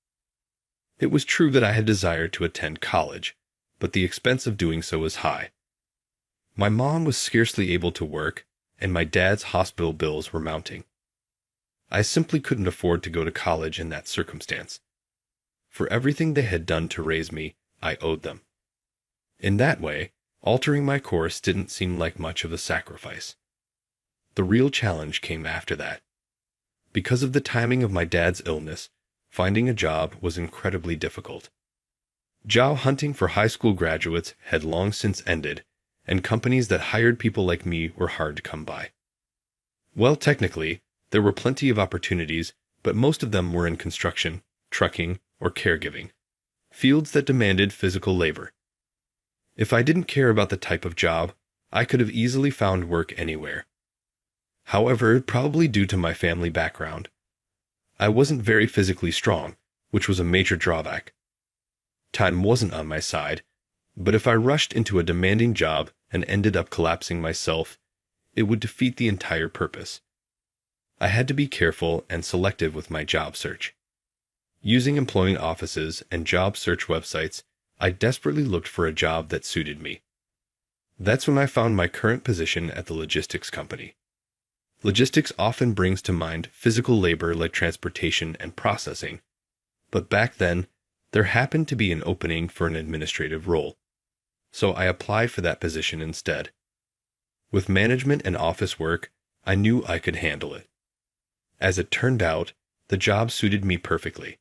It was true that I had desired to attend college, but the expense of doing so was high. My mom was scarcely able to work, and my dad's hospital bills were mounting. I simply couldn't afford to go to college in that circumstance. For everything they had done to raise me, I owed them. In that way, altering my course didn't seem like much of a sacrifice. The real challenge came after that. Because of the timing of my dad's illness, finding a job was incredibly difficult. Job hunting for high school graduates had long since ended, and companies that hired people like me were hard to come by. Well, technically, there were plenty of opportunities, but most of them were in construction, trucking, or caregiving, fields that demanded physical labor. If I didn't care about the type of job, I could have easily found work anywhere. However, probably due to my family background, I wasn't very physically strong, which was a major drawback. Time wasn't on my side, but if I rushed into a demanding job and ended up collapsing myself, it would defeat the entire purpose. I had to be careful and selective with my job search. Using employment offices and job search websites, I desperately looked for a job that suited me. That's when I found my current position at the logistics company. Logistics often brings to mind physical labor like transportation and processing, but back then, there happened to be an opening for an administrative role, so I applied for that position instead. With management and office work, I knew I could handle it. As it turned out, the job suited me perfectly.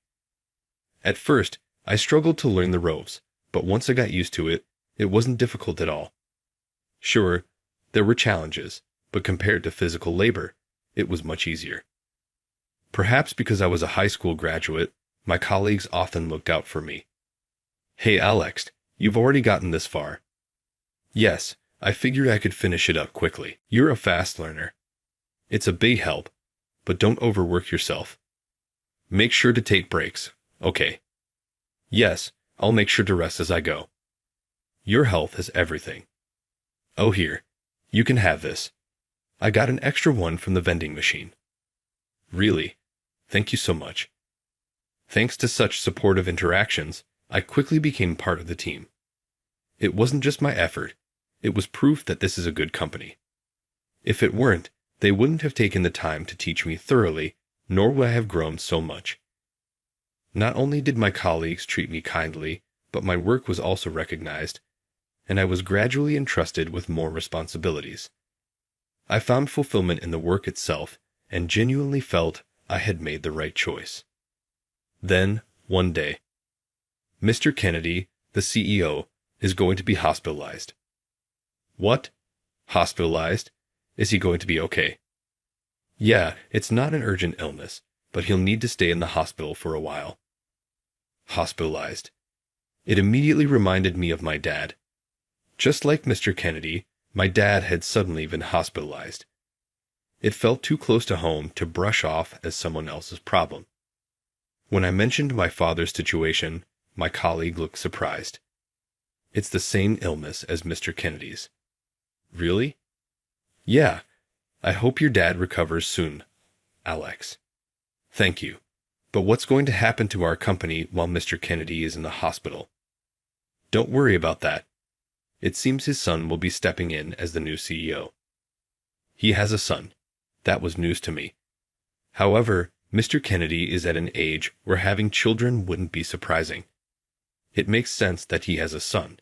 At first, I struggled to learn the ropes, but once I got used to it, it wasn't difficult at all. Sure, there were challenges, but compared to physical labor, it was much easier. Perhaps because I was a high school graduate, my colleagues often looked out for me. Hey Alex, you've already gotten this far. Yes, I figured I could finish it up quickly. You're a fast learner. It's a big help, but don't overwork yourself. Make sure to take breaks, okay? Yes, I'll make sure to rest as I go. Your health is everything. Oh here, you can have this. I got an extra one from the vending machine. Really? Thank you so much. Thanks to such supportive interactions, I quickly became part of the team. It wasn't just my effort, it was proof that this is a good company. If it weren't, they wouldn't have taken the time to teach me thoroughly, nor would I have grown so much. Not only did my colleagues treat me kindly, but my work was also recognized, and I was gradually entrusted with more responsibilities. I found fulfillment in the work itself and genuinely felt I had made the right choice. Then, one day, Mr. Kennedy, the CEO, is going to be hospitalized. What? Hospitalized? Is he going to be okay? Yeah, it's not an urgent illness, but he'll need to stay in the hospital for a while. Hospitalized. It immediately reminded me of my dad. Just like Mr. Kennedy, my dad had suddenly been hospitalized. It felt too close to home to brush off as someone else's problem. When I mentioned my father's situation, my colleague looked surprised. It's the same illness as Mr. Kennedy's. Really? Yeah. I hope your dad recovers soon, Alex. Thank you. But what's going to happen to our company while Mr. Kennedy is in the hospital? Don't worry about that. It seems his son will be stepping in as the new CEO. He has a son. That was news to me. However, Mr. Kennedy is at an age where having children wouldn't be surprising. It makes sense that he has a son.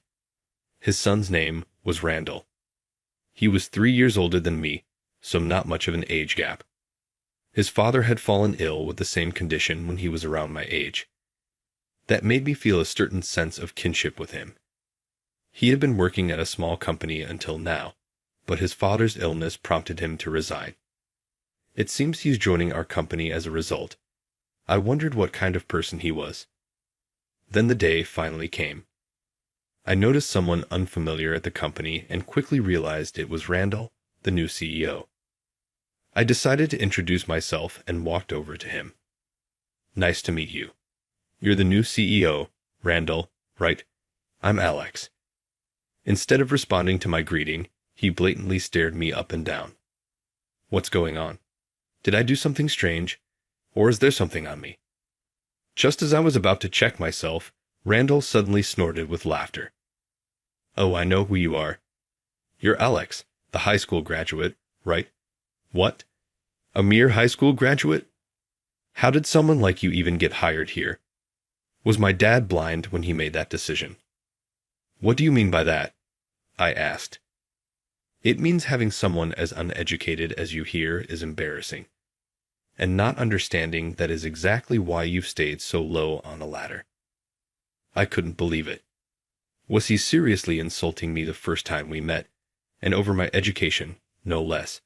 His son's name was Randall. He was 3 years older than me, so not much of an age gap. His father had fallen ill with the same condition when he was around my age. That made me feel a certain sense of kinship with him. He had been working at a small company until now, but his father's illness prompted him to resign. It seems he's joining our company as a result. I wondered what kind of person he was. Then the day finally came. I noticed someone unfamiliar at the company and quickly realized it was Randall, the new CEO. I decided to introduce myself and walked over to him. "Nice to meet you. You're the new CEO, Randall, right? I'm Alex." Instead of responding to my greeting, he blatantly stared me up and down. What's going on? Did I do something strange? Or is there something on me? Just as I was about to check myself, Randall suddenly snorted with laughter. "Oh, I know who you are. You're Alex, the high school graduate, right?" "What? A mere high school graduate? How did someone like you even get hired here? Was my dad blind when he made that decision?" "What do you mean by that?" I asked. "It means having someone as uneducated as you here is embarrassing. And not understanding that is exactly why you've stayed so low on the ladder." I couldn't believe it. Was he seriously insulting me the first time we met, and over my education, no less?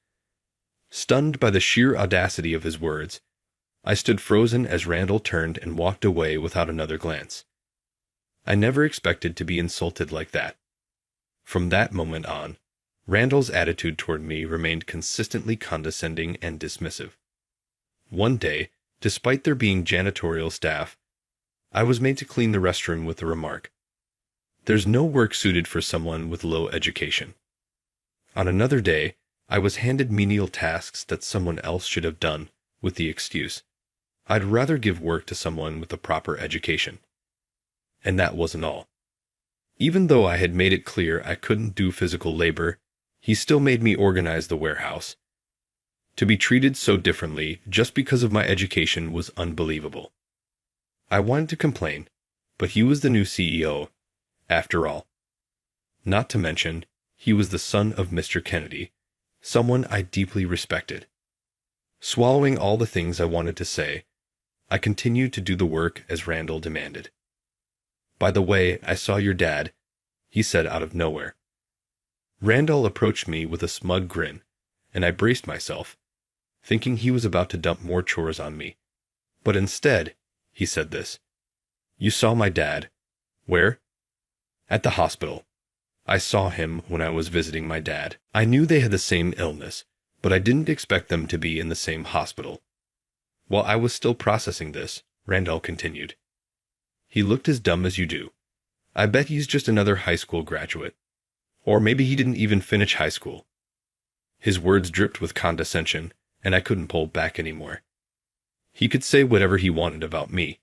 Stunned by the sheer audacity of his words, I stood frozen as Randall turned and walked away without another glance. I never expected to be insulted like that. From that moment on, Randall's attitude toward me remained consistently condescending and dismissive. One day, despite there being janitorial staff, I was made to clean the restroom with the remark, "There's no work suited for someone with low education." On another day, I was handed menial tasks that someone else should have done, with the excuse, "I'd rather give work to someone with a proper education." And that wasn't all. Even though I had made it clear I couldn't do physical labor, he still made me organize the warehouse. To be treated so differently just because of my education was unbelievable. I wanted to complain, but he was the new CEO, after all. Not to mention, he was the son of Mr. Kennedy, someone I deeply respected. Swallowing all the things I wanted to say, I continued to do the work as Randall demanded. "By the way, I saw your dad," he said out of nowhere. Randall approached me with a smug grin, and I braced myself, thinking he was about to dump more chores on me. But instead, he said this. "You saw my dad. Where?" "At the hospital. I saw him when I was visiting my dad. I knew they had the same illness, but I didn't expect them to be in the same hospital." While I was still processing this, Randall continued. "He looked as dumb as you do. I bet he's just another high school graduate. Or maybe he didn't even finish high school." His words dripped with condescension, and I couldn't pull back anymore. He could say whatever he wanted about me,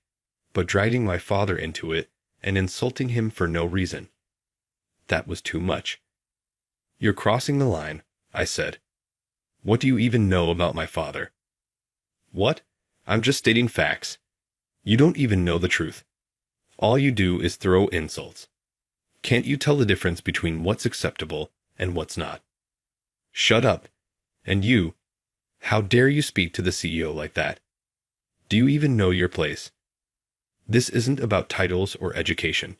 but dragging my father into it and insulting him for no reason, that was too much. "You're crossing the line," I said. "What do you even know about my father?" "What? I'm just stating facts. You don't even know the truth. All you do is throw insults. Can't you tell the difference between what's acceptable and what's not? Shut up. And you, how dare you speak to the CEO like that? Do you even know your place? This isn't about titles or education.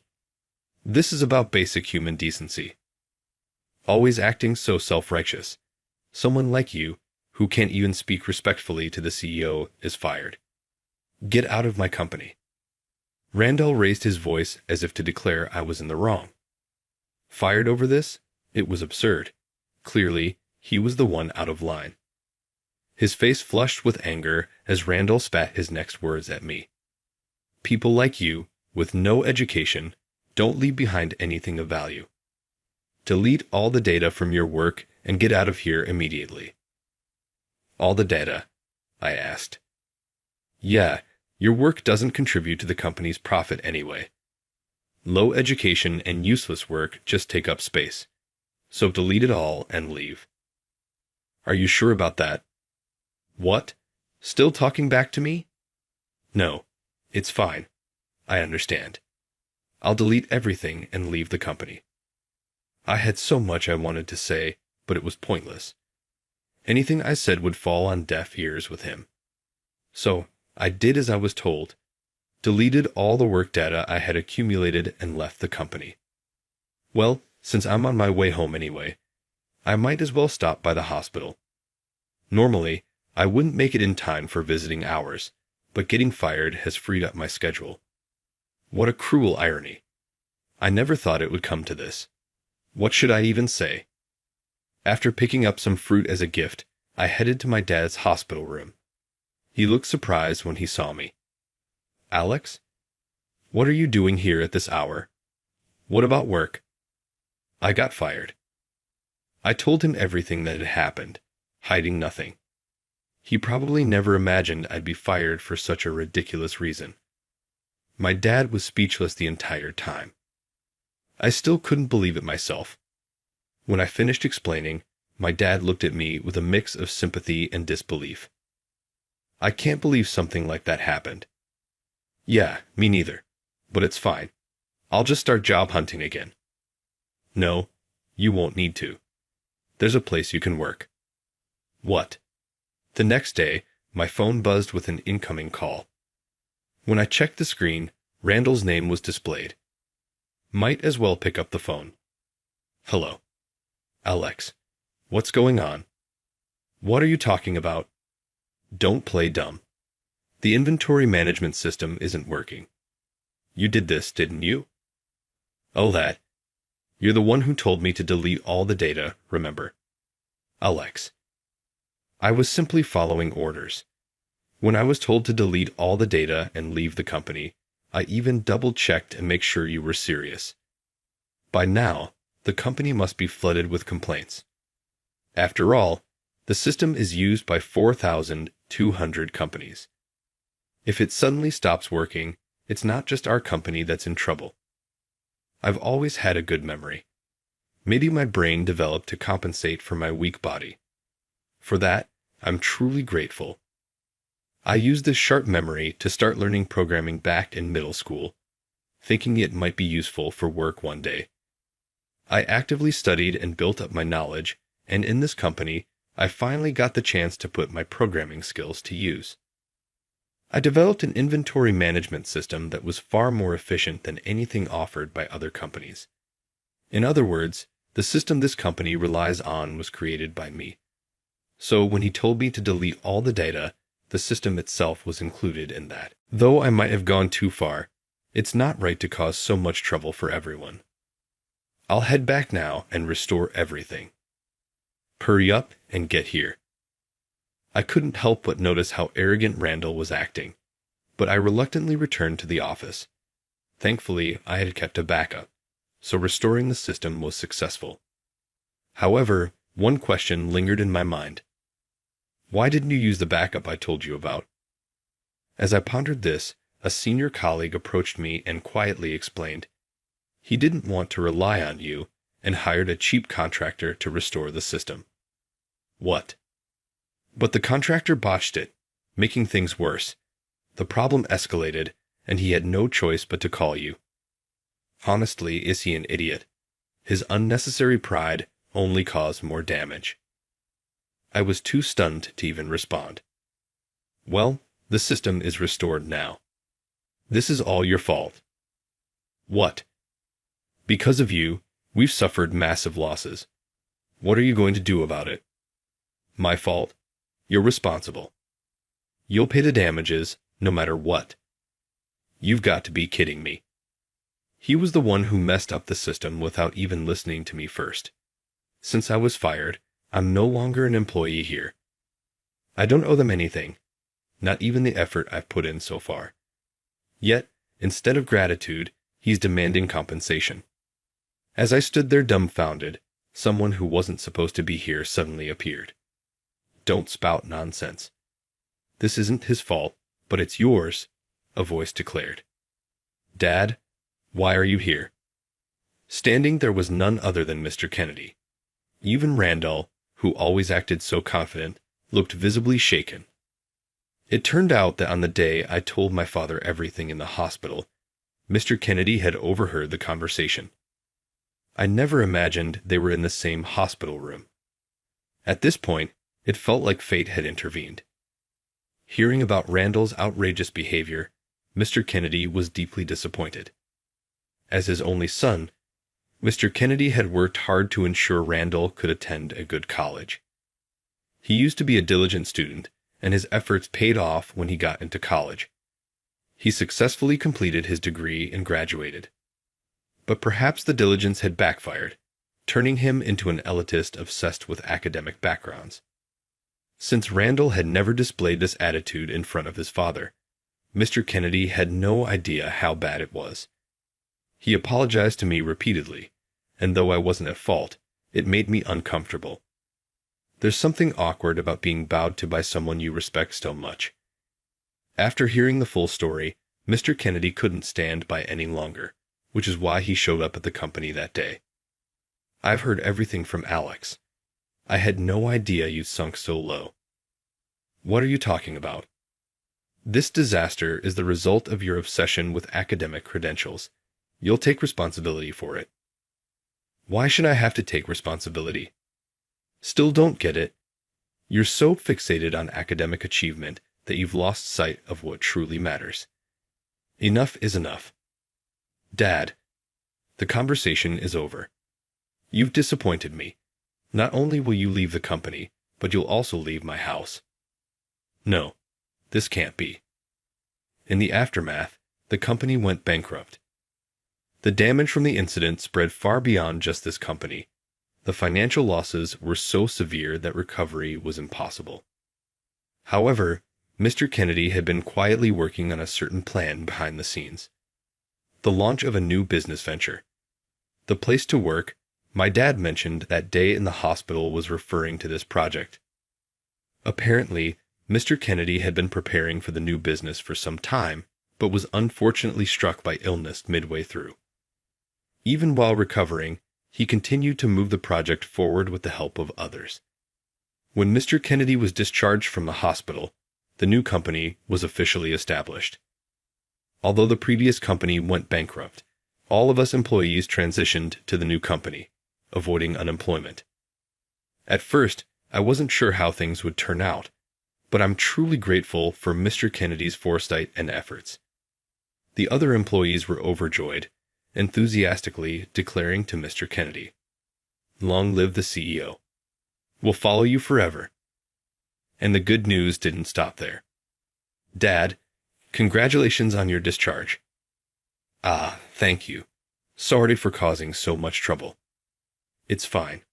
This is about basic human decency. Always acting so self-righteous. Someone like you, who can't even speak respectfully to the CEO, is fired. Get out of my company." Randall raised his voice as if to declare I was in the wrong. Fired over this? It was absurd. Clearly, he was the one out of line. His face flushed with anger as Randall spat his next words at me. "People like you, with no education, don't leave behind anything of value. Delete all the data from your work and get out of here immediately." "All the data?" I asked. "Yeah, your work doesn't contribute to the company's profit anyway. Low education and useless work just take up space. So delete it all and leave." "Are you sure about that?" "What? Still talking back to me?" "No, it's fine. I understand. I'll delete everything and leave the company." I had so much I wanted to say, but it was pointless. Anything I said would fall on deaf ears with him. So, I did as I was told, deleted all the work data I had accumulated and left the company. Well, since I'm on my way home anyway, I might as well stop by the hospital. Normally, I wouldn't make it in time for visiting hours, but getting fired has freed up my schedule. What a cruel irony. I never thought it would come to this. What should I even say? After picking up some fruit as a gift, I headed to my dad's hospital room. He looked surprised when he saw me. Alex? What are you doing here at this hour? What about work? I got fired. I told him everything that had happened, hiding nothing. He probably never imagined I'd be fired for such a ridiculous reason. My dad was speechless the entire time. I still couldn't believe it myself. When I finished explaining, my dad looked at me with a mix of sympathy and disbelief. I can't believe something like that happened. Yeah, me neither. But it's fine. I'll just start job hunting again. No, you won't need to. There's a place you can work. What? The next day, my phone buzzed with an incoming call. When I checked the screen, Randall's name was displayed. Might as well pick up the phone. Hello. Alex. What's going on? What are you talking about? Don't play dumb. The inventory management system isn't working. You did this, didn't you? Oh, that. You're the one who told me to delete all the data, remember? Alex. I was simply following orders. When I was told to delete all the data and leave the company, I even double-checked and make sure you were serious. By now, the company must be flooded with complaints. After all, the system is used by 4,200 companies. If it suddenly stops working, it's not just our company that's in trouble. I've always had a good memory. Maybe my brain developed to compensate for my weak body. For that, I'm truly grateful. I used this sharp memory to start learning programming back in middle school, thinking it might be useful for work one day. I actively studied and built up my knowledge, and in this company, I finally got the chance to put my programming skills to use. I developed an inventory management system that was far more efficient than anything offered by other companies. In other words, the system this company relies on was created by me. So when he told me to delete all the data, the system itself was included in that. Though I might have gone too far, it's not right to cause so much trouble for everyone. I'll head back now and restore everything. Hurry up and get here. I couldn't help but notice how arrogant Randall was acting, but I reluctantly returned to the office. Thankfully, I had kept a backup, so restoring the system was successful. However, one question lingered in my mind. Why didn't you use the backup I told you about? As I pondered this, a senior colleague approached me and quietly explained. He didn't want to rely on you and hired a cheap contractor to restore the system. What? But the contractor botched it, making things worse. The problem escalated, and he had no choice but to call you. Honestly, is he an idiot? His unnecessary pride only caused more damage. I was too stunned to even respond. Well, the system is restored now. This is all your fault. What? Because of you, we've suffered massive losses. What are you going to do about it? My fault. You're responsible. You'll pay the damages, no matter what. You've got to be kidding me. He was the one who messed up the system without even listening to me first. Since I was fired, I'm no longer an employee here. I don't owe them anything, not even the effort I've put in so far. Yet, instead of gratitude, he's demanding compensation. As I stood there dumbfounded, someone who wasn't supposed to be here suddenly appeared. Don't spout nonsense. This isn't his fault, but it's yours, a voice declared. Dad, why are you here? Standing there was none other than Mr. Kennedy. Even Randall, who always acted so confident, looked visibly shaken. It turned out that on the day I told my father everything in the hospital, Mr. Kennedy had overheard the conversation. I never imagined they were in the same hospital room. At this point, It felt like fate had intervened. Hearing about Randall's outrageous behavior, Mr. Kennedy was deeply disappointed. As his only son, Mr. Kennedy had worked hard to ensure Randall could attend a good college. He used to be a diligent student, and his efforts paid off when he got into college. He successfully completed his degree and graduated. But perhaps the diligence had backfired, turning him into an elitist obsessed with academic backgrounds. Since Randall had never displayed this attitude in front of his father, Mr. Kennedy had no idea how bad it was. He apologized to me repeatedly, and though I wasn't at fault, it made me uncomfortable. There's something awkward about being bowed to by someone you respect so much. After hearing the full story, Mr. Kennedy couldn't stand by any longer, which is why he showed up at the company that day. I've heard everything from Alex. I had no idea you'd sunk so low. What are you talking about? This disaster is the result of your obsession with academic credentials. You'll take responsibility for it. Why should I have to take responsibility? Still don't get it. You're so fixated on academic achievement that you've lost sight of what truly matters. Enough is enough. Dad, the conversation is over. You've disappointed me. Not only will you leave the company, but you'll also leave my house. No, this can't be. In the aftermath, the company went bankrupt. The damage from the incident spread far beyond just this company. The financial losses were so severe that recovery was impossible. However, Mr. Kennedy had been quietly working on a certain plan behind the scenes. The launch of a new business venture. The place to work, my dad mentioned that day in the hospital, was referring to this project. Apparently, Mr. Kennedy had been preparing for the new business for some time, but was unfortunately struck by illness midway through. Even while recovering, he continued to move the project forward with the help of others. When Mr. Kennedy was discharged from the hospital, the new company was officially established. Although the previous company went bankrupt, all of us employees transitioned to the new company, avoiding unemployment. At first, I wasn't sure how things would turn out, but I'm truly grateful for Mr. Kennedy's foresight and efforts. The other employees were overjoyed, enthusiastically declaring to Mr. Kennedy, "Long live the CEO. We'll follow you forever." And the good news didn't stop there. "Dad, congratulations on your discharge." "Ah, thank you. Sorry for causing so much trouble." "It's fine.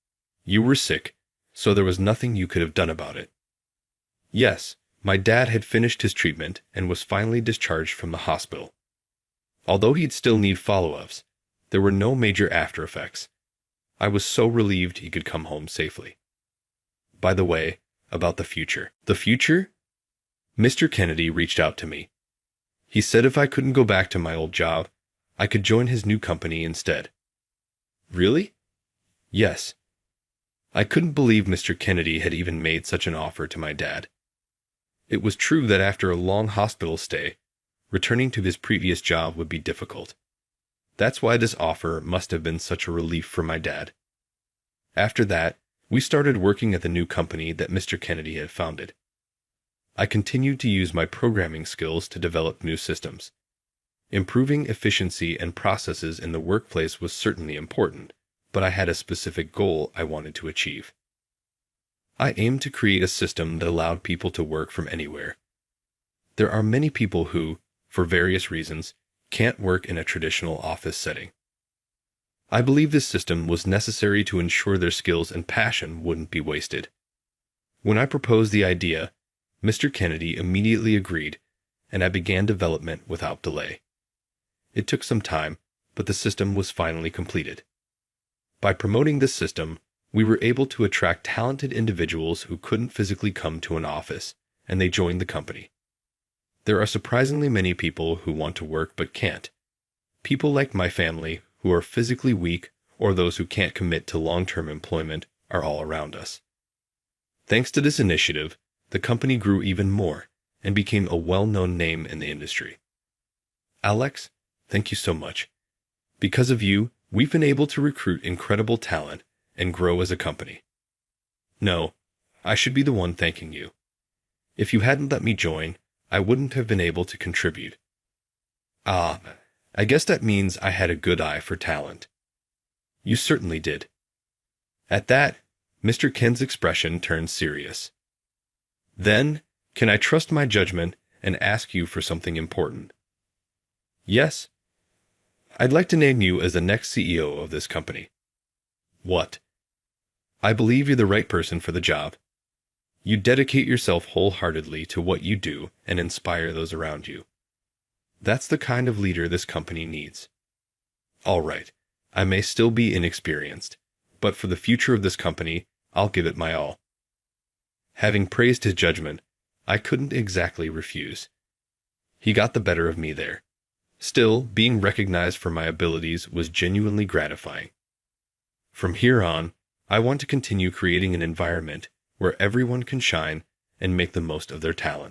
You were sick, so there was nothing you could have done about it." Yes, my dad had finished his treatment and was finally discharged from the hospital. Although he'd still need follow-ups, there were no major after-effects. I was so relieved he could come home safely. By the way, about the future. The future? Mr. Kennedy reached out to me. He said if I couldn't go back to my old job, I could join his new company instead. Really? Yes. I couldn't believe Mr. Kennedy had even made such an offer to my dad. It was true that after a long hospital stay, returning to his previous job would be difficult. That's why this offer must have been such a relief for my dad. After that, we started working at the new company that Mr. Kennedy had founded. I continued to use my programming skills to develop new systems. Improving efficiency and processes in the workplace was certainly important, but I had a specific goal I wanted to achieve. I aimed to create a system that allowed people to work from anywhere. There are many people who, for various reasons, can't work in a traditional office setting. I believe this system was necessary to ensure their skills and passion wouldn't be wasted. When I proposed the idea, Mr. Kennedy immediately agreed, and I began development without delay. It took some time, but the system was finally completed. By promoting this system, we were able to attract talented individuals who couldn't physically come to an office, and they joined the company. There are surprisingly many people who want to work but can't. People like my family, who are physically weak, or those who can't commit to long-term employment, are all around us. Thanks to this initiative, the company grew even more and became a well-known name in the industry. Alex, thank you so much. Because of you, we've been able to recruit incredible talent and grow as a company. No, I should be the one thanking you. If you hadn't let me join, I wouldn't have been able to contribute. Ah, I guess that means I had a good eye for talent. You certainly did. At that, Mr. Ken's expression turned serious. Then, can I trust my judgment and ask you for something important? Yes. I'd like to name you as the next CEO of this company. What? I believe you're the right person for the job. You dedicate yourself wholeheartedly to what you do and inspire those around you. That's the kind of leader this company needs. All right, I may still be inexperienced, but for the future of this company, I'll give it my all. Having praised his judgment, I couldn't exactly refuse. He got the better of me there. Still, being recognized for my abilities was genuinely gratifying. From here on, I want to continue creating an environment where everyone can shine and make the most of their talents.